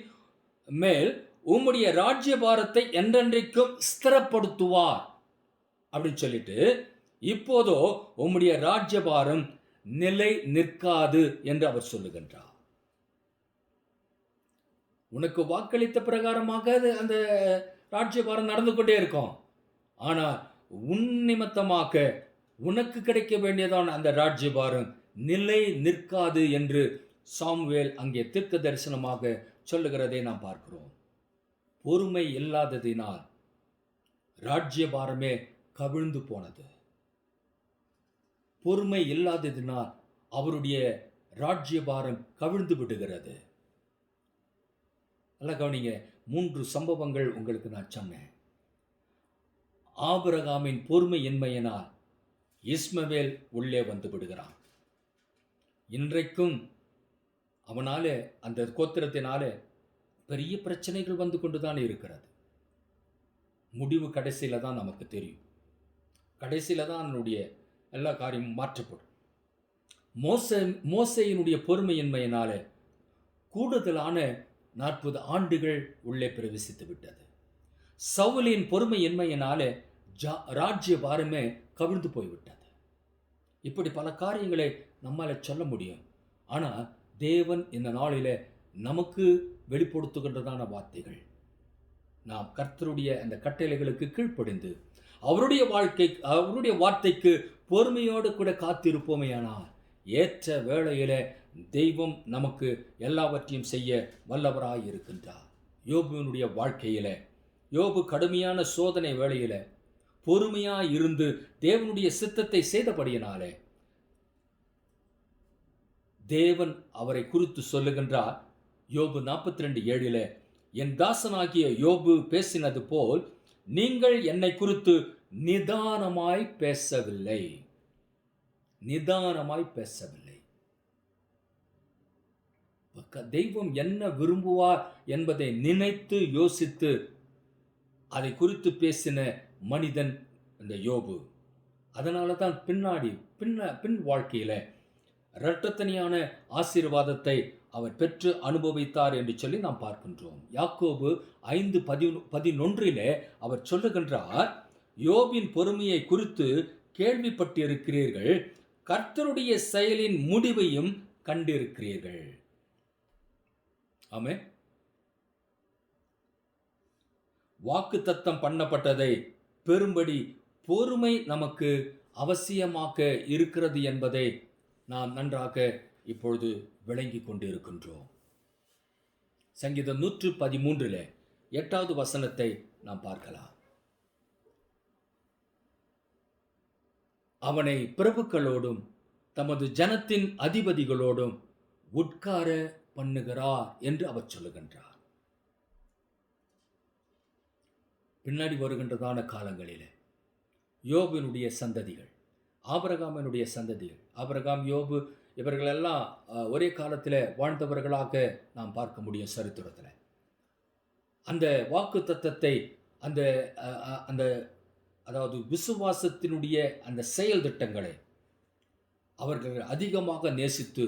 மேல் உம்முடைய ராஜ்யபாரத்தை என்றென்றைக்கும் ஸ்திரப்படுத்துவார் அப்படின்னு சொல்லிட்டு, இப்போதோ உம்முடைய ராஜ்யபாரம் நிலை நிற்காது என்று அவர் சொல்லுகின்றார். உனக்கு வாக்களித்த பிரகாரமாக அந்த ராஜ்யபாரம் நடந்து கொண்டே இருக்கும். ஆனால் உன் நிமித்தமாக உனக்கு கிடைக்க வேண்டியதான அந்த ராஜ்யபாரம் நிலை நிற்காது என்று சாமுவேல் அங்கே தீர்க்க தரிசனமாக சொல்லுகிறதை நாம் பார்க்கிறோம். பொறுமை இல்லாததினால் ராஜ்யபாரமே கவிழ்ந்து போனது. பொறுமை இல்லாததினால் அவருடைய ராஜ்யபாரம் கவிழ்ந்து விடுகிறது. நல்லா கவனிங்க, 3 சம்பவங்கள் உங்களுக்கு நான் சொன்னேன். ஆபிரகாமின் பொறுமையின்மையினால் இஸ்மவேல் உள்ளே வந்து விடுகிறான். இன்றைக்கும் அவனால, அந்த கோத்திரத்தினால பெரிய பிரச்சனைகள் வந்து கொண்டுதான் இருக்கிறது. முடிவு கடைசியில் தான் நமக்கு தெரியும். கடைசியில் தான் அதனுடைய எல்லா காரியமும் மாற்றப்படும். மோசேயினுடைய பொறுமையின்மையினால கூடுதலான 40 ஆண்டுகள் உள்ளே பிரவேசித்து விட்டது. சவுலின் பொறுமையின்மையினால ராஜ்ய பாரமே கவிழ்ந்து போய்விட்டது. இப்படி பல காரியங்களை நம்மால சொல்ல முடியும். ஆனால் தேவன் இந்த நாளில் நமக்கு வெளிப்படுத்துகின்றதான வார்த்தைகள், நாம் கர்த்தருடைய அந்த கட்டளைகளுக்கு கீழ்ப்படிந்து அவருடைய வார்த்தைக்கு பொறுமையோடு கூட காத்திருப்போமேயானால் ஏற்ற வேளையில தெய்வம் நமக்கு எல்லாவற்றையும் செய்ய வல்லவராய் இருக்கின்றார். யோபுவினுடைய வாழ்க்கையில யோபு கடுமையான சோதனை வேளையில பொறுமையாய் இருந்து தேவனுடைய சித்தத்தை செய்தபடியினாலே தேவன் அவரை குறித்து சொல்லுகின்றார். யோபு 42:7 என் தாசனாகிய யோபு பேசினது போல் நீங்கள் என்னை குறித்து நிதானமாய் பேசவில்லை. தெய்வம் என்ன விரும்புவார் என்பதை நினைத்து யோசித்து அதை குறித்து பேசின மனிதன் இந்த யோபு. அதனால தான் பின் வாழ்க்கையில இரட்டத்தனியான ஆசீர்வாதத்தை அவர் பெற்று அனுபவித்தார் என்று சொல்லி நாம் பார்க்கின்றோம். யாக்கோபு 5:11 அவர் சொல்லுகின்றார், யோபின் பொறுமையை குறித்து கேள்விப்பட்டிருக்கிறீர்கள், கர்த்தருடைய செயலின் முடிவையும் கண்டிருக்கிறீர்கள். ஆமென். வாக்குத்தத்தம் பண்ணப்பட்டதை பெறும்படி பொறுமை நமக்கு அவசியமாக இருக்கிறது என்பதை நாம் நன்றாக இப்பொழுது விளங்கி கொண்டிருக்கின்றோம். சங்கீதம் 113 8வது வசனத்தை நாம் பார்க்கலாம். அவனை பிரபுக்களோடும் தமது ஜனத்தின் அதிபதிகளோடும் உட்கார பண்ணுகிறார் என்று அவர் சொல்லுகின்றார். பின்னாடி வருகின்றதான காலங்களிலே யோபுவினுடைய சந்ததிகள், ஆபிரகாமினுடைய சந்ததிகள், ஆபிரகாம், யோபு இவர்களெல்லாம் ஒரே காலத்தில் வாழ்ந்தவர்களாக நாம் பார்க்க முடியும் சரித்திரத்தில். அந்த வாக்கு தத்தத்தை அந்த அதாவது விசுவாசத்தினுடைய அந்த செயல் திட்டங்களை அவர்கள் அதிகமாக நேசித்து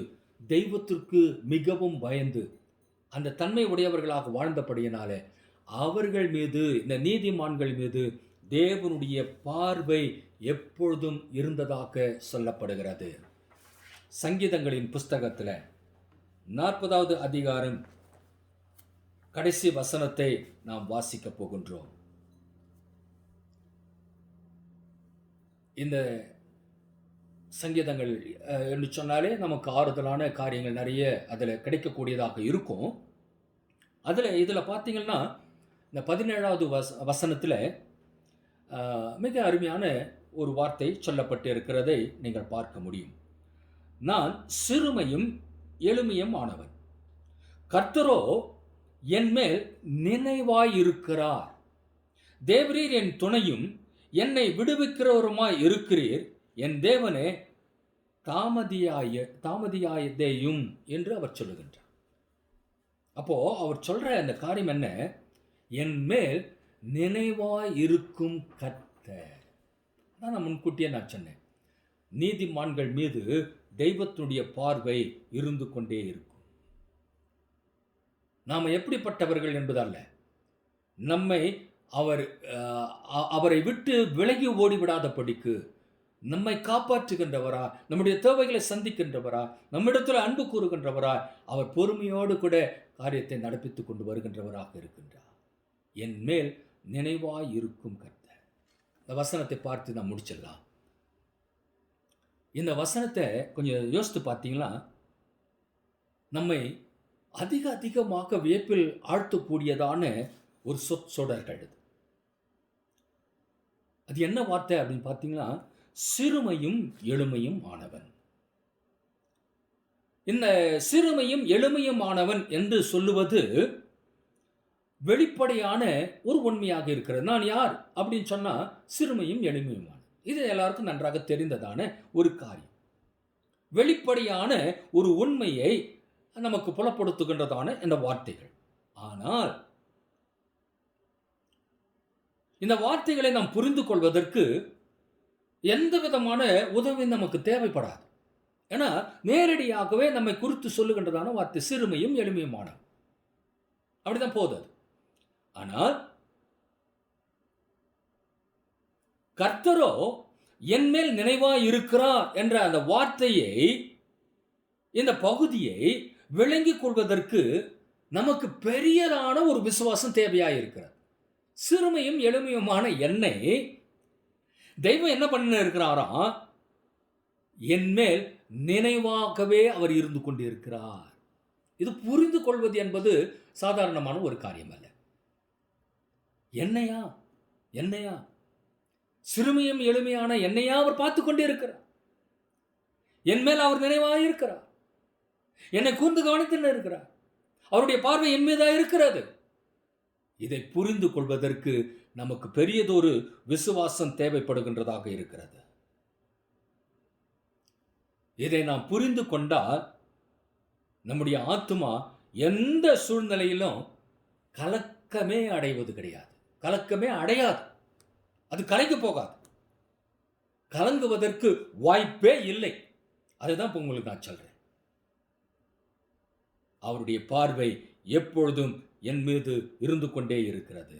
தெய்வத்திற்கு மிகவும் பயந்து அந்த தன்மை உடையவர்களாக வாழ்ந்தபடியினாலே அவர்கள் மீது, இந்த நீதிமான்கள் மீது தேவனுடைய பார்வை எப்பொழுதும் இருந்ததாக சொல்லப்படுகிறது. சங்கீதங்களின் புஸ்தகத்தில் 40வது அதிகாரம் கடைசி வசனத்தை நாம் வாசிக்க போகின்றோம். இந்த சங்கீதங்கள் என்று சொன்னாலே நமக்கு ஆறுதலான காரியங்கள் நிறைய அதில் கிடைக்கக்கூடியதாக இருக்கும். இதில் பார்த்தீங்கன்னா இந்த 17வது வசனத்தில் மிக அருமையான ஒரு வார்த்தை சொல்லப்பட்டு இருக்கிறதை நீங்கள் பார்க்க முடியும். நான் சிறுமையும் எளிமையும் ஆனவன், கர்த்தரோ என் மேல் நினைவாயிருக்கிறார். தேவரீர் என் துணையும் என்னை விடுவிக்கிறவருமாய் இருக்கிறீர். என் தேவனே தாமதியாயதேயும் என்று அவர் சொல்லுகின்றார். அப்போ அவர் சொல்ற அந்த காரியம் என்ன? என் மேல் நினைவாய் இருக்கும் கர்த்தர். நான் முன்கூட்டியே நான் சொன்னேன், நீதிமான்கள் மீது தெய்வத்தினுடைய பார்வை இருந்து கொண்டே இருக்கும். நாம் எப்படிப்பட்டவர்கள் என்பதல்ல, நம்மை அவரை விட்டு விலகி ஓடிவிடாதபடிக்கு நம்மை காப்பாற்றுகின்றவரா, நம்முடைய தேவைகளை சந்திக்கின்றவரா, நம்மிடத்தில் அன்பு கூறுகின்றவரா, அவர் பொறுமையோடு கூட காரியத்தை நடப்பித்துக் கொண்டு வருகின்றவராக இருக்கின்றார். என் மேல் நினைவாய் இருக்கும் கர்த்தர். இந்த வசனத்தை பார்த்து நான் முடிச்சிடலாம். இந்த வசனத்தை கொஞ்சம் யோசித்து பார்த்தீங்கன்னா நம்மை அதிகமாக வியப்பில் ஆழ்த்தக்கூடியதான ஒரு சொற்றொடர்கள். அது என்ன வார்த்தை அப்படின்னு பார்த்தீங்கன்னா, சிறுமையும் எளிமையும் ஆனவன். இந்த சிறுமையும் எளிமையும் ஆனவன் என்று சொல்லுவது வெளிப்படையான ஒரு உண்மையாக இருக்கிறது. நான் யார் அப்படின்னு சொன்னா சிறுமையும் எளிமையுமான, இது எல்லாருக்கும் நன்றாக தெரிந்ததான ஒரு காரியம். வெளிப்படையான ஒரு உண்மையை நமக்கு புலப்படுத்துகின்றதான இந்த வார்த்தைகள். ஆனால் இந்த வார்த்தைகளை நாம் புரிந்து கொள்வதற்கு எந்த விதமான உதவி நமக்கு தேவைப்படாது. ஏன்னா நேரடியாகவே நம்மை குறித்து சொல்லுகின்றதான வார்த்தை சிறுமையும் எளிமையுமான அப்படிதான் போகுது. ஆனால் கர்த்தரோ என்மேல் நினைவாய் இருக்கிறார் என்ற அந்த வார்த்தையை, இந்த பகுதியை விளங்கிக் கொள்வதற்கு நமக்கு பெரியதான ஒரு விசுவாசம் தேவையாக இருக்கிறது. சிறுமையும் எளிமையுமான என்னை தெய்வம் என்ன பண்ண இருக்கிறாராம், என்மேல் நினைவாகவே அவர் இருந்து கொண்டிருக்கிறார். இது புரிந்து கொள்வது என்பது சாதாரணமான ஒரு காரியம் அல்ல. என்னையா என்னையா சிறுமியும் எளிமையான என்னையா அவர் பார்த்து கொண்டே இருக்கிறார். என் மேல் அவர் நினைவாக இருக்கிறார். என்னை கூர்ந்து கவனித்து இருக்கிறார். அவருடைய பார்வை என் மீதாக இருக்கிறது. இதை புரிந்து கொள்வதற்கு நமக்கு பெரியதொரு விசுவாசம் தேவைப்படுகின்றதாக இருக்கிறது. இதை நாம் புரிந்து கொண்டால் நம்முடைய ஆத்துமா எந்த சூழ்நிலையிலும் கலக்கமே அடைவது கிடையாது. கலக்கமே அடையாது. அது கலைக்கு போகாது. கலங்குவதற்கு வாய்ப்பே இல்லை. அதுதான் இப்போ உங்களுக்கு நான் சொல்றேன். அவருடைய பார்வை எப்பொழுதும் என் மீது இருந்து கொண்டே இருக்கிறது.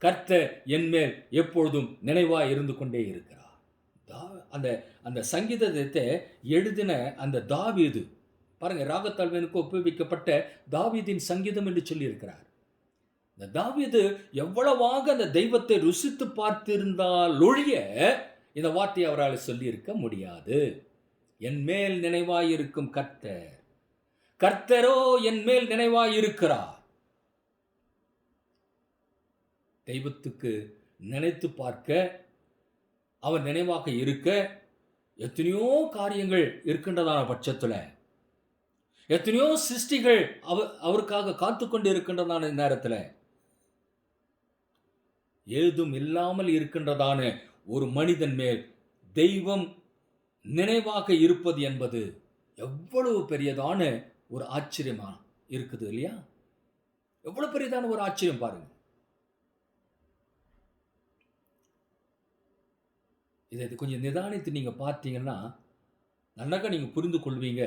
கர்த்தர் என் மேல் எப்பொழுதும் நினைவாய் இருந்து கொண்டே இருக்கிறார். அந்த அந்த சங்கீதத்தை எழுதின அந்த தாவீது பாருங்க, ராகத்தாழ்வனுக்கு ஒப்புவிக்கப்பட்ட தாவீதின் சங்கீதம் என்று சொல்லி இருக்கிறார். இந்த தாவீது எவ்வளவாக அந்த தெய்வத்தை ருசித்து பார்த்திருந்தால் ஒழிய இந்த வார்த்தையை அவரால் சொல்லி இருக்க முடியாது. என் மேல் நினைவாயிருக்கும் கர்த்தர், கர்த்தரோ என் மேல் நினைவாயிருக்கிறார். தெய்வத்துக்கு நினைத்து பார்க்க, அவர் நினைவாக இருக்க எத்தனையோ காரியங்கள் இருக்கின்றதான பட்சத்தில், எத்தனையோ சிருஷ்டிகள் அவருக்காக காத்து கொண்டு இருக்கின்றதான நேரத்தில், ஏதும் இல்லாமல் இருக்கின்றதான ஒரு மனிதன் மேல் தெய்வம் நினைவாக இருப்பது என்பது எவ்வளவு பெரியதான ஒரு ஆச்சரியமா இருக்குது இல்லையா? எவ்வளவு பெரியதான ஒரு ஆச்சரியம் பாருங்க. இதை கொஞ்சம் நிதானித்து நீங்க பார்த்தீங்கன்னா நல்லாக நீங்க புரிந்து கொள்வீங்க.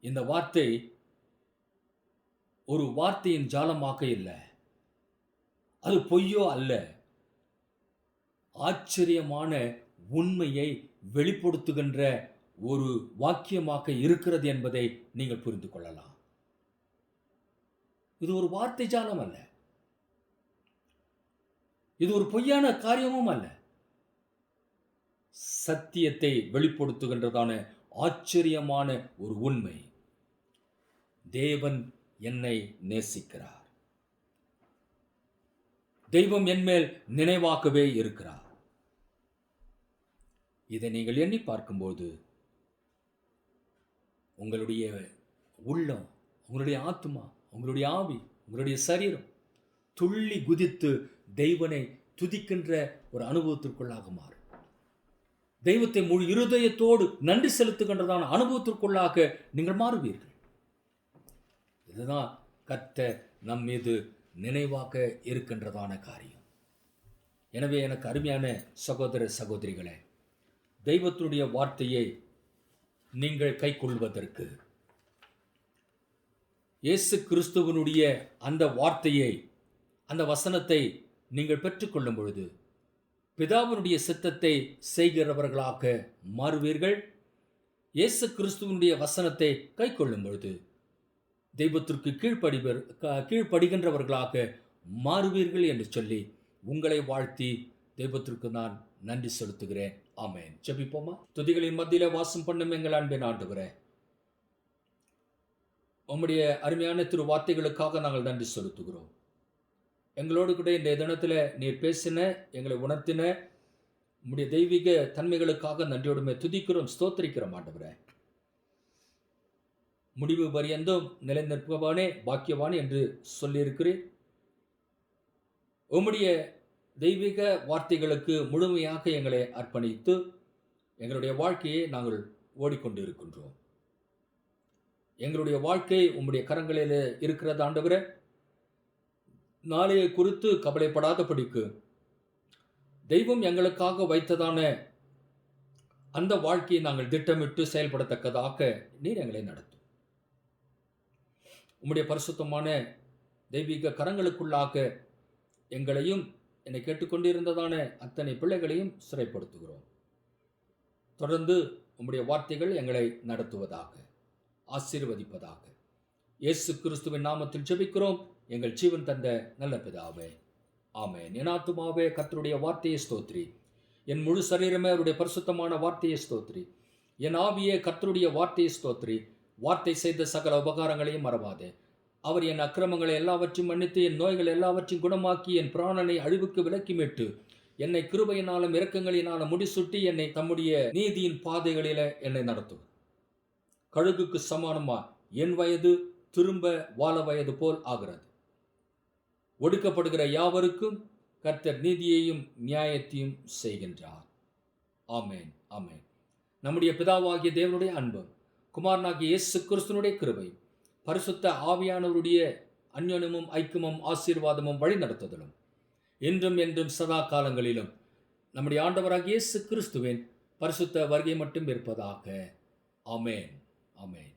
இந்த வார்த்தை ஒரு வார்த்தையின் ஜாலமாக இல்லை, அது பொய்யோ அல்ல, ஆச்சரியமான உண்மையை வெளிப்படுத்துகின்ற ஒரு வாக்கியமாக இருக்கிறது என்பதை நீங்கள் புரிந்து கொள்ளலாம். இது ஒரு வார்த்தை ஜாலம் அல்ல, இது ஒரு பொய்யான காரியமும் அல்ல. சத்தியத்தை வெளிப்படுத்துகின்றதான ஆச்சரியமான ஒரு உண்மை. தேவன் என்னை நேசிக்கிறார். தெய்வம் என்மேல் நினைவாகவே இருக்கிறார். இதை நீங்கள் எண்ணி பார்க்கும்போது உங்களுடைய உள்ளம், உங்களுடைய ஆத்மா, உங்களுடைய ஆவி, உங்களுடைய சரீரம் துள்ளி குதித்து தெய்வனை துதிக்கின்ற ஒரு அனுபவத்திற்குள்ளாக மாறும். தெய்வத்தை முழு இருதயத்தோடு நன்றி செலுத்துகின்றதான அனுபவத்திற்குள்ளாக நீங்கள் மாறுவீர்கள். இதுதான் கர்த்தர் நம் மீது நினைவாக இருக்கின்றதான காரியம். எனவே எனக்கு அருமையான சகோதர சகோதரிகளே, தெய்வத்தினுடைய வார்த்தையை நீங்கள் கைக்கொள்வதற்கு, இயேசு கிறிஸ்துவனுடைய அந்த வார்த்தையை, அந்த வசனத்தை நீங்கள் பெற்றுக்கொள்ளும் பொழுது பிதாவினுடைய சித்தத்தை செய்கிறவர்களாக மாறுவீர்கள். இயேசு கிறிஸ்துவனுடைய வசனத்தை கைக்கொள்ளும் பொழுது தெய்வத்திற்கு கீழ்ப்படுகின்றவர்களாக மாறுவீர்கள் என்று சொல்லி உங்களை வாழ்த்தி தெய்வத்திற்கு நான் நன்றி செலுத்துகிறேன். ஆமென். ஜெபிப்போமா? துதிகளின் மத்தியிலே வாசம் பண்ணும் எங்கள் அன்பின் ஆண்டவரே, உம்முடைய அருமையான திரு வார்த்தைகளுக்காக நாங்கள் நன்றி செலுத்துகிறோம். எங்களோடு கூட இந்த தினத்தில் நீர் பேசின, எங்களை உணர்த்தின உம்முடைய தெய்வீக தன்மைகளுக்காக நன்றியோடுமே துதிக்கிறோம், ஸ்தோத்திரிக்கிறோம் ஆண்டவரே. முடிவு பரியந்தம் நிலை நிற்பவானே பாக்கியவான் என்று சொல்லியிருக்கிறேன். உம்முடைய தெய்வீக வார்த்தைகளுக்கு முழுமையாக எங்களை அர்ப்பணித்து எங்களுடைய வாழ்க்கையை நாங்கள் ஓடிக்கொண்டு இருக்கின்றோம். எங்களுடைய வாழ்க்கை உம்முடைய கரங்களில் இருக்கிறது ஆண்டவரே. நாளையை குறித்து கவலைப்படாதபடிக்கு தெய்வம் எங்களுக்காக வைத்ததான அந்த வாழ்க்கையை நாங்கள் திட்டமிட்டு செயல்படத்தக்கதாக நீர் எங்களை நடத்தும். உம்முடைய பரிசுத்தமான தெய்வீக கரங்களுக்குள்ளாக எங்களையும் என்னை கேட்டுக்கொண்டிருந்ததான அத்தனை பிள்ளைகளையும் சிறைப்படுத்துகிறோம். தொடர்ந்து உம்முடைய வார்த்தைகள் எங்களை நடத்துவதாக, ஆசீர்வதிப்பதாக. இயேசு கிறிஸ்துவின் நாமத்தில் ஜெபிக்கிறோம் எங்கள் ஜீவன் தந்த நல்ல பிதாவே, ஆமென். என் ஆத்துமாவே கர்த்தருடைய வார்த்தையை ஸ்தோத்திரி, என் முழு சரீரமே அவருடைய பரிசுத்தமான வார்த்தையை ஸ்தோத்திரி. என் ஆவியே கர்த்தருடைய வார்த்தையை ஸ்தோத்திரி. வார்த்தை செய்த சகல உபகாரங்களையும் மறவாதே. அவர் என் அக்கிரமங்களை எல்லாவற்றையும் மன்னித்து, என் நோய்கள் எல்லாவற்றையும் குணமாக்கி, என் பிராணனை அழிவுக்கு விலக்கி மீட்டு, என்னை கிருபையினாலும் இரக்கங்களினாலும் முடிசூட்டி, என்னை தம்முடைய நீதியின் பாதைகளில என்னை நடத்தும். கழுகுக்கு சமானமா என் வயது திரும்ப வாழ வயது போல் ஆகிறது. ஒடுக்கப்படுகிற யாவருக்கும் கர்த்தர் நீதியையும் நியாயத்தையும் செய்கின்றார். ஆமென், ஆமென். நம்முடைய பிதாவாகிய தேவனுடைய அன்பும் குமாரனாகிய இயேசு கிறிஸ்துவினுடைய கிருபை, பரிசுத்த ஆவியானவருடைய அந்யோன்யமும் ஐக்கியமும் ஆசீர்வாதமும் வழிநடத்துதலும் என்றும் என்றும் சதா காலங்களிலும் நம்முடைய ஆண்டவராகிய இயேசு கிறிஸ்துவின் பரிசுத்த வருகை மட்டும் இருப்பதாக. ஆமென், ஆமென்.